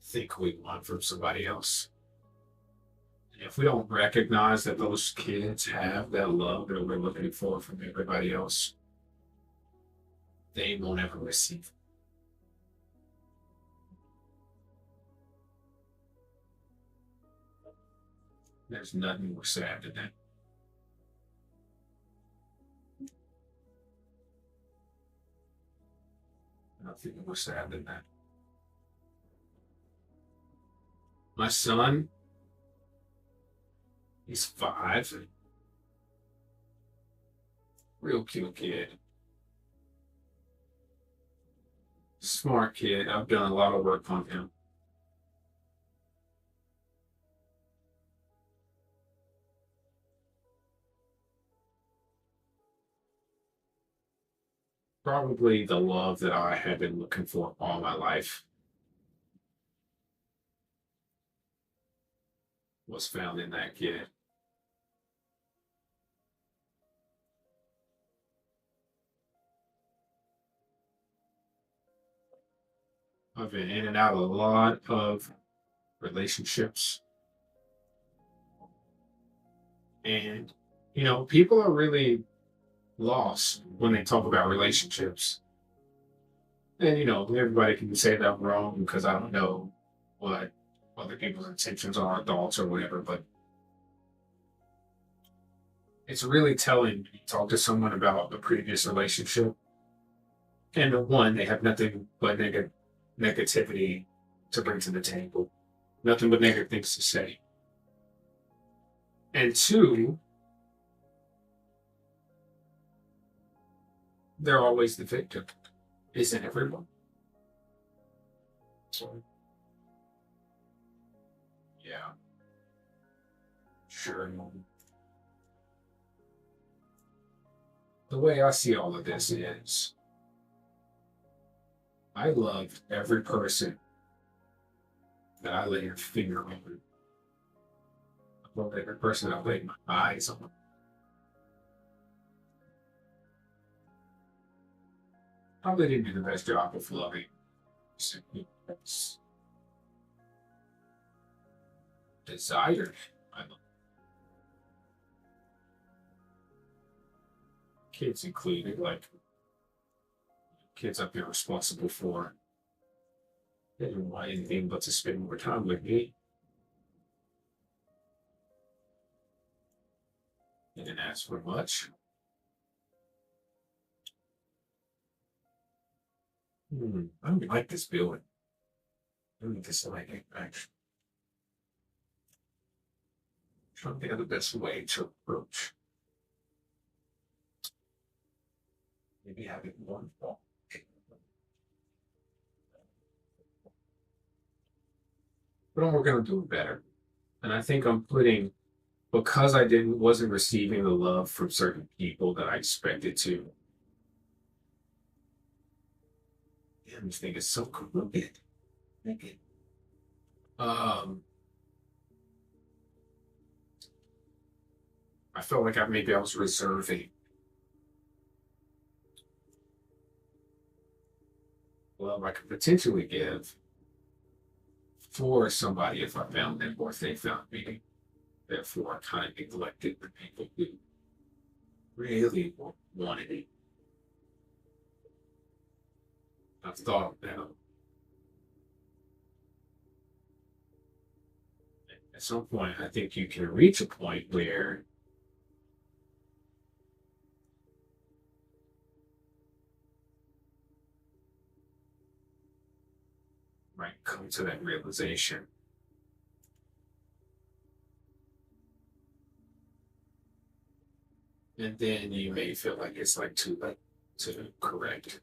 think we want from somebody else. And if we don't recognize that those kids have that love that we're looking for from everybody else, they won't ever receive it. There's nothing more sad than that. Nothing more sad than that. My son, he's 5. Real cute kid. Smart kid. I've done a lot of work on him. Probably the love that I have been looking for all my life was found in that kid. I've been in and out of a lot of relationships. And, people are really lost when they talk about relationships. And, everybody can say that I'm wrong because I don't know what other people's intentions are, thoughts, or whatever. But it's really telling you talk to someone about a previous relationship. And one, they have nothing but negativity to bring to the table, nothing but negative things to say. And two, they're always the victim. Isn't everyone? So, yeah, sure. The way I see all of this is I love every person that I lay a finger on. I love every person that I lay my eyes on. Probably didn't do the best job of loving. It's desired. I love kids included, like kids I've been responsible for. They didn't want anything but to spend more time with me. They didn't ask for much. I don't like this building. I don't dislike it, actually. Trying to think of the best way to approach. Maybe having one wall. But we're going to do it better. And I think I'm putting, because I wasn't receiving the love from certain people that I expected to. Damn, this thing is so crooked. I felt like maybe I was reserving love I could potentially give for somebody if I found them or if they found me. Therefore, I kind of neglected the people who really wanted it. I've thought about at some point, I think you can reach a point where might come to that realization. And then you may feel like it's like too late to correct.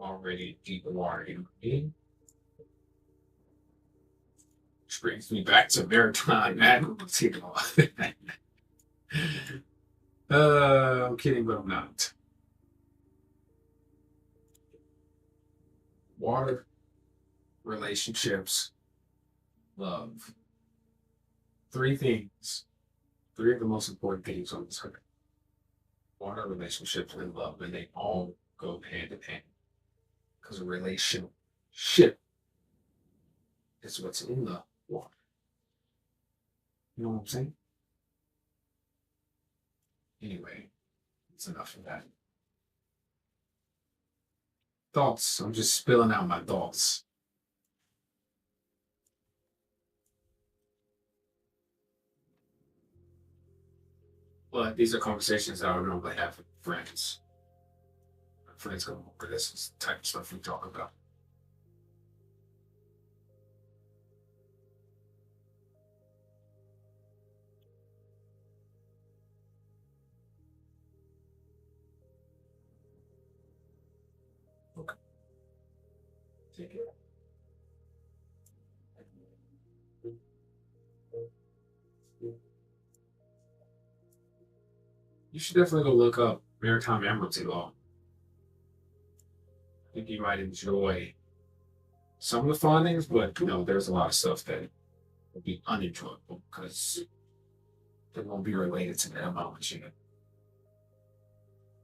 Already deep water in me. Which brings me back to maritime admiralty law. I'm kidding, but I'm not. Water relationships, love. Three things. Three of the most important things on this earth. Water, relationships, and love, and they all go hand in hand. Because a relationship is what's in the water. You know what I'm saying? Anyway, it's enough of that. Thoughts. I'm just spilling out my thoughts. But these are conversations that I would normally have with friends. My friends go over this is the type of stuff we talk about. Okay. Take it. You should definitely go look up maritime admiralty law. I think you might enjoy some of the findings, but there's a lot of stuff that will be unenjoyable because it won't be related to that knowledge yet.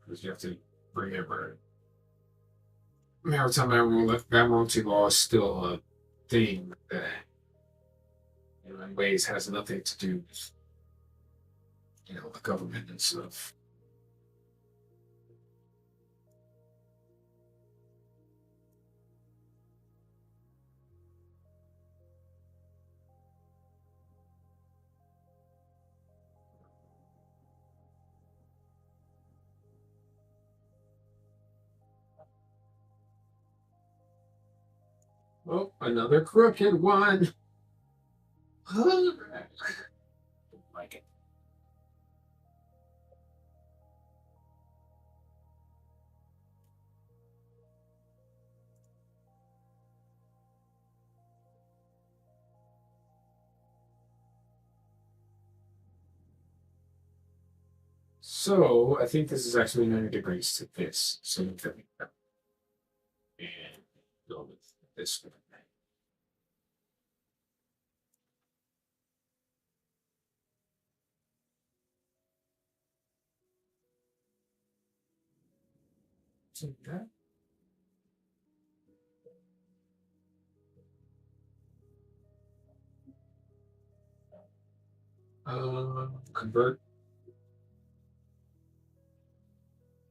Because you have to remember, maritime admiralty law is still a thing that, in ways, has nothing to do with, the government and stuff. Oh, another crooked one. Like it. So I think this is actually 90 degrees to this. So and go with this one. Like that. Convert.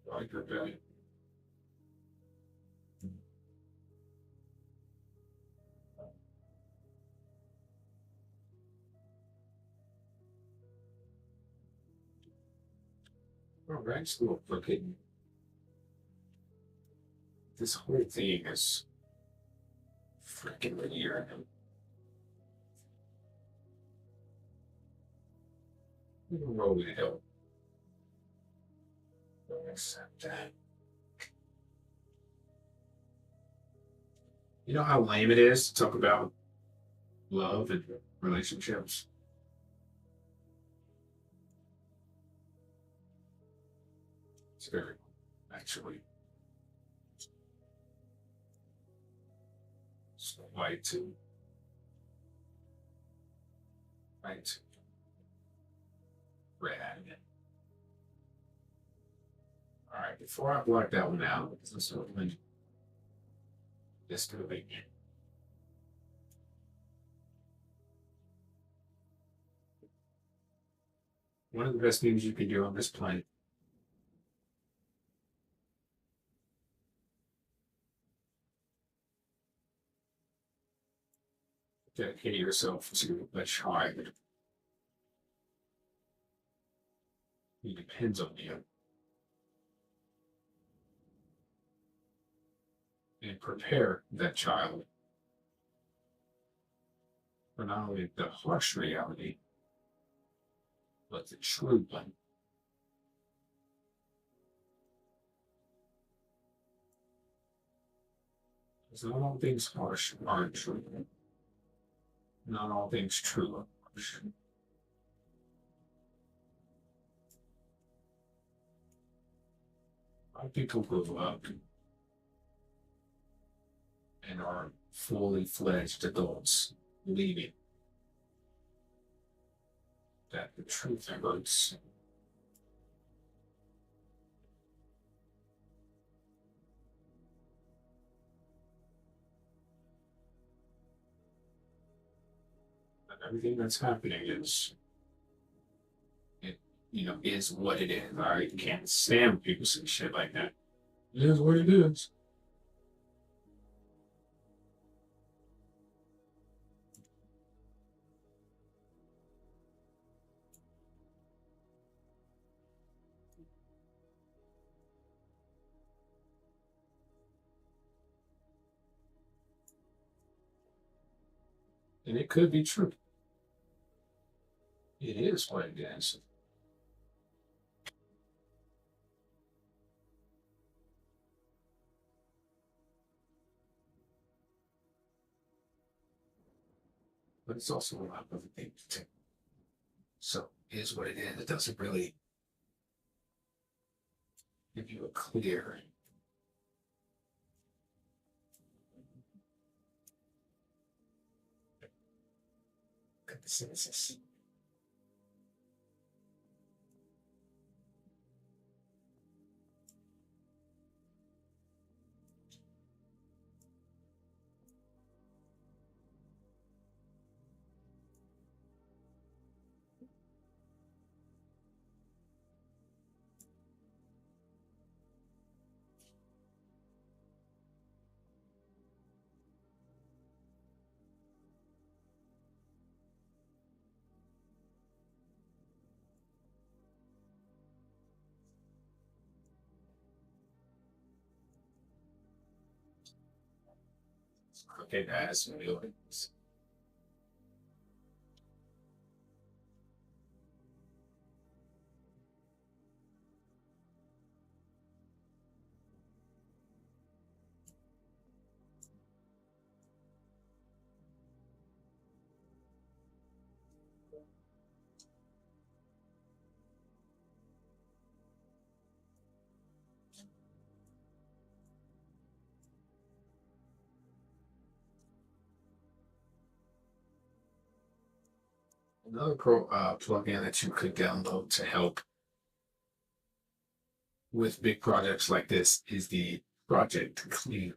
Like that. All right, so okay. This whole thing is freaking weird. We can roll it out. Accept that. You know how lame it is to talk about love and relationships? It's very, actually. So white to white, red. All right, before I block that one out, let's open this to the one of the best things you can do on this planet. Dedicate yourself to a child who depends on you. And prepare that child for not only the harsh reality, but the true one. Because not all things harsh are true. Not all things true are harsh. A lot of people grow up and are fully fledged adults leaving. That the truth hurts. And everything that's happening is it is what it is. I can't stand people say shit like that. It is what it is. And it could be true. It is what it is. But it's also a lot of things too. So it is what it is. It doesn't really give you a clear consensus. Crooked ass feelings. Another plugin that you could download to help with big projects like this is the Project Cleaner.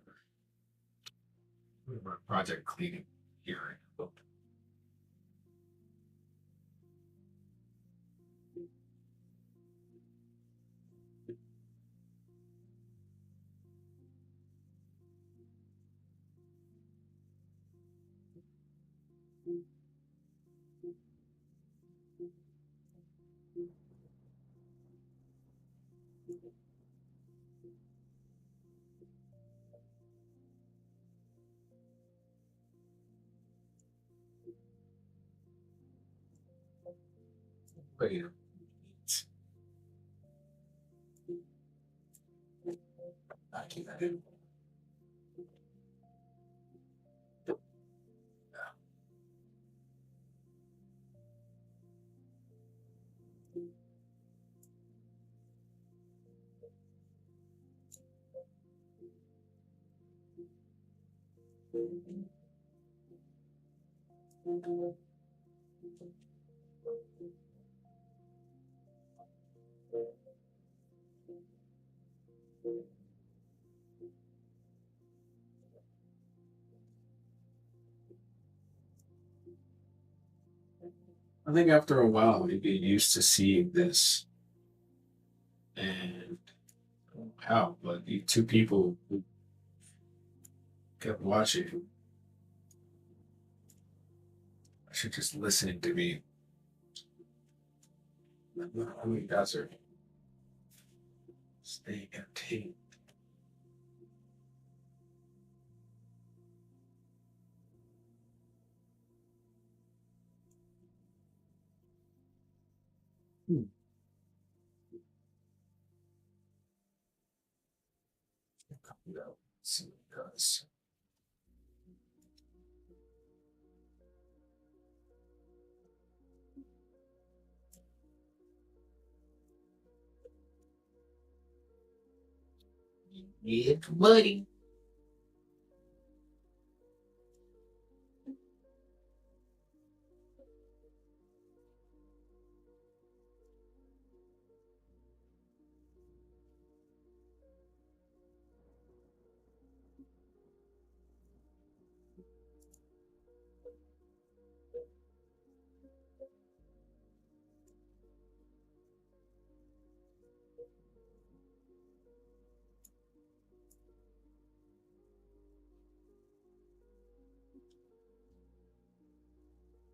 Project Cleaning here. Wait a I can't. I think after a while you get used to seeing this and how, but the two people who kept watching I should just listen to me. I mean, you guys are staying entertained. Hmm. You know, see what it does. Yeah, buddy.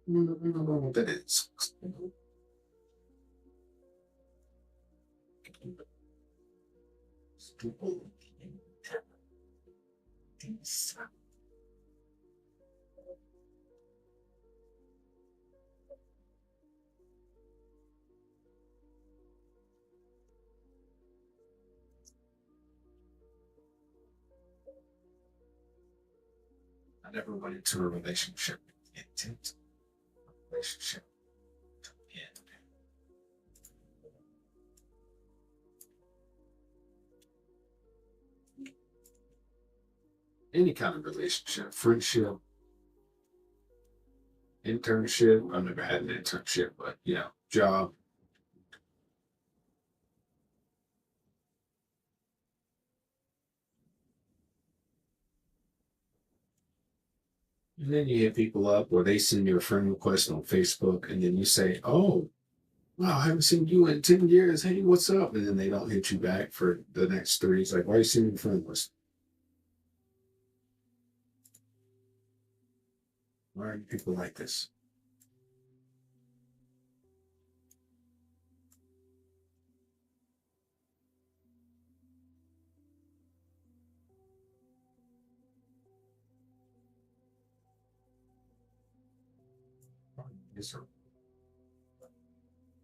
I don't know what that is. I never went into a relationship with the intent of a relationship to end. Any kind of relationship, friendship, internship. I've never had an internship, but job. And then you hit people up or they send you a friend request on Facebook and then you say, "Oh, wow, I haven't seen you in 10 years. Hey, what's up?" And then they don't hit you back for the next three. It's like, why are you sending me a friend request? Why are you people like this? These are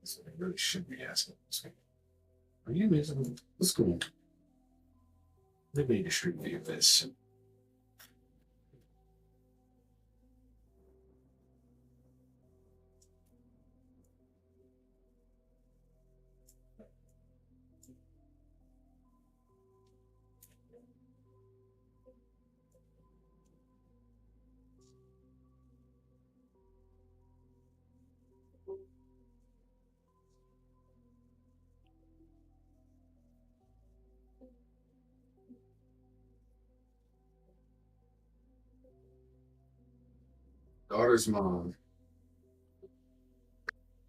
That's what they really should be asking. Are you miserable? What's going on? Let me distribute this. Daughter's mom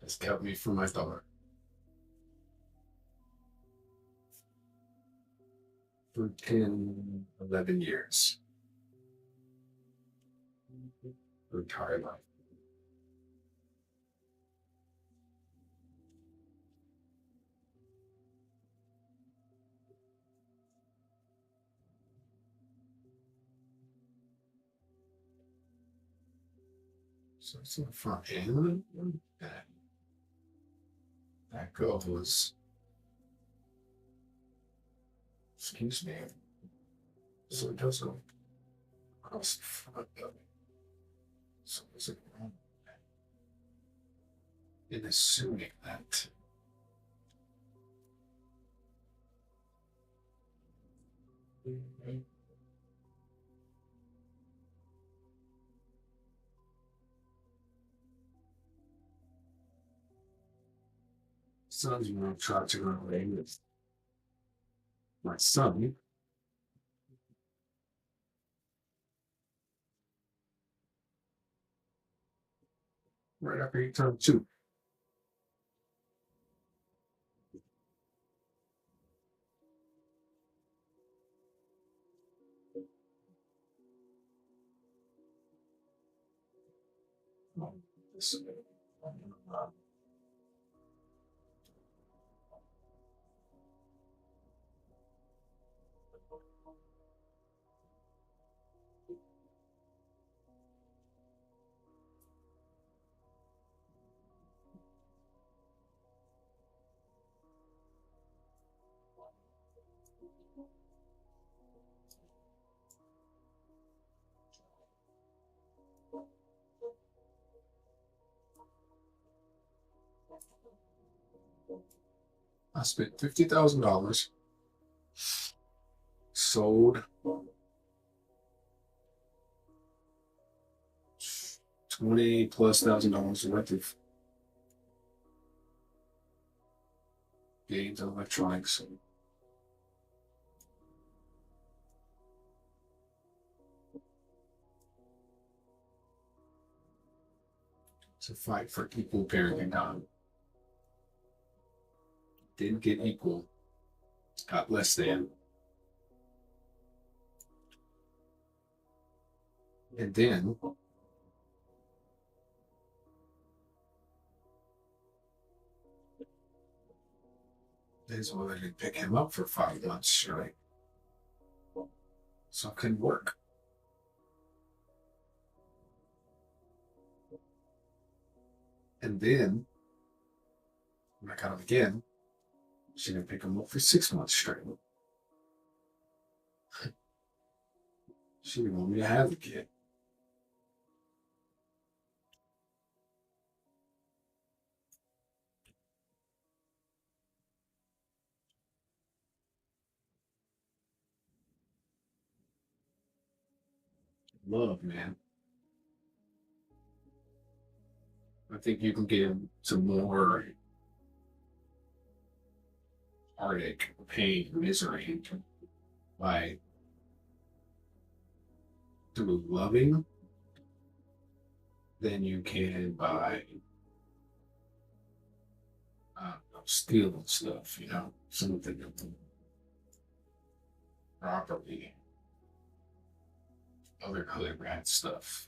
has kept me from my daughter for 10, 11 years. Her entire life. So it's in the front end. That goes, excuse me. So it does go across the front of it. So is it wrong? In assuming that son's gonna try to run away with my son. Right after he turned 2. Oh, this, I spent $50,000, sold 20 plus $1,000 worth of games and electronics to fight for equal parenting time. Didn't get equal, got less than. And then His mother didn't pick him up for 5 months straight, so it couldn't work. And then when I got him again, she didn't pick him up for 6 months straight. She didn't want me to have the kid. Love, man. I think you can get into more heartache, pain, misery by through loving than you can by stealing stuff, something properly, other bad stuff.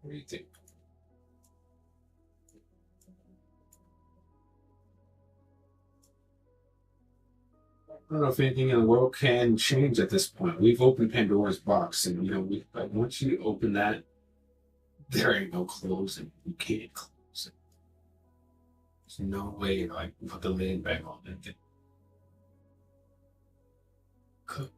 What do you think? I don't know if anything in the world can change at this point. We've opened Pandora's box, and like once you open that, there ain't no closing. You can't close it. There's no way, like, put the lid back on and get cooked.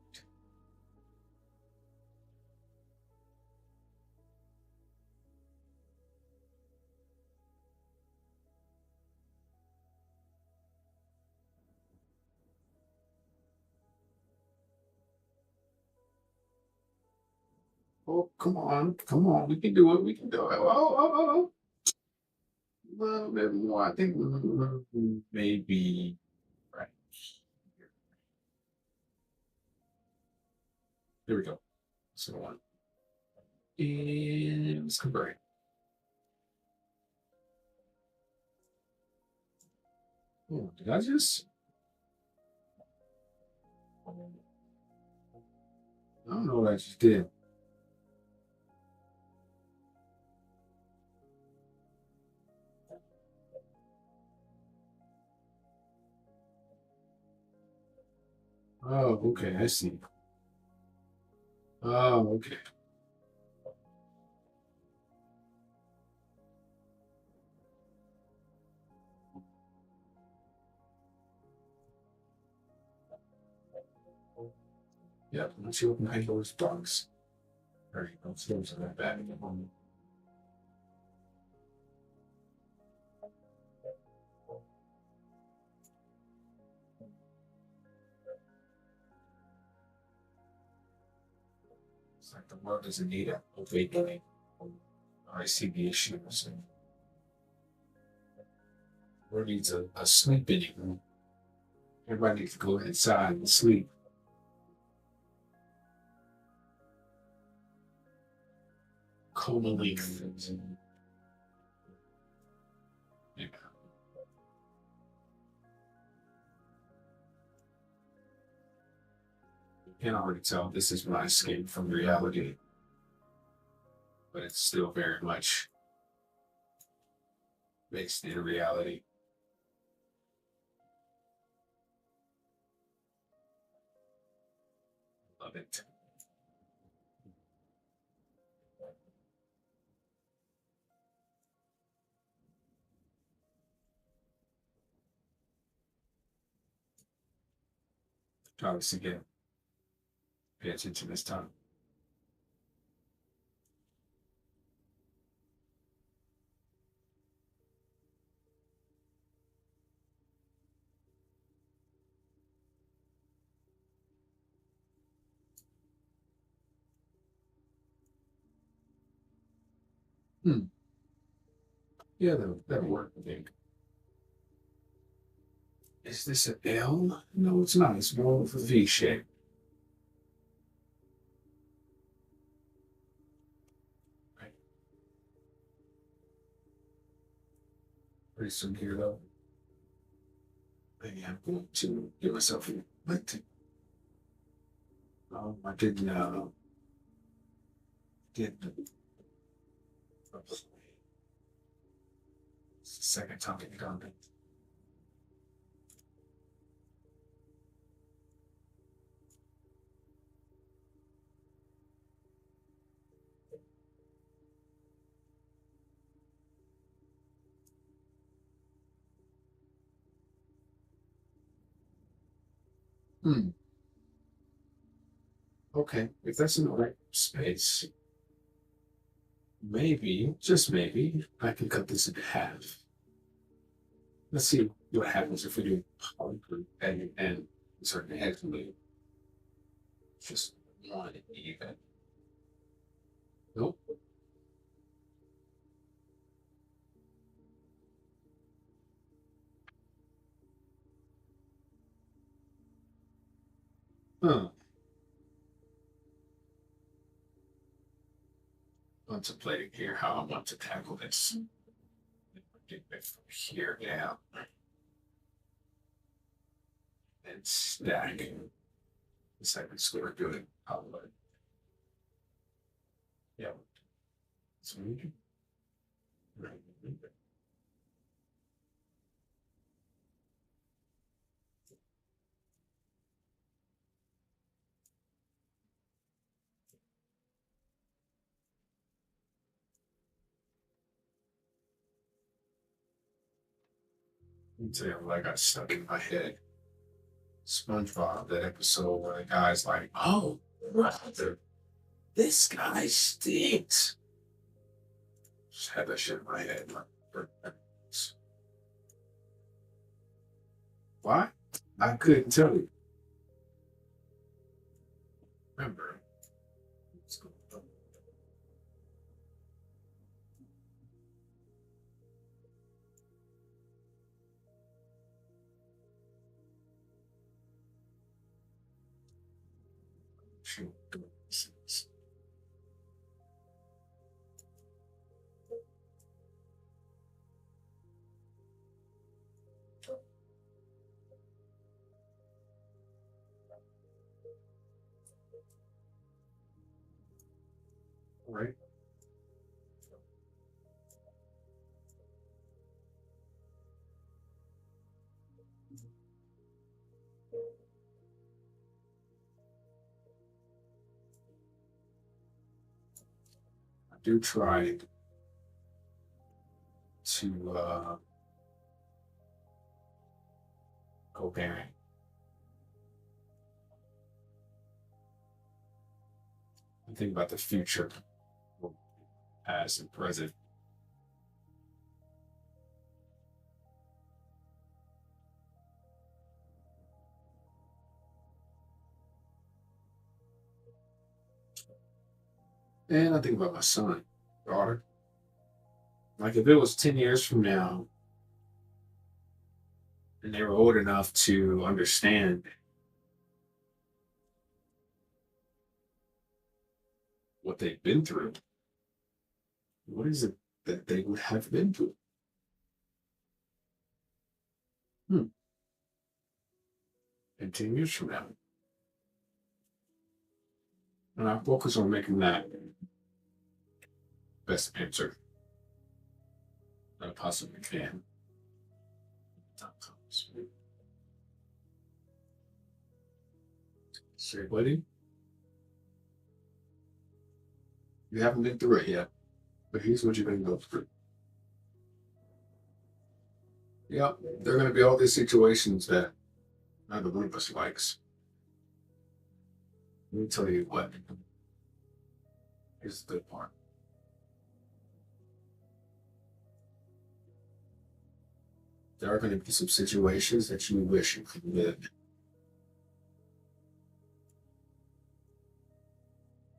Oh, come on, come on, we can do it. We can do it. Oh. A little bit more. I think maybe right here. There we go. So one. And let's convert. Oh, did I just? I don't know what I just did. Oh, okay, I see. Oh, okay. Yep, let's see what my those dogs. There you go. Those are that bad. It's like the world doesn't need an awakening. I see the issues. And the world needs a sleeping. Everybody needs to go inside and sleep. Coma leaf. Yeah. You can already tell this is my escape from reality, but it's still very much based in reality. Love it. Try this again. Pay attention this time. Hmm. Yeah, that'll work, I think. Is this an L? No, it's not. It's more of a V shape. Right. Pretty soon here, though. Maybe I'm going to give myself a light. I didn't. Didn't. It's the second time you've done it. Hmm. Okay, if that's in the right space, maybe, just maybe, I can cut this in half. Let's see what happens if we do polygroup and insert an head glue. Just one even. Nope. Huh. Contemplating here how I want to tackle this. Get it from here down and stack the second square good. How would yeah. So tell you what I got stuck in my head. SpongeBob, that episode where the guy's like, "Oh, brother, this guy stinks." Just had that shit in my head. Like, why? I couldn't tell you. Remember. Shoot. All right. I do try to go bearing. I think about the future, past and present. And I think about my son, daughter. Like if it was 10 years from now and they were old enough to understand what they've been through, what is it that they would have been through? Hmm. And 10 years from now. And I focus on making that best answer that I possibly can. Say, buddy, you haven't been through it yet, but here's what you're going to go through. Yeah, there are going to be all these situations that neither one of us likes. Let me tell you what. Here's the good part. There are going to be some situations that you wish you could live.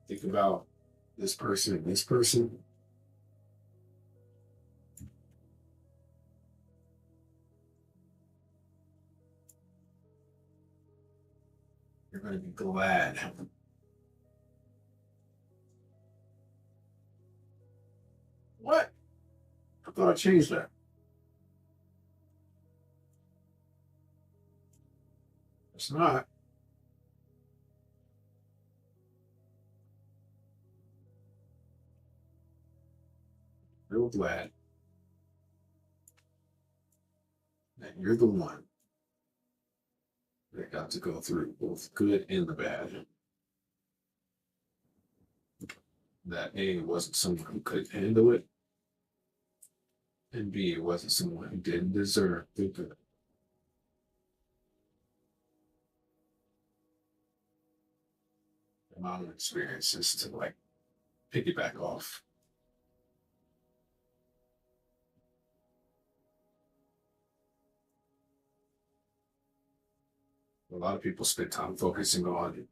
Think about this person and this person. You're going to be glad. What? I thought I changed that. It's not. real glad that you're the one that got to go through both good and the bad. That A, it wasn't someone who could handle it, and B, it wasn't someone who didn't deserve the good. My own experiences to like piggyback off. A lot of people spend time focusing on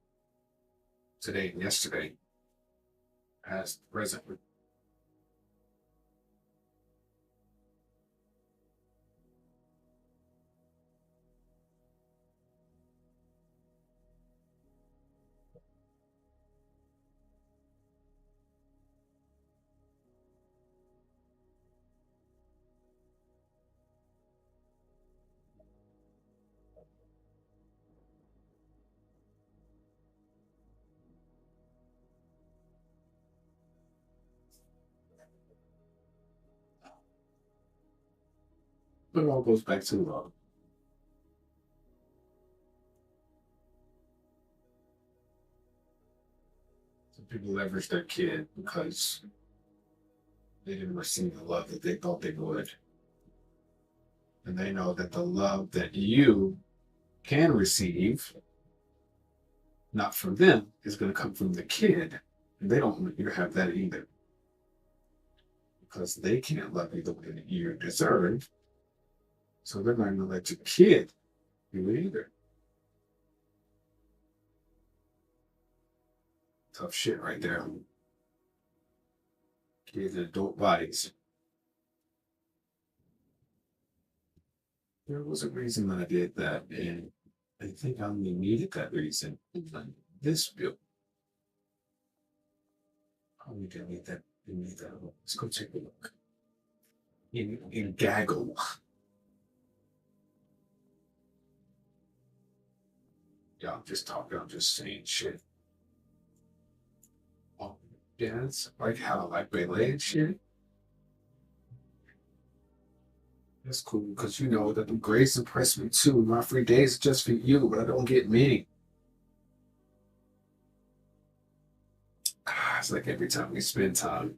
today and yesterday as the present. But it all goes back to love. Some people leverage their kid because they didn't receive the love that they thought they would. And they know that the love that you can receive, not from them, is going to come from the kid. And they don't want you to have that either. Because they can't love you the way that you deserve. So they're not going to let your kid do it either. Tough shit right there. Kids in adult bodies. There was a reason that I did that, and I think I only needed that reason. This bill. Oh, we didn't need that. Didn't need that. Let's go take a look. In gaggle. Yeah, I'm just talking. I'm just saying shit. Oh, dance like how like ballet and shit. That's cool because you know that the grades impress me too. My free days are just for you, but I don't get many. It's like every time we spend time,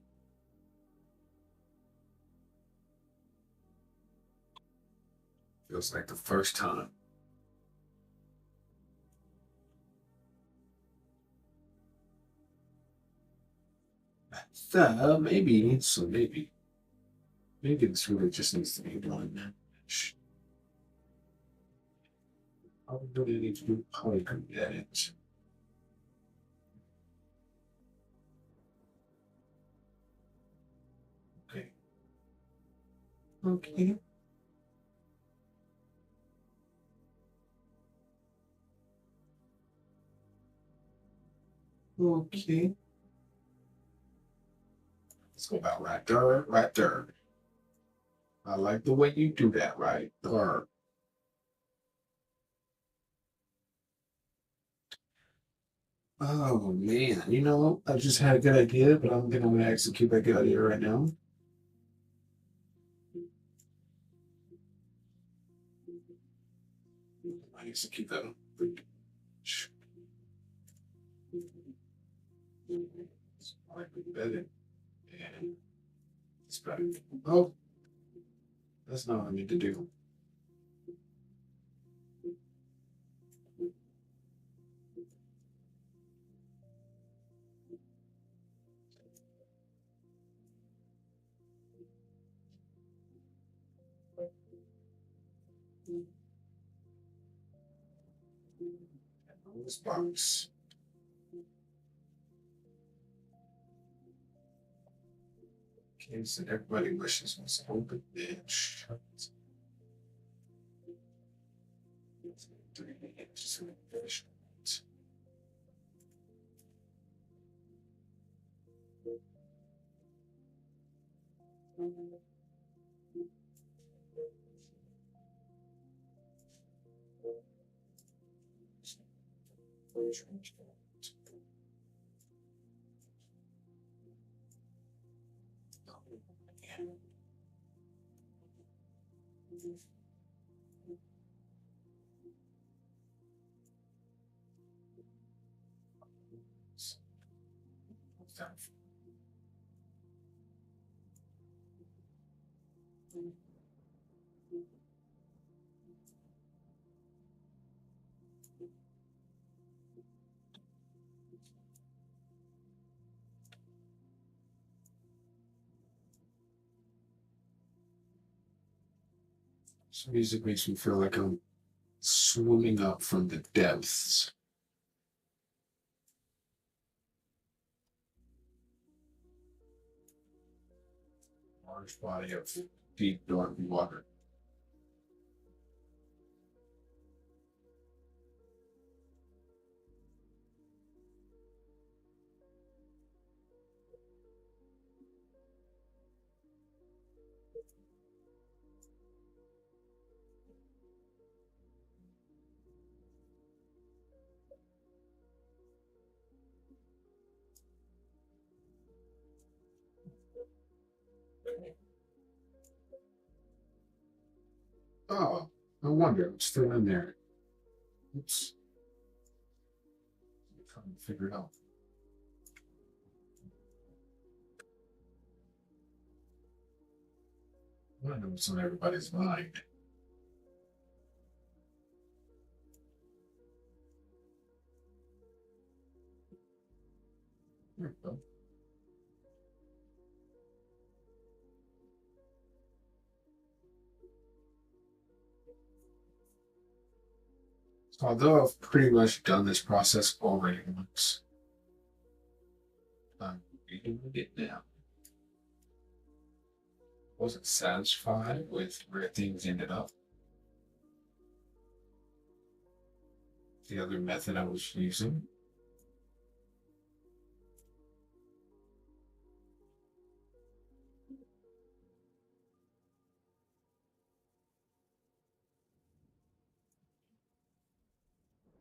feels like the first time. Maybe. So maybe this really just needs to be one match. I really need to do polygon edit. Okay. Okay. Okay. Let's go about right there, right there. I like the way you do that right there. Oh man, you know, I just had a good idea, but I'm gonna execute that good idea right now. I execute that. I like the better. And it's better. Oh, that's not what I need to do. This box. Okay, so everybody wishes was open bitch. 3 inches of fish. This music makes me feel like I'm swimming up from the depths. Large body of deep, dark water. Oh, no wonder I'm still in there. Oops. I'm trying to figure it out. I want to know what's on everybody's mind. There we go. So although I've pretty much done this process already once, I'm redoing it now. Wasn't satisfied with where things ended up. The other method I was using.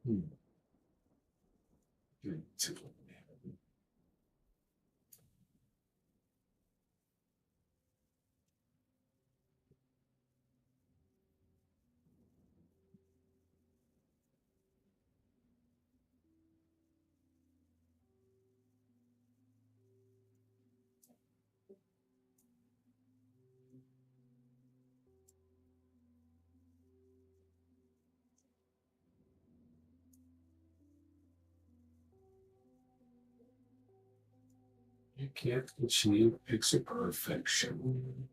Hmm. You can't achieve pixel perfection,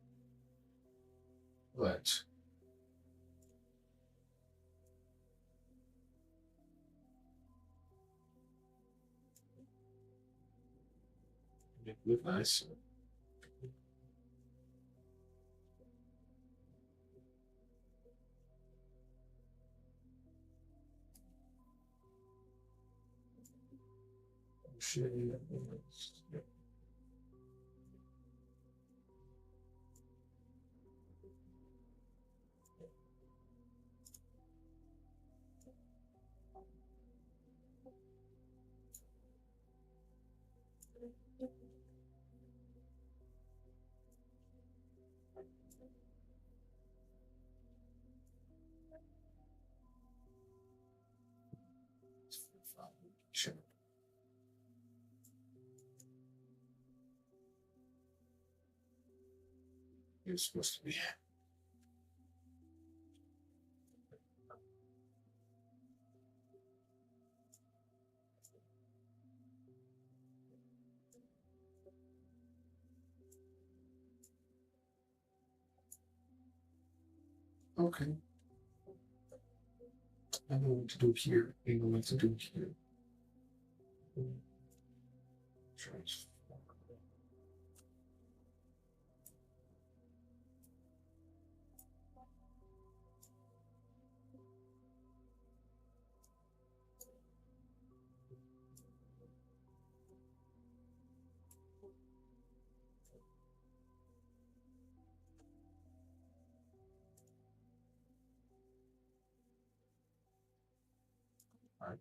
but make it look nice. Shade. Sure. You're supposed to be. Okay. I know what to do here. I know what to do here. Transform. All right.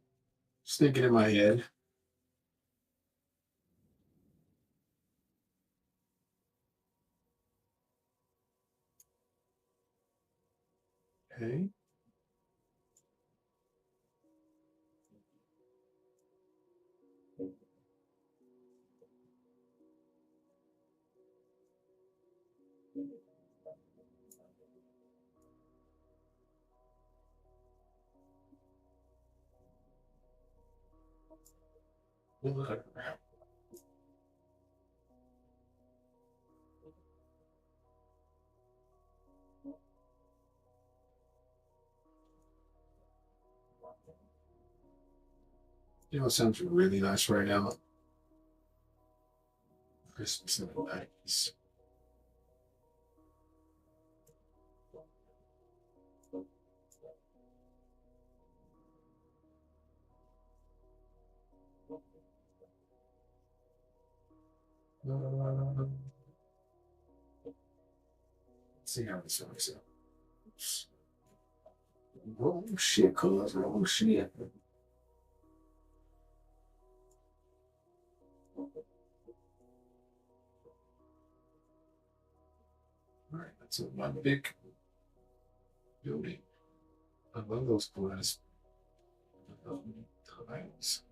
Just thinking in my head. Okay. You know, it sounds really nice right now. Christmas in the 90s. Let's see how this works out. Wrong shit, cuz. Wrong shit. Alright, that's one big building. I love those glass tiles.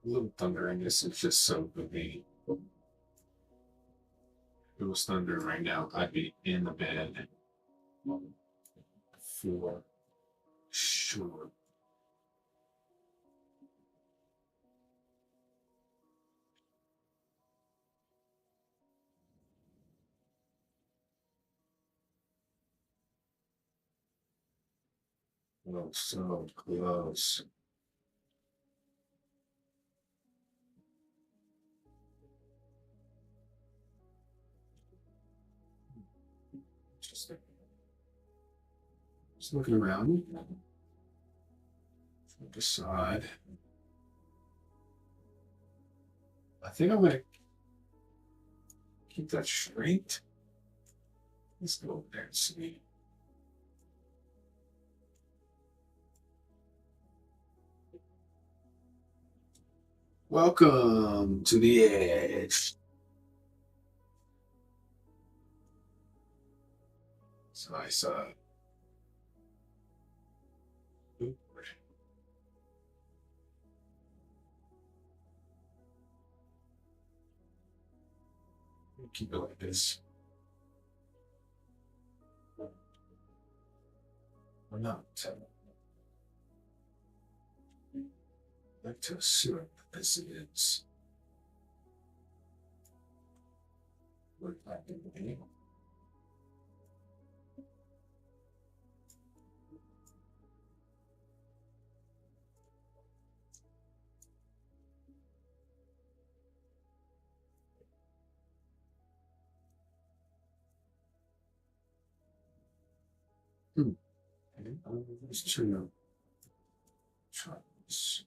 A little thunder in this is just so good. If it was thunder right now, I'd be in the bed for sure. Oh, so close. Just looking around. From the side. I think I'm gonna keep that straight. Let's go over there and see. Welcome to the edge. It's a nice keep it like this. Or not. I'd like to assume that this is what I think be. Okay, let's try this.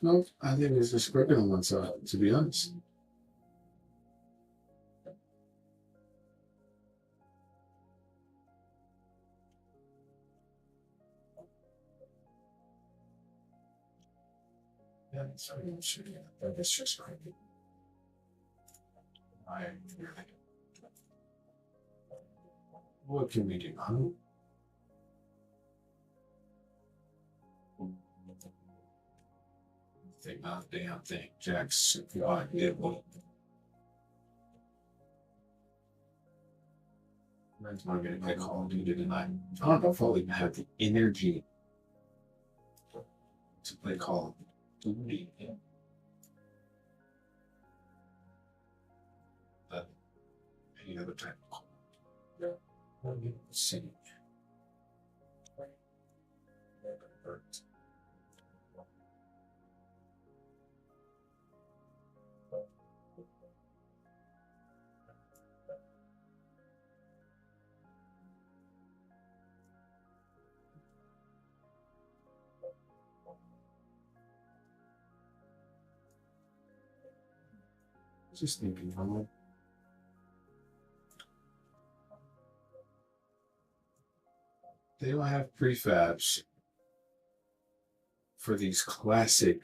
No, I think it's just crooked on one side, to be honest. Yeah, it's pretty much it. It's just crooked. I really. What can we do, huh? Think not a damn thing. Jack's God did one. That's why I'm gonna play Call of Duty tonight. I don't know if I'll even have the energy to play Call of Duty. But any other type of call. Let's see. Just thinking, they don't have prefabs for these classic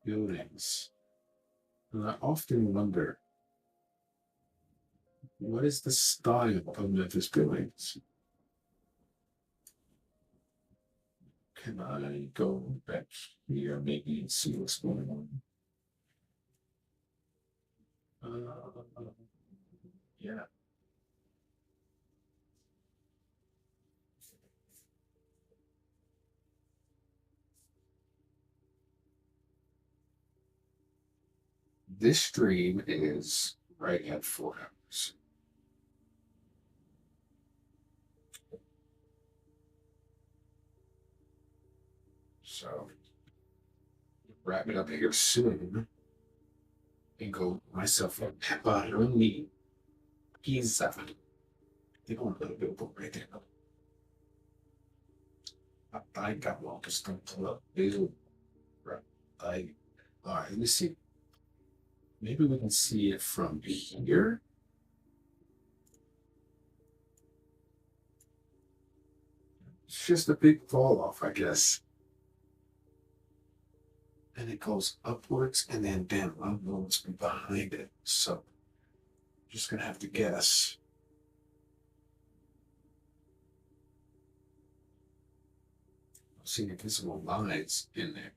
buildings. And I often wonder, what is the style of Memphis buildings? Can I go back here maybe and see what's going on? Yeah. This stream is right at 4 hours. So wrap it up here soon and go myself a pepperoni pizza. They don't put a billboard right there. I got one just don't pull up. Right. All right, let me see. Maybe we can see it from here. It's just a big fall off, I guess. And it goes upwards, and then damn, I don't know what's behind it. So I'm just gonna have to guess. I'm seeing invisible lines in there.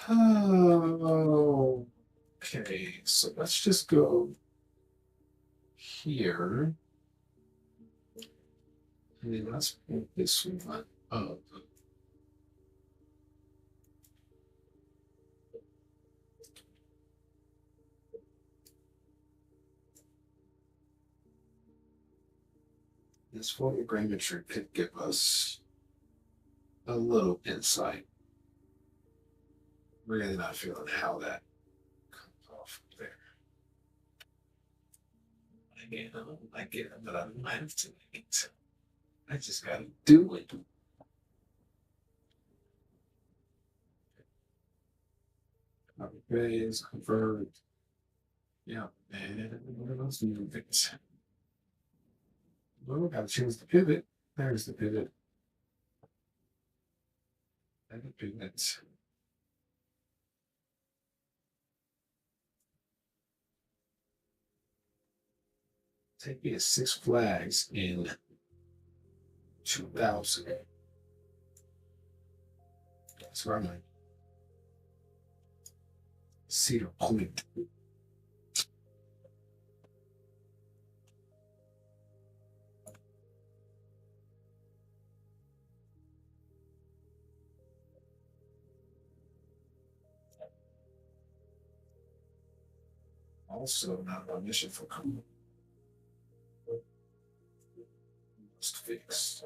Oh, okay. So let's just go here. And then let's put this one up. This photogrammetry could give us a little insight. Really not feeling how that comes off there. Again, I don't like it, but I don't have to like it. I just gotta do it. Copy paste, convert. Yeah, and what else do you think? Well, gotta change the pivot. There's the pivot. And the pivot. Take me to Six Flags in 2000. That's where I'm at. Cedar Point. Also, not on mission for coming. Just fixed.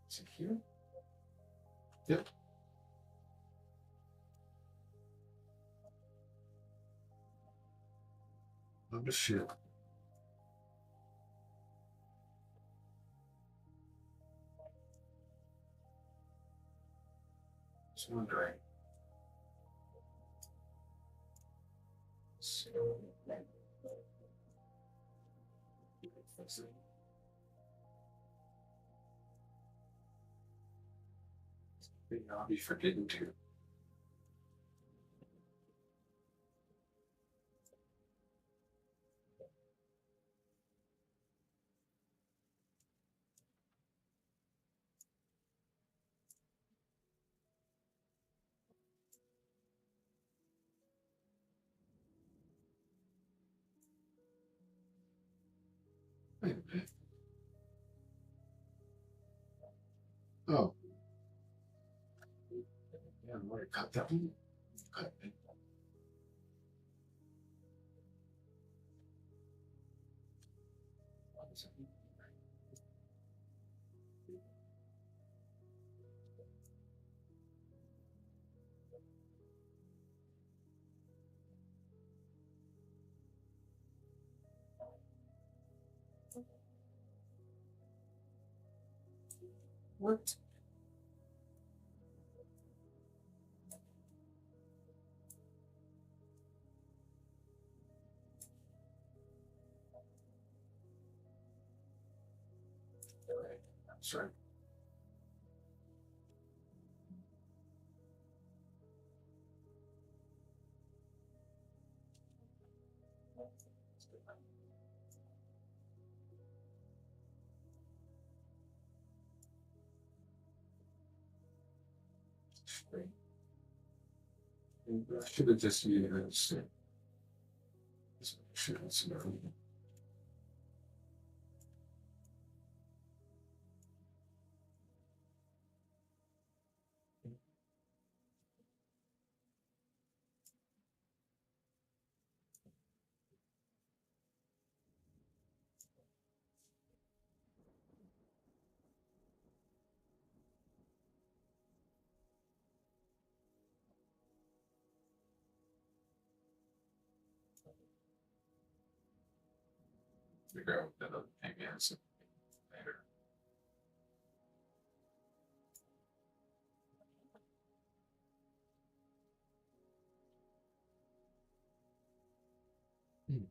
Is it here? Yep. I'm just shit. Just wondering. So, I'll be forgetting to. Wait a minute. Oh, yeah, I already cut that one. Cut it. What? All right. That's right. Straight. I should have just used this. Should have smelled. Figure out what that other thing is later. Hmm.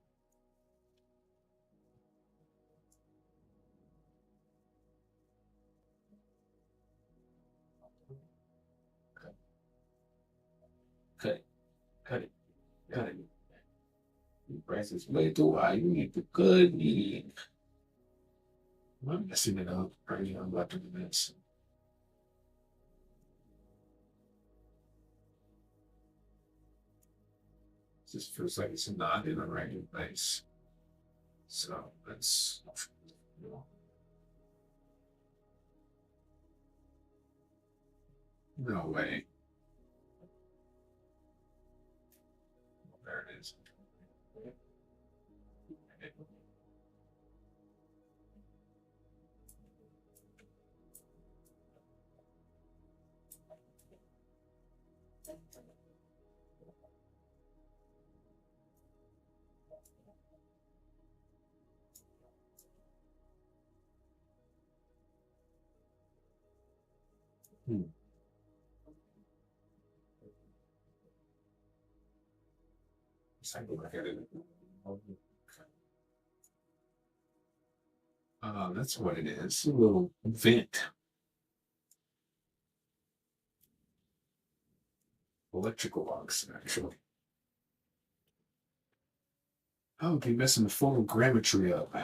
Cut it. Cut it. Cut it. The price is way too high. You need the good meat. I'm messing it up. Right, I'm about to do this. Just feels like it's not in the right place. So let's, you know, no way. There it is. Hmm. Let's take a look at it. That's what it is. A little vent, electrical box, actually. Oh, be messing the photogrammetry up.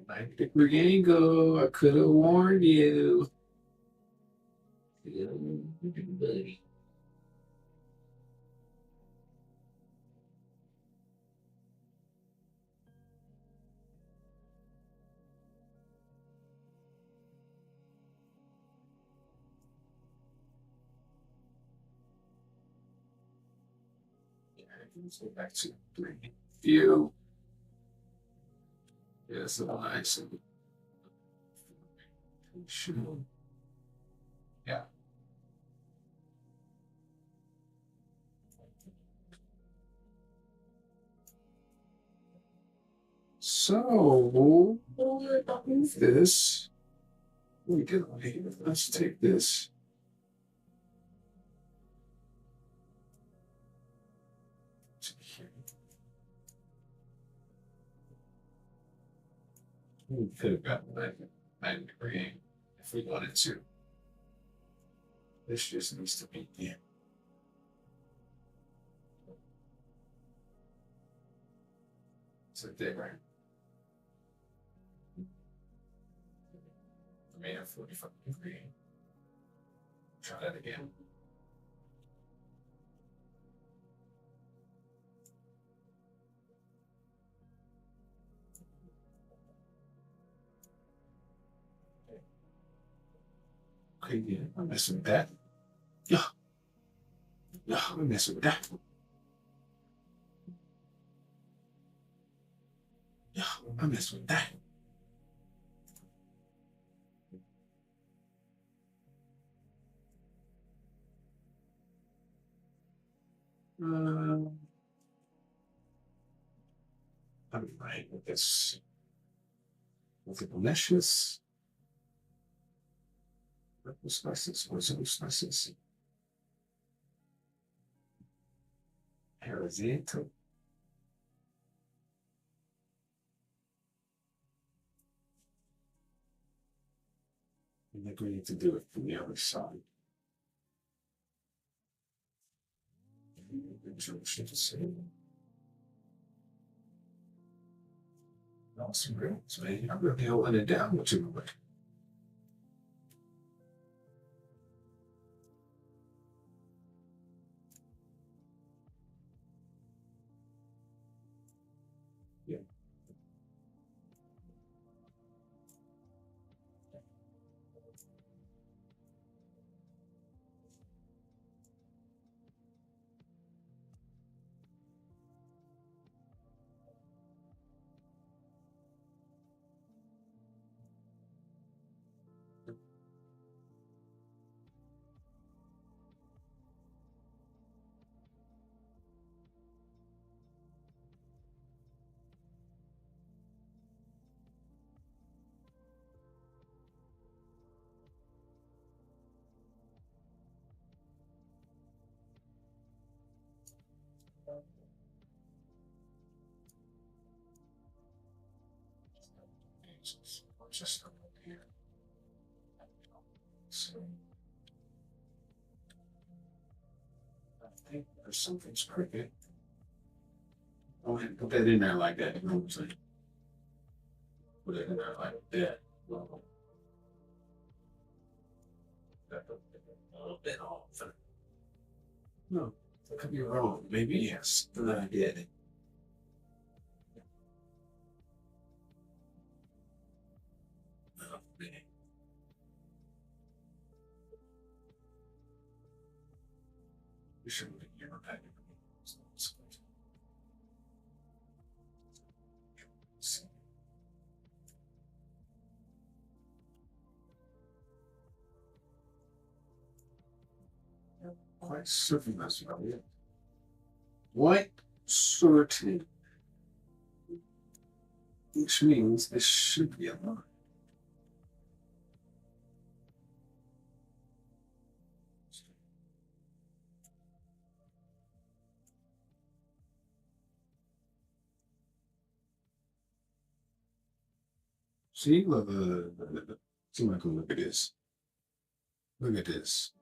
90-degree angle. I could have warned you. Yeah, buddy. Yeah, let's go back to three view. Yeah, it's a nice. Yeah. So what is this? We can let's take this. We could have gotten 90-degree if we wanted to. This just needs to be in. Is it there? I mean, 45 degree. Try that again. Okay, yeah, I'm messing with that. Yeah, yeah, I'm messing with that. Yeah, I'm messing with that. Uh, I'm right with this. With the malicious. What's license? What's license? Horizontal. I think we need to do it from the other side. Awesome, great. Man, I'm really holding it down with you. Yeah. Just up here. So I think there's something's crooked. Go ahead and put that in there like that. You know what I'm saying? Put it in there like that. That a little bit off. No, I could be wrong. Maybe yes, but I did. Okay. We shouldn't be here back. Quite certain that's about it. Quite certain. Which means this should be a line. See, look, see, Michael, look at this. Look at this.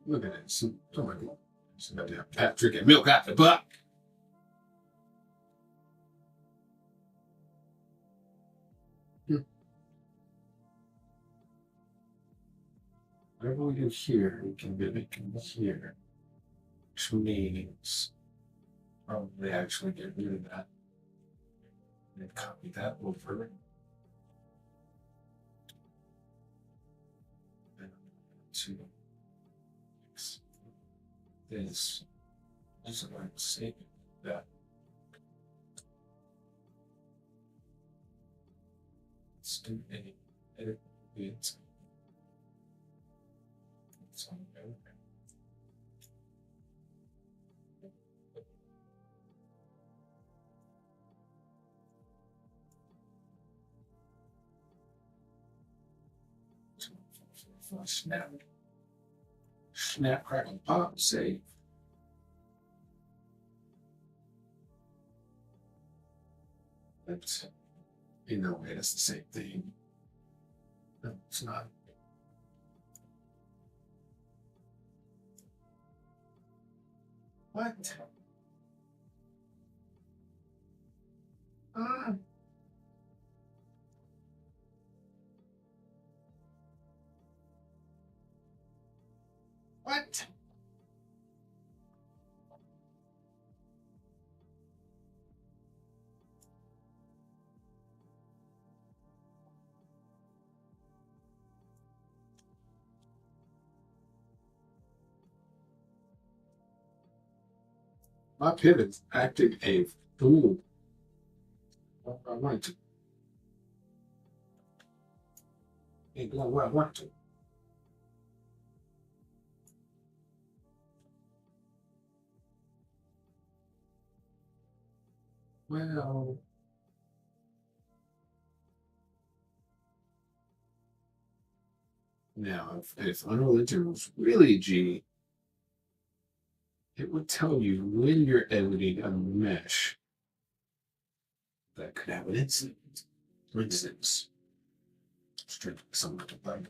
Look at this. Oh my God. Goddamn Patrick and milk out the butt. Whatever we do here, we can get it here. Which means probably actually get rid of that. And copy that over. And to this. Also, I'm saving that. Let's do a edit it. Snap. Snap, crackle, pop, save. That's, in no way, that's the same thing. No, it's not. What? Uh, what? My pivot's acting a fool. I want to. Ain't going where I want to. Well, now, if Unreal Engine was really G, it would tell you when you're editing a mesh that could have an incident. For instance, straight something like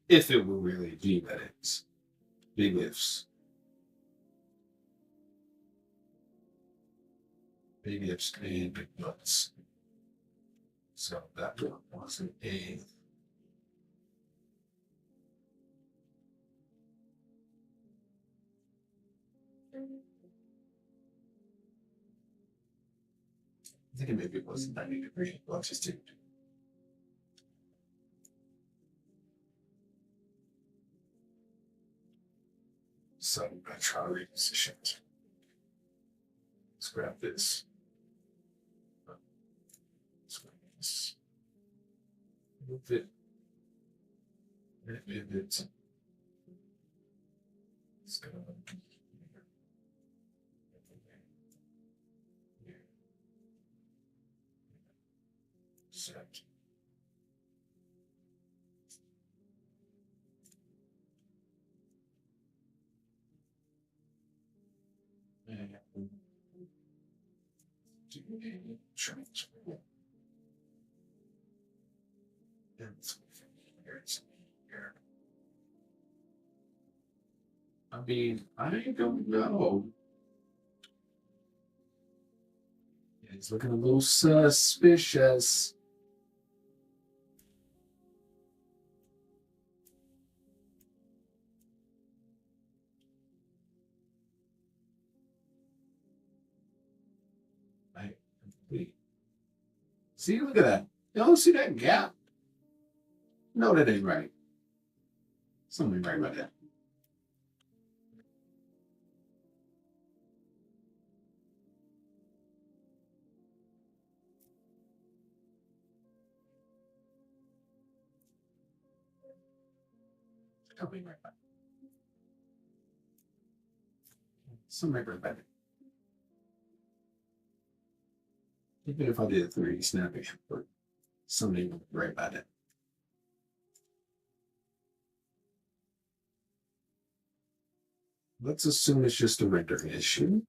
if it were really G, that is. Big ifs. Big ifs and big buts. So that one was an A. I think maybe it was 90-degree longitude. So I'm going to try to reposition it. Let's grab this. Let's grab this. Move it. Move it. Let's go. Set. And do a transfer. And here. I mean, I don't know. It's looking a little suspicious. Wait. See, look at that. You don't see that gap? No, that ain't right. Something right about that. Something right about it. Something right about it. Even if I did 3D snapping, but something right about it. Let's assume it's just a render issue.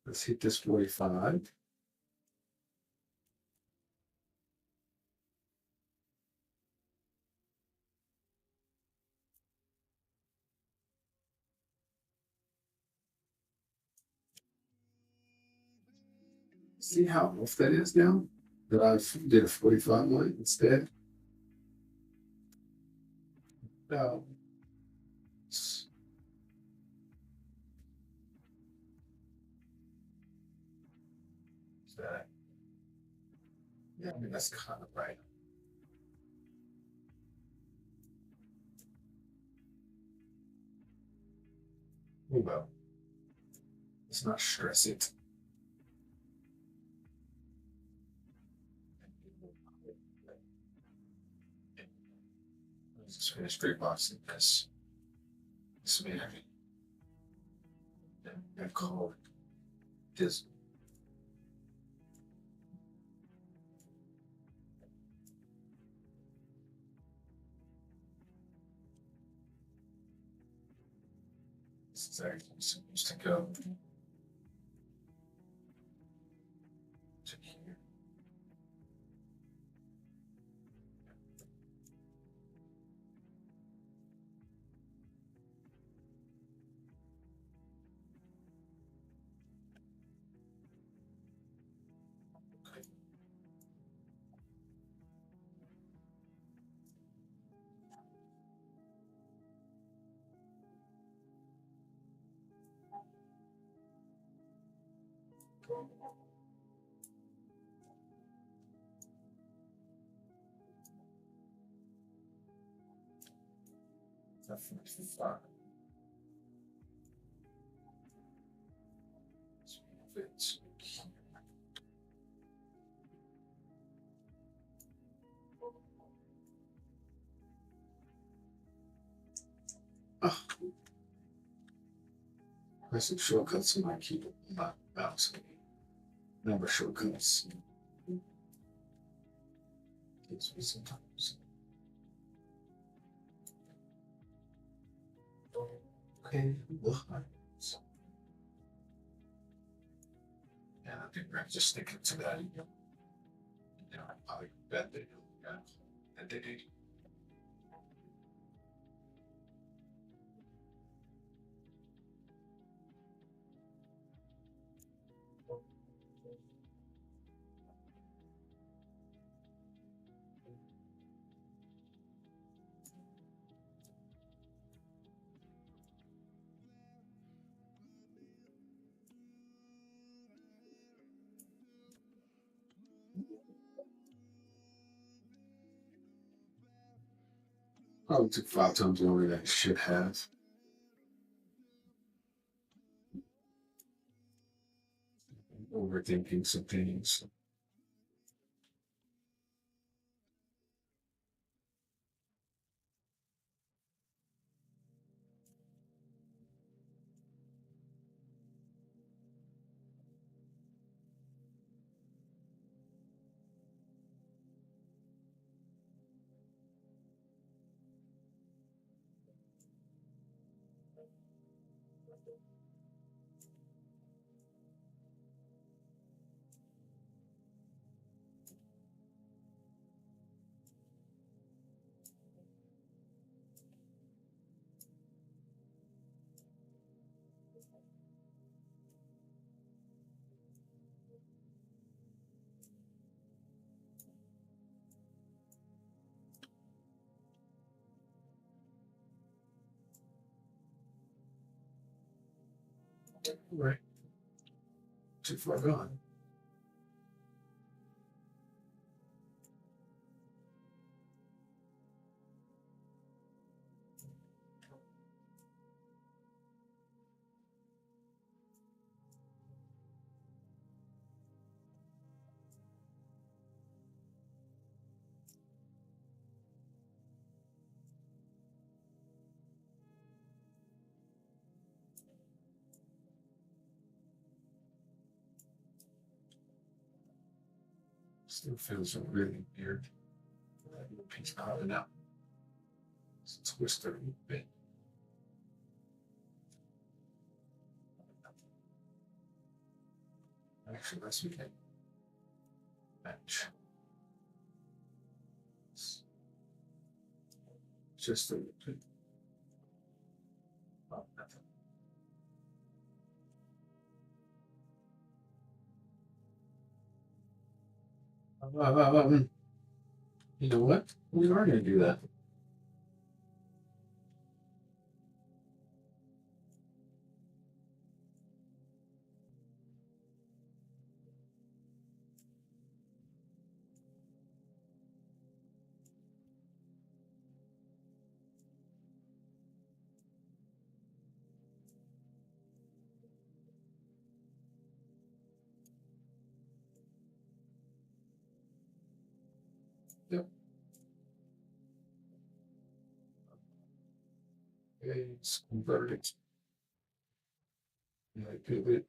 Let's hit this 45. See how off that is now? That I did a 45 one instead? No. That, yeah, I mean, that's kind of right. Oh well. Let's not stress it. Let's just finish straight boxing this. This may have been called this. This is actually supposed to go to here. F55. It's oh, there's some shortcuts in my keyboard, not mouse. Number shortcuts. Gives me sometimes. Okay, look. Yeah, I think we're just sticking to that. I bet they do. Yeah, and they did. Probably took 5 times longer than it should have. Overthinking some things. Right. Too far gone. Still feels really weird. That little piece popping out. It's twisted a bit. Actually, let's make it match. Just a little bit. Oh, nothing. You know what? We are going to do that. Yep. Okay, it's converted. Yeah, pivot.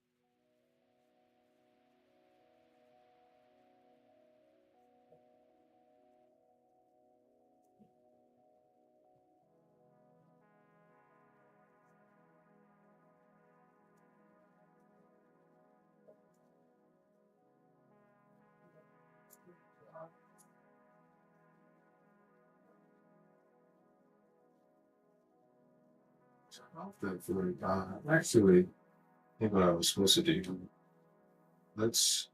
Off that 45. Actually, I think what I was supposed to do. Let's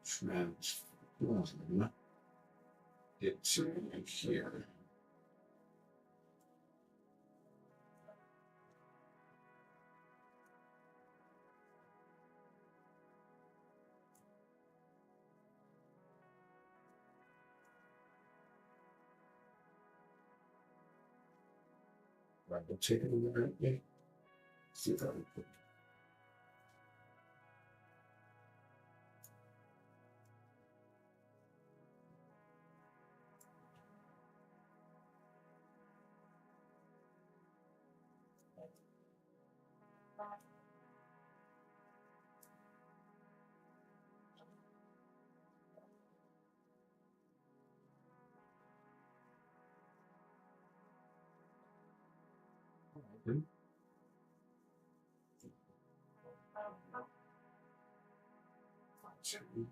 transform it to here. Right, the chicken in there. Yeah. See if I can put it. Chicken.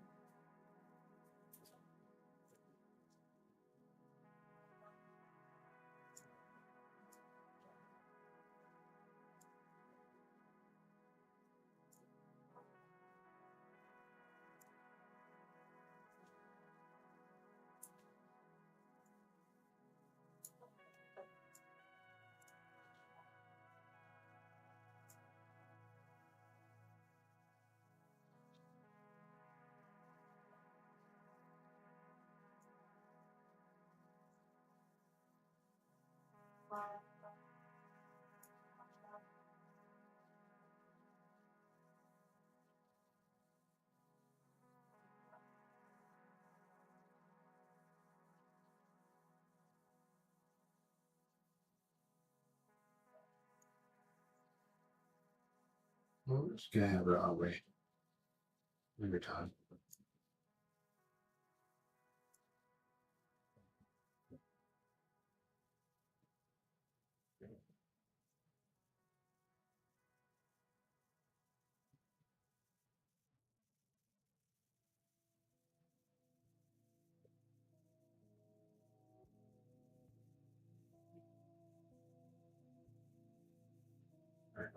Well, we're just gonna have it our way every time. Right.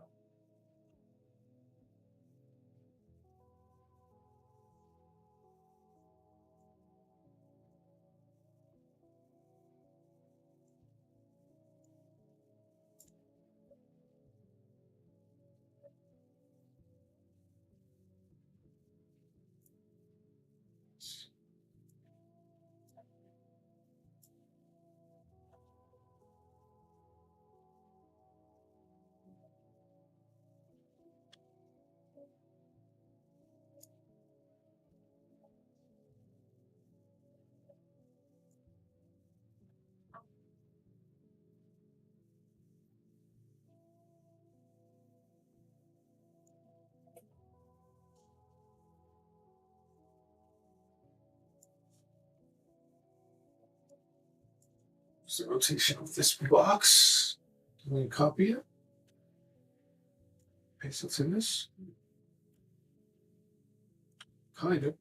So the rotation of this box. Can we copy it? Paste it in this. Kind of.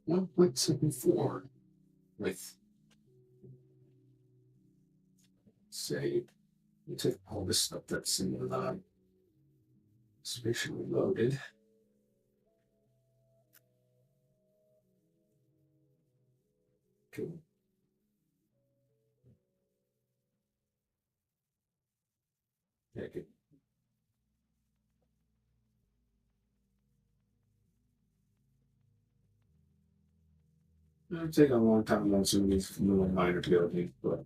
One point 1.74 with say we take all this stuff that's in the spatially loaded. Okay. Take it. It'll take a long time on some of these little minor buildings, but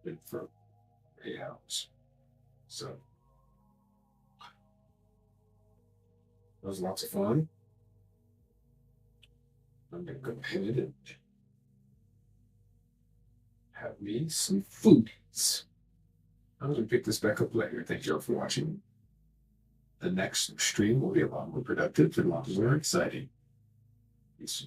good for 8 hours. So that was lots of fun. I'm gonna go ahead and have me some foodies. I'm gonna pick this back up later. Thank you all for watching. The next stream will be a lot more productive and a lot more exciting. Peace.